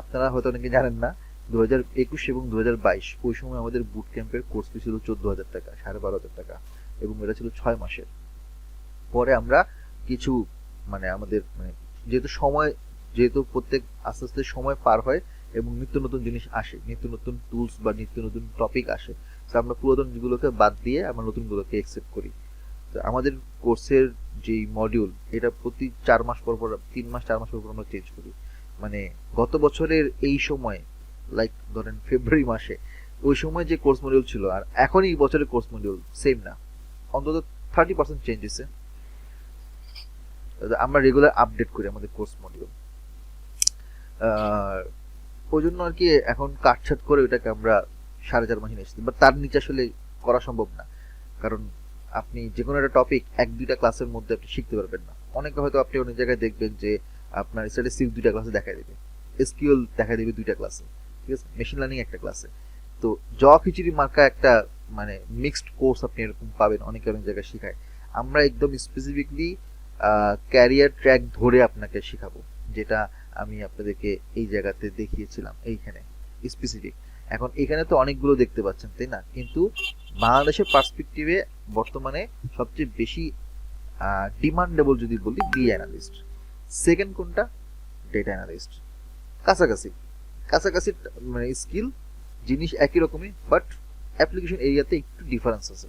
আপনারা হয়তো অনেকে জানেন না, 2021 এবং 2022 ওই সময় আমাদের বুট ক্যাম্পের কোর্স ফি ছিল 14,000 টাকা, 12,500 টাকা, এবং এটা ছিল 6 মাসের। পরে আমরা কিছু মানে আমাদের মানে যেহেতু প্রত্যেক আস্তে আস্তে সময় পার হয় এবং নিত্য নতুন জিনিস আসে, নিত্য নতুন টুলস বা নিত্য নতুন টপিক আসে, তো আমরা পুরাতন যেগুলোকে বাদ দিয়ে আমরা নতুনগুলোকে অ্যাকসেপ্ট করি। তো আমাদের কোর্সের যেই মডিউল, এটা প্রতি 4 মাস পর পর, 3 মাস 4 মাস পর পর আমরা চেঞ্জ করি। মানে গত বছরের এই সময়, লাইক ধরেন ফেব্রুয়ারি মাসে, ওই সময় যে কোর্স মডিউল ছিল আর এখন এই বছরের কোর্স মডিউল সেম না, অন্তত 30% চেঞ্জ হয়েছে। আমরা রেগুলার আপডেট করি আমাদের কোর্স মডিউল, ওই জন্য আর কি এখন কাটছাট করে ওইটাকে আমরা 4.5 মাসে নিয়ে এসেছি, বাট তার নিচে আসলে করা সম্ভব না, কারণ আপনি যে কোনো একটা টপিক 1-2টা ক্লাসের মধ্যে আপনি শিখতে পারবেন না। অনেকে হয়তো আপনি অনেক জায়গায় দেখবেন যে আপনার স্ট্যাটিস্টিক্স 2টা ক্লাসে দেখাই দেবে, এসকিউএল দেখাই দেবে 2টা ক্লাসে, ঠিক আছে, মেশিন লার্নিং একটা ক্লাসে। তো খিচুড়ি মার্কা একটা মানে মিক্সড কোর্স আপনি এরকম পাবেন অনেকে অনেক জায়গায় শেখায়। আমরা একদম স্পেসিফিকলি ক্যারিয়ার ট্র্যাক ধরে আপনাকে শেখাবো, যেটা আমি আপনাদেরকে এই জায়গাতে দেখিয়েছিলাম এইখানে স্পেসিফিক। এখন এখানে তো অনেকগুলো দেখতে পাচ্ছেন, তাই না? কিন্তু বাংলাদেশের পার্সপেক্টিভে বর্তমানে সবচেয়ে বেশি ডিমান্ডেবল যদি বলি BI অ্যানালিস্ট, সেকেন্ড কোনটা? Data analyst. কাছাকাছি কাছাকাছি মানে স্কিল জিনিস একই রকমই, বাট অ্যাপ্লিকেশন এরিয়াতে একটু ডিফারেন্স আছে।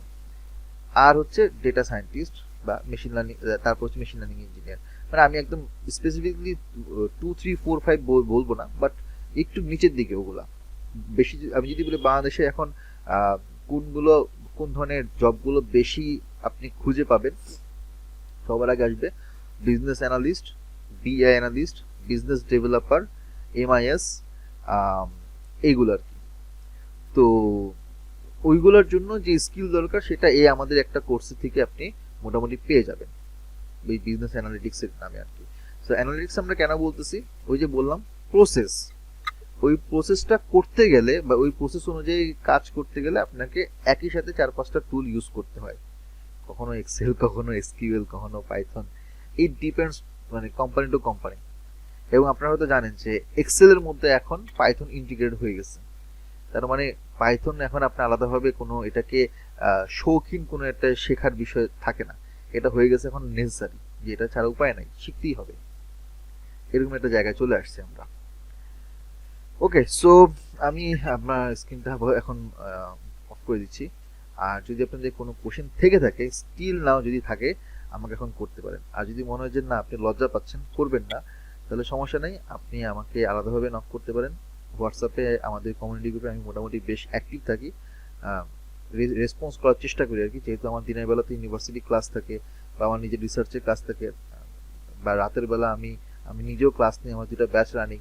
আর হচ্ছে ডেটা সায়েন্টিস্ট বা মেশিন লার্নিং, তারপর হচ্ছে মেশিন লার্নিং ইঞ্জিনিয়ার। মানে আমি একদম স্পেসিফিকলি 2, 3, 4, 5 বলবো না, বাট একটু নিচের দিকে ওগুলা বেশি। আমি যদি বলি বাংলাদেশে এখন কোন ধরনের জবগুলো বেশি আপনি খুঁজে পাবেন, সবার আগে আসবে business analyst, BI analyst, business developer, MIS, এইগুলো আর কি। তো ওইগুলোর জন্য যে স্কিল দরকার সেটা আমাদের একটা কোর্স থেকে আপনি মোটামুটি পেয়ে যাবেন, ওই বিজনেস অ্যানালিটিক্স এর নামে আর কি। তো অ্যানালিটিক্স আমরা কেন বলতেছি, ওই যে বললাম প্রসেস, ওই প্রসেসটা করতে গেলে বা ওই প্রসেস অনুযায়ী কাজ করতে গেলে আপনাকে একই সাথে 4-5টা টুল ইউজ করতে হয়, কখনো এক্সেল, কখনো এসকিউএল, কখনো পাইথন। ইট ডিপেন্ডস মানে কোম্পানি টু কোম্পানি। এবং আপনারা হয়তো জানেন যে এক্সেল এর মধ্যে এখন পাইথন ইন্টিগ্রেট হয়ে গেছে, তার মানে পাইথন এখন আপনি আলাদাভাবে কোনো এটাকে শৌখিন কোনো একটা শেখার বিষয় থাকে না, এটা হয়ে গেছে এখন নেসেসারি, যে এটা ছাড়া উপায় নাই, শিখতেই হবে, এরকম একটা জায়গায় চলে আসছে আমরা। ওকে, সো আমি আপনার স্ক্রিনটা এখন অফ করে দিচ্ছি। আর যদি আপনাদের কোনো কোশ্চেন থেকে থাকে, স্টিল নাও যদি থাকে, আমাকে এখন করতে পারেন। আর যদি মনে হয় যে না আপনি লজ্জা পাচ্ছেন, করবেন না, তাহলে সমস্যা নেই, আপনি আমাকে আলাদাভাবে নক করতে পারেন। হোয়াটসঅ্যাপে আমাদের কমিউনিটি গ্রুপে আমি মোটামুটি বেশ অ্যাক্টিভ থাকি, রেসপন্স করার চেষ্টা করি আর কি, যেহেতু আমার দিনের বেলাতে ইউনিভার্সিটি ক্লাস থাকে বা আমার নিজের রিসার্চের ক্লাস থাকে, বা রাতের বেলা আমি নিজেও ক্লাস নিই, আমার 2টা ব্যাচ রানিং।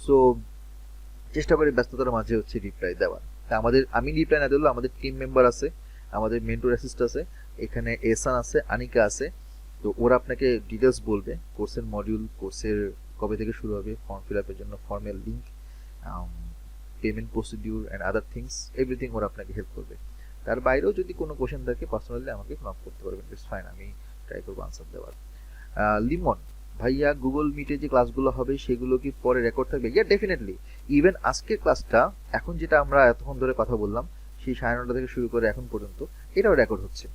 সো চেষ্টা করি ব্যস্ততার মাঝে হচ্ছে রিপ্লাই দেওয়ার। তা আমি রিপ্লাই না দিলেও আমাদের টিম মেম্বার আছে, আমাদের মেন্টর অ্যাসিস্ট আছে, এখানে এসান আছে, আনিকা আছে, তো ওরা আপনাকে ডিটেলস বলবে, কোর্সের মডিউল, কোর্সের কবে থেকে শুরু হবে, ফর্ম ফিল আপের জন্য ফর্মের link, payment procedure and other things everything ওরা আপনাকে হেল্প করবে। তার বাইরেও যদি কোনো কোশ্চেন থাকে পার্সোনালি আমাকে নক করতে পারবেন, ইটস ফাইন, আমি ট্রাই করবো আনসার দেওয়ার। লিমন ভাইয়া, গুগল মিটে যে ক্লাসগুলো হবে সেগুলো কি পরে রেকর্ড থাকবে? ইয়া ডেফিনেটলি। ইভেন আজকের ক্লাসটা এখন যেটা আমরা এতক্ষণ ধরে কথা বললাম সেই 9:30 থেকে শুরু করে এখন পর্যন্ত এটাও রেকর্ড হচ্ছে।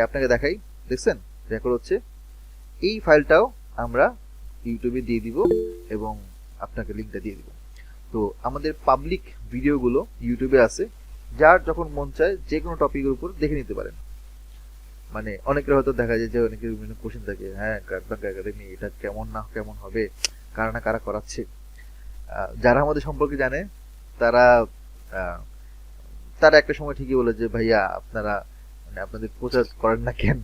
আপনাকে দেখাই, দেখছেন রেকর্ড হচ্ছে। এই ফাইলটাও আমরা ইউটিউবে দিয়ে দিব এবং আপনাকে লিঙ্কটা দিয়ে দিব। তো আমাদের পাবলিক ভিডিওগুলো ইউটিউবে আছে, যার যখন মন চায় যে কোনো টপিকের উপর দেখে নিতে পারেন। মানে অনেকের হয়তো দেখা যায় যে অনেকের বিভিন্ন কোশ্চেন থাকে, হ্যাঁ ব্যাংক একাডেমি এটা কেমন না কেমন হবে, কারা না কারা করাচ্ছে। যারা আমাদের সম্পর্কে জানে তারা তারা একটা সময় ঠিকই বলে যে ভাইয়া আপনারা মানে আপনাদের প্রচার করেন না কেন,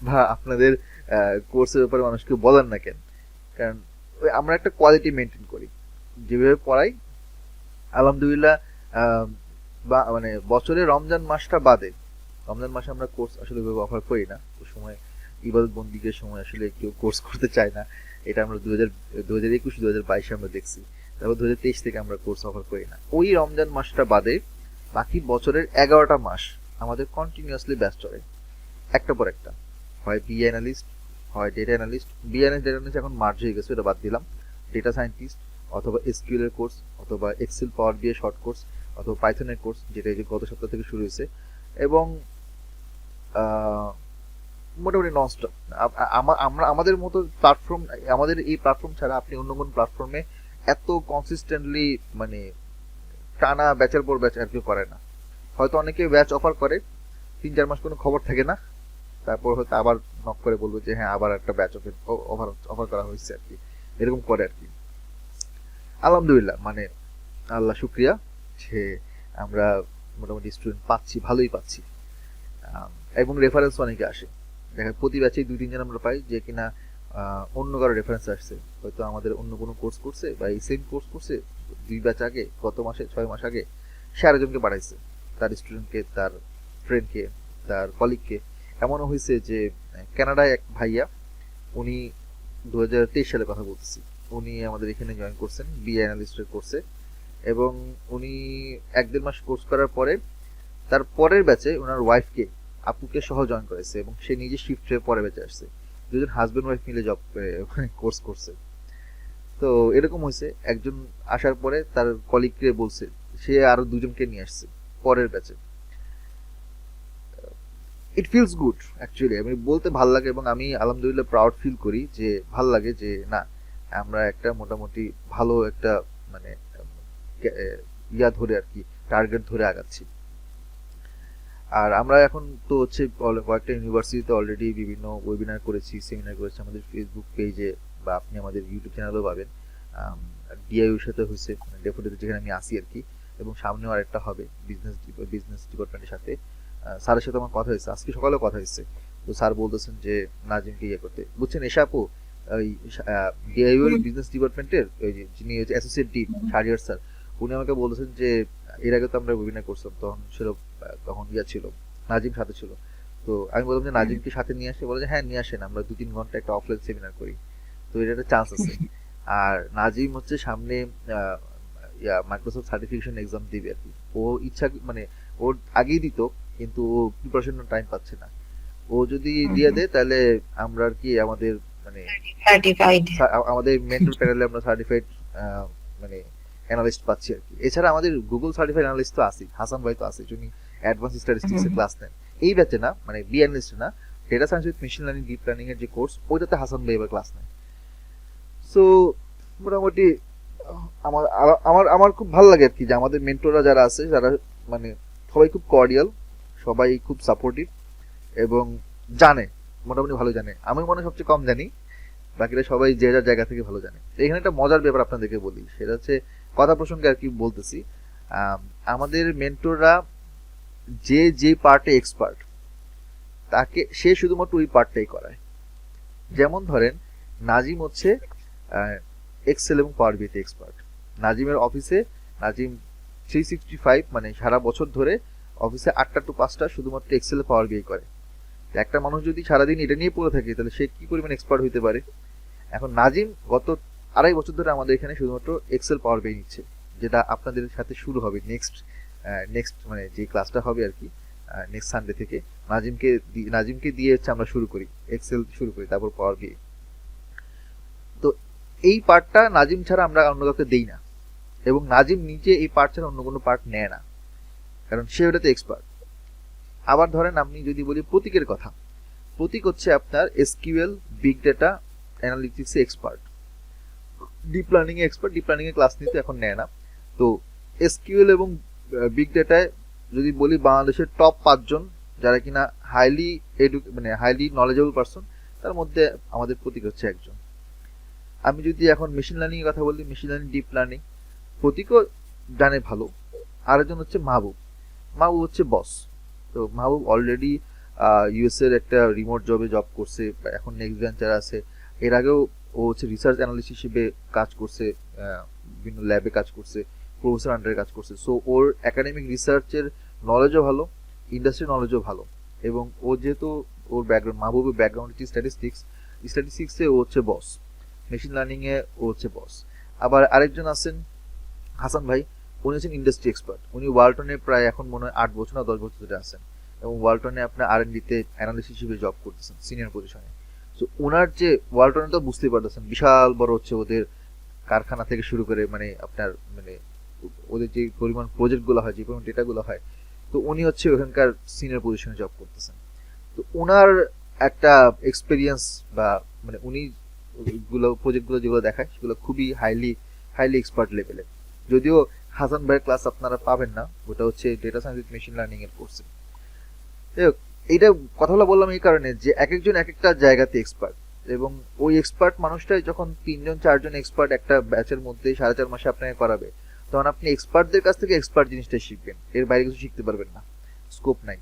বা আপনাদের কোর্সের ব্যাপারে মানুষকে বলেন না কেন। কারণ আমরা একটা কোয়ালিটি মেনটেন করি, যেভাবে পড়াই আলহামদুলিল্লাহ। বা মানে বছরে রমজান মাসটা বাদে, রমজান মাসে আমরা কোর্স আসলে অফার করি না, ওই সময় ইবাদত বন্দিকের সময় আসলে কেউ কোর্স করতে চায় না। এটা আমরা 2021-2022 আমরা দেখছি। তারপর 2023 থেকে আমরা কোর্স অফার করি না। ওই রমজান মাসটা বাদে বাকি বছরের 11টা মাস আমাদের কন্টিনিউয়াসলি ব্যাচ চলে, একটা পর একটা। হয় বি অ্যানালিস্ট, হয় data analyst. BI analyst, data analyst এখন মার্জ হয়ে গেছে, এটা বাদ দিলাম। ডেটা সায়েন্টিস্ট, অথবা এসকিউএল এর কোর্স, অথবা Excel power BI short course, অথবা পাইথনের কোর্স, যেটা এই যে গত সপ্তাহ থেকে শুরু হয়েছে। এবং মোটামুটি ননস্টপ। আমরা আমাদের মতো প্ল্যাটফর্ম, আমাদের এই প্ল্যাটফর্ম ছাড়া আপনি অন্য কোন প্ল্যাটফর্মে এত কনসিস্টেন্টলি মানে টানা ব্যাচের পর ব্যাচ আর কেউ করে না। হয়তো অনেকে ব্যাচ অফার করে, 3-4 মাস কোনো খবর থাকে না, তারপর হয়তো আবার নক করে বলবো যে হ্যাঁ আবার একটা ব্যাচ অফার করা হয়েছে আর কি, এরকম করে আর কি। আলহামদুলিল্লাহ, মানে আল্লাহ শুক্রিয়া যে আমরা মোটামুটি স্টুডেন্ট পাচ্ছি, ভালোই পাচ্ছি। এবং রেফারেন্স অনেকে আসে, দেখা প্রতি ব্যাচেই 2-3 জন আমরা পাই যে কিনা অন্য কারো রেফারেন্স আসছে, হয়তো আমাদের অন্য কোনো কোর্স করছে বা এই সেম কোর্স করছে 2 ব্যাচ আগে, গত মাসে 6 মাস আগে, সে আরেকজনকে পাঠাইছে, তার স্টুডেন্টকে, তার ফ্রেন্ডকে, তার কলিগকে। এমনও হয়েছে যে কানাডায় এক ভাইয়া, উনি 2023 সালে কথা বলতেছি, উনি আমাদের এখানে জয়েন করছেন বিএ অ্যানালিস্টের কোর্সে। এবং উনি 1-1.5 মাস কোর্স করার পরে তার পরের ব্যাচে ওনার ওয়াইফকে, আপুকে সহ জয়েন করেছে, এবং সে নিজে শিফট হয়ে পরের ব্যাচে আসছে। দুজন হাজবেন্ড ওয়াইফ মিলে জব কোর্স করছে। তো এরকম হয়েছে, একজন আসার পরে তার কলিগকে বলছে, সে আরো 2 জনকে নিয়ে আসছে পরের ব্যাচে। ইট ফিলস গুড অ্যাকচুয়ালি, আমি বলতে ভাল লাগে, এবং আমি আলহামদুলিল্লাহ প্রাউড ফিল করি যে ভাল লাগে যে না আমরা একটা মোটামুটি ভালো একটা মানে ইয়া ধরে আর কি, টার্গেট ধরে আগাচ্ছি। আর আমরা এখন তো হচ্ছে কয়েকটা ইউনিভার্সিটিতে অলরেডি বিভিন্ন ওয়েবিনার করেছি, সেমিনার করেছি আমাদের ফেসবুক পেজে, বা আপনি আমাদের ইউটিউব চ্যানেলেও পাবেন। ডিআইউর সাথে হয়েছে, ডেফোডিতে যেখানে আমি আসি আর কি, এবং সামনেও আরেকটা হবে বিজনেস ডিপার্টমেন্টের সাথে। স্যারের সাথে আমার কথা হয়েছে, আজকে সকালেও কথা হয়েছে। তো স্যার বলতেছেন যে নাজিমকে ইয়ে করতে, বুঝছেন এসা আপু, ওই ডিআইউর বিজনেস ডিপার্টমেন্টের ওই যিনি হচ্ছে অ্যাসোসিয়েট ডিন শাহরিয়ার স্যার, উনি আমাকে বলতেছেন যে এর আগে তো আমরা ওয়েবিনার করছিলাম, তখন ইয়া ছিল, নাজিম সাথে ছিল। তো আমি বললাম যে নাজিমকে সাথে নিয়ে আসে, বলে যে হ্যাঁ নিয়ে আসেন, আমরা 2-3 ঘন্টা একটা অফলাইন সেমিনার করি। তো এটা একটা চান্স আছে। আর নাজিম হচ্ছে সামনে মাইক্রোসফট সার্টিফিকেশন এক্সাম দিবে আর কি। ও ইচ্ছা মানে ওর আগেই দিত, কিন্তু ও প্রিপারেশনের টাইম পাচ্ছে না। ও যদি দিয়ে দেয় তাহলে আমরা আর কি আমাদের মানে আমাদের মেন্টর প্যানেলে আমরা সার্টিফাইড মানে অ্যানালিস্ট পাচ্ছি আর কি। এছাড়া আমাদের গুগল সার্টিফাইড অ্যানালিস্ট তো আছেই, হাসান ভাই তো আছে, যিনি অ্যাডভান্স স্ট্যাটিস্টিক্স এর ক্লাস নেন। এই ব্যাচে না, মানে বি অ্যানালিস্ট না, data science with machine learning deep learning এর যে কোর্স, ওইটাতে হাসান ভাই এবার ক্লাস নেন। সো মোটামুটি আমার আমার আমার খুব ভালো লাগে আর কি যে আমাদের মেন্টররা যারা আছে, যারা মানে সবাই খুব কর্ডিয়াল, সবাই খুব সাপোর্টিভ, এবং জানে, মোটামুটি ভালো জানে। আমি মনে হয় সবচেয়ে কম জানি, বাকিরা সবাই যে যার জায়গা থেকে ভালো জানে। এখানে একটা মজার ব্যাপার আপনাদেরকে বলি, সেটা হচ্ছে কথা প্রসঙ্গে আর কি বলতেছি, আমাদের মেন্টররা যে পার্টে এক্সপার্ট, তাকে সে শুধুমাত্র ওই পার্টটাই করায়। যেমন ধরেন নাজিম হচ্ছে এক্সেল এবং পাওয়ার বিতে এক্সপার্ট। নাজিমের অফিসে নাজিম 365 মানে সারা বছর ধরে অফিসে 8টা to 5টা শুধুমাত্র এক্সেল পাওয়ার বিআই করে। একটা মানুষ যদি সারাদিন এটা নিয়ে পড়ে থাকে তাহলে সে কি পরিমাণ এক্সপার্ট হইতে পারে। এখন নাজিম গত 2.5 বছর ধরে আমাদের এখানে শুধুমাত্র এক্সেল পাওয়ার বিআই নিচ্ছে, যেটা আপনাদের সাথে শুরু হবে নেক্সট মানে যে ক্লাসটা হবে আর কি নেক্সট সানডে থেকে নাজিমকে দিয়ে হচ্ছে আমরা শুরু করি, এক্সেল শুরু করি, তারপর পাওয়ার বিআই। তো এই পার্টটা নাজিম ছাড়া আমরা অন্য কাউকে দেই না, এবং নাজিম নিজে এই পার্ট ছাড়া অন্য কোনো পার্ট নেয় না, কারণ সে ওটাতে এক্সপার্ট। আবার ধরেন আপনি যদি বলি প্রতীকের কথা, প্রতীক হচ্ছে আপনার এসকিউএল বিগ ডেটা অ্যানালিটিক্সে এক্সপার্ট, ডিপ লার্নিং এ এক্সপার্ট, ডিপ লার্নিং এ ক্লাস নিতে এখন নেয় না। তো এসকিউএল এবং বিগ ডেটায় যদি বলি বাংলাদেশের টপ 5 জন যারা কিনা হাইলি নলেজেবল পারসন, তার মধ্যে আমাদের প্রতীক হচ্ছে একজন। আমি যদি এখন মেশিন লার্নিং এর কথা বলি, মেশিন লার্নিং ডিপ লার্নিং প্রতীকও জানে ভালো। আরেকজন হচ্ছে মাহবুব হচ্ছে বস। তো মাহবুব অলরেডি ইউএস এর একটা রিমোট জব করছে, এখন নেক্সট ভেঞ্চার আছে। এর আগেও ও হচ্ছে রিসার্চ অ্যানালিস্ট হিসেবে কাজ করছে, বিভিন্ন ল্যাবে কাজ করছে, প্রফেসর আন্ডারে কাজ করছে। সো ওর একাডেমিক রিসার্চের নলেজও ভালো, ইন্ডাস্ট্রি নলেজও ভালো। এবং ও যেহেতু ওর ব্যাকগ্রাউন্ড, মাহবুবের ব্যাকগ্রাউন্ড হচ্ছে স্ট্যাটিস্টিক্সে ও হচ্ছে বস, মেশিন লার্নিং এ ও হচ্ছে বস। আবার আরেকজন আছেন হাসান ভাই, উনি হচ্ছেন ইন্ডাস্ট্রি এক্সপার্ট। উনি ওয়ালটনে প্রায় এখন মনে হয় 8 বছর না 10 বছর ধরে আছেন, এবং ওয়ালটনে আপনার R&D-তে অ্যানালিস্ট হিসেবে জব করতেছেন সিনিয়র পজিশনে। সো ওনার যে ওয়ালটনে তো বুঝতেই পারতেছেন বিশাল বড় হচ্ছে ওদের কারখানা থেকে শুরু করে আপনার ওদের যে পরিমাণ প্রজেক্টগুলো হয়, যে পরিমাণ ডেটাগুলো হয়, তো উনি হচ্ছে ওখানকার সিনিয়র পজিশনে জব করতেছেন। তো ওনার একটা এক্সপিরিয়েন্স বা উনি প্রজেক্টগুলো যেগুলো দেখায় সেগুলো খুবই হাইলি এক্সপার্ট লেভেলের। যদিও হাসান ভাইয়ের ক্লাস আপনারা পাবেন না, ওটা হচ্ছে data science with machine learning এর কোর্সে। এইটা কথাগুলো বললাম এই কারণে যে এক একজন এক একটা জায়গাতে এক্সপার্ট, এবং ওই এক্সপার্ট মানুষটাই যখন 3-4 জন এক্সপার্ট একটা ব্যাচের মধ্যে 4.5 মাসে আপনাকে করাবে, তখন আপনি এক্সপার্টদের কাছ থেকে এক্সপার্ট জিনিসটাই শিখবেন, এর বাইরে কিছু শিখতে পারবেন না, স্কোপ নাই।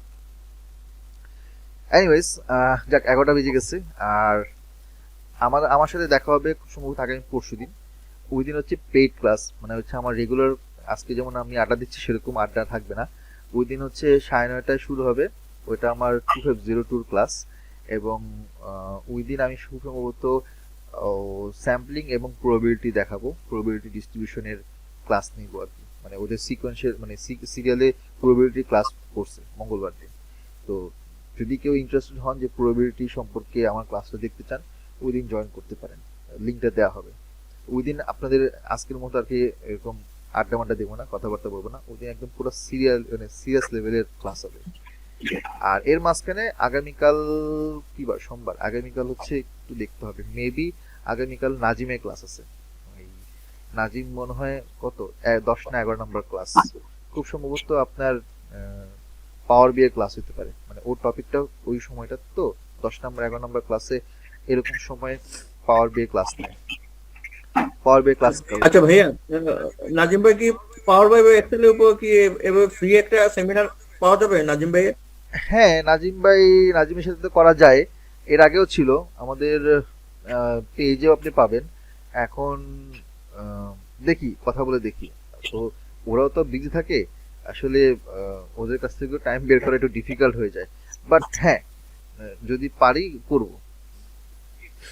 এনিওয়েজ, যাক 11টা বেজে গেছে। আর আমার সাথে দেখা হবে সম্ভবত আগামী পরশুদিন। ওই দিন হচ্ছে পেইড ক্লাস, হচ্ছে আমার রেগুলার আজকে যেমন আমি আড্ডা দিচ্ছি সেরকম আড্ডা থাকবে না। ওই দিন হচ্ছে 9:30টায় শুরু হবে, ওইটা আমার 2502 ক্লাস। এবং ওই দিন আমি সম্ভবত স্যাম্পলিং এবং প্রবাবিলিটি দেখাবো, প্রবাবিলিটি ডিস্ট্রিবিউশনের ক্লাস নিব আর কি। ওদের সিকোয়েন্সিয়াল সিরিয়ালে প্রবাবিলিটি ক্লাস করছে মঙ্গলবার দিন। তো যদি কেউ ইন্টারেস্টেড হন যে প্রবাবিলিটি সম্পর্কে আমার ক্লাসটা দেখতে চান, ওই দিন জয়েন করতে পারেন, লিঙ্কটা দেওয়া হবে। ওই দিন আপনাদের আজকের মতো আর কি এরকম আড্ডা দেবো না, কথাবার্তা বলবো না। ওই দিন একদম পুরো সিরিয়াস লেভেলের ক্লাস হবে। আর এর মাঝখানে আগামীকাল কি বার, সোমবার, আগামীকাল হচ্ছে একটু দেখতে হবে, মেবি আগামীকাল নাজিমের ক্লাস আছে। নাজিম মনে হয় কত 10 না 11 নম্বর ক্লাস, খুব সম্ভবত আপনার পাওয়ার বিআই ক্লাস হতে পারে। ওর টপিকটা ওই সময়টা তো 10 নম্বর 11 নম্বর ক্লাসে এরকম সময় পাওয়ার বিআই ক্লাস নেয়, পাওয়ার বিআই ক্লাস। আচ্ছা ভাইয়া, নাজিম ভাই কি পাওয়ার বাই এক্সেলের উপর কি এবার ফ্রি একটা সেমিনার পাওয়া যাবে নাজিম ভাই? হ্যাঁ, নাজিমের সাথে তো করা যায়, এর আগেও ছিল আমাদের পেজেও আপনি পাবেন। এখন দেখি, কথা বলে দেখি। তো ওরাও তো বিজি থাকে আসলে, ওদের কাছ থেকে টাইম বের করা একটু ডিফিকাল্ট হয়ে যায়। বাট হ্যাঁ, যদি পারি করব।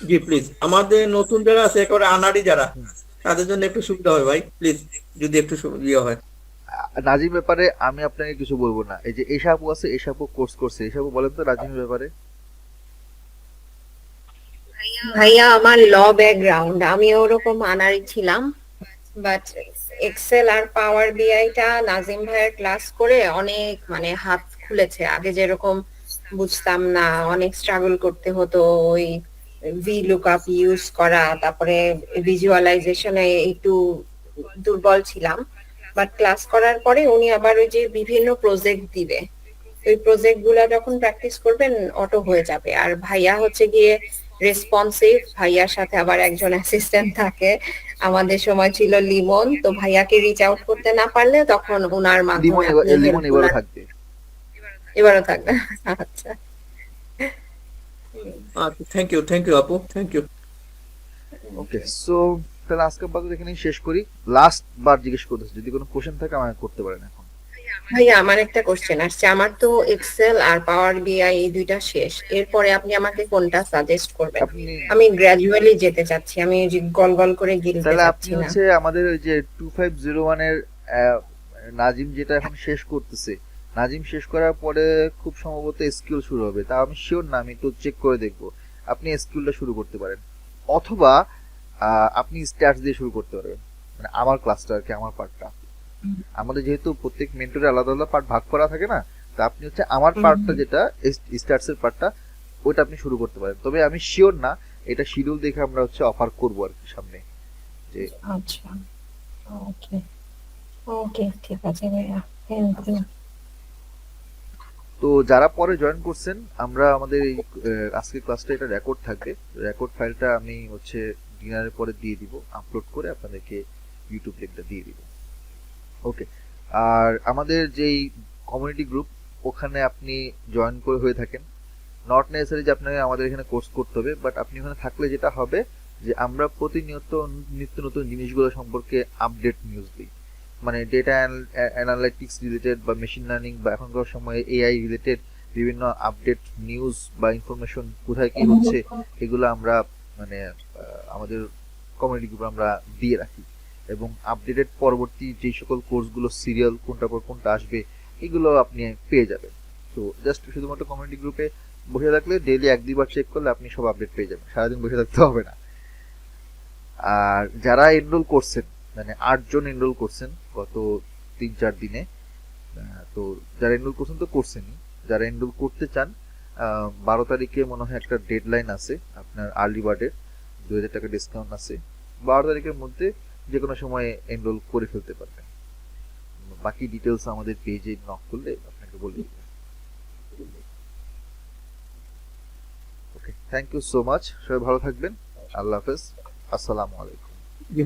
জি প্লিজ, আমাদের নতুন যারা আছে একেবারে আনাড়ি যারা, তাদের জন্য একটু সুবিধা হয় ভাই, প্লিজ যদি একটু ইয়ে হয়। নাজিম ব্যাপারে আমি আপনাকে কিছু বলবো না। এই যে এশাপু আছে, এশাপু কোর্স করছে, এশাপু বলেন তো নাজিমের ব্যাপারে। ভাইয়া আমার ল ব্যাকগ্রাউন্ড, আমি ওরকম আনারি ছিলাম, বাট এক্সেল আর পাওয়ার বিআইটা নাজিম ভাইয়ের ক্লাস করে অনেক হাত খুলেছে। আগে যেরকম বুঝতাম না, অনেক স্ট্রাগল করতে হতো ওই ভি লুকআপ ইউজ করা, তারপরে ভিজুয়ালাইজেশনে একটু দুর্বল ছিলাম। বাট ক্লাস করার পরে উনি আবার ওই যে বিভিন্ন প্রজেক্ট দিবে, ওই প্রজেক্ট গুলা যখন প্র্যাকটিস করবেন অটো হয়ে যাবে। আর ভাইয়া হচ্ছে গিয়ে রেসপন্সিভ, ভাইয়ার সাথে আবার একজন অ্যাসিস্ট্যান্ট থাকে, আমাদের সময় ছিল লিমন। তো ভাইয়াকে রিচ আউট করতে না পারলে তখন ওনার মাধ্যমে লিমন এবারও থাকবে, এবারও থাকবে। আচ্ছা, থ্যাংক ইউ আপু, থ্যাংক ইউ। ওকে, সো তাহলে আজকে বাদ এখানেই শেষ করি। লাস্ট বার জিজ্ঞেস করতেছি, যদি কোনো কোশ্চেন থাকে আমাকে করতে পারেন এখন। ভাইয়া আমার একটা কোশ্চেন আসছে, আমার তো এক্সেল আর পাওয়ার বিআই এই দুইটা শেষ, এরপরে আপনি আমাকে কোনটা সাজেস্ট করবেন? আপনি আমি গ্র্যাজুয়ালি যেতে চাচ্ছি, আমি ওই যে গল গল করে গিলতে তাহলে আপনি চাচ্ছি না। হচ্ছে আমাদের ওই যে 2501 এর নাজিম যেটা এখন শেষ করতেছে, নাজিম শেষ করার পরে খুব সম্ভবত এসকিউএল শুরু হবে, তা আমি শিওর না, আমি একটু চেক করে দেখবো। আপনি এসকিউএলটা শুরু করতে পারেন, অথবা আপনি স্ট্যাটস দিয়ে শুরু করতে পারবেন, মানে আমার ক্লাসটা আর কি, আমার পার্টটা। আমাদের যেহেতু প্রত্যেক মেন্টরে আলাদা আলাদা পার্ট ভাগ করা থাকে না, তা আপনি হচ্ছে আমার পার্টটা যেটা স্ট্যাটস এর পার্টটা, ওইটা আপনি শুরু করতে পারেন। তবে আমি শিওর না, এটা শিডিউল দেখে আমরা হচ্ছে অফার করবো আর কি সামনে, যে আচ্ছা, ওকে ওকে, ঠিক আছে ভাইয়া, থ্যাংক ইউ। তো যারা পরে জয়েন করছেন, আমরা আমাদের এই আজকের ক্লাসটা এটা রেকর্ড থাকবে, রেকর্ড ফাইলটা আমি হচ্ছে ডিনারের পরে দিয়ে দিব, আপলোড করে আপনাদেরকে ইউটিউব লিংকটা দিয়ে দিব। ওকে, আর আমাদের যেই কমিউনিটি গ্রুপ, ওখানে আপনি জয়েন করে হয়ে থাকেন, নট নেসেসারি যে আপনাকে আমাদের এখানে কোর্স করতে হবে, বাট আপনি ওখানে থাকলে যেটা হবে যে আমরা প্রতিনিয়ত নিত্য নতুন জিনিসগুলো সম্পর্কে আপডেট নিউজ দিই, মানে ডেটা অ্যানালাইটিক্স রিলেটেড বা মেশিন লার্নিং বা এখনকার সময়ে এআই রিলেটেড বিভিন্ন আপডেট নিউজ বা ইনফরমেশন কোথায় কি হচ্ছে, এগুলো আমরা মানে আমাদের কমিউনিটি গ্রুপে আমরা দিয়ে রাখি। এবং আপডেটেড পরবর্তী যেই সকল কোর্সগুলো সিরিয়াল কোনটার পর কোনটা আসবে, এগুলো আপনি পেয়ে যাবেন। তো জাস্ট শুধুমাত্র কমিউনিটি গ্রুপে বসে থাকলে ডেইলি 1-2 বার চেক করলে আপনি সব আপডেট পেয়ে যাবেন, সারাদিন বসে থাকতে হবে না। আর যারা এনরোল করছেন, মানে 8 জন এনরোল করছেন গত 3-4 দিনে, তো যারা এনরোল করছেন তো করছেনই, যারা এনরোল করতে চান 12 তারিখে মনে হয় একটা ডেডলাইন আছে আপনার আর্লি বার্ডের, 2000 টাকা ডিসকাউন্ট আছে। 12 তারিখের মধ্যে যে কোনো সময় এনরোল করে ফেলতে পারবেন। বাকি ডিটেলস আমাদের পেজে নক করলে আপনাকে বলে দেবে। ওকে, থ্যাংক ইউ সো মাচ, সবাই ভালো থাকবেন, আল্লাহ হাফেজ, আসসালামু আলাইকুম। জি।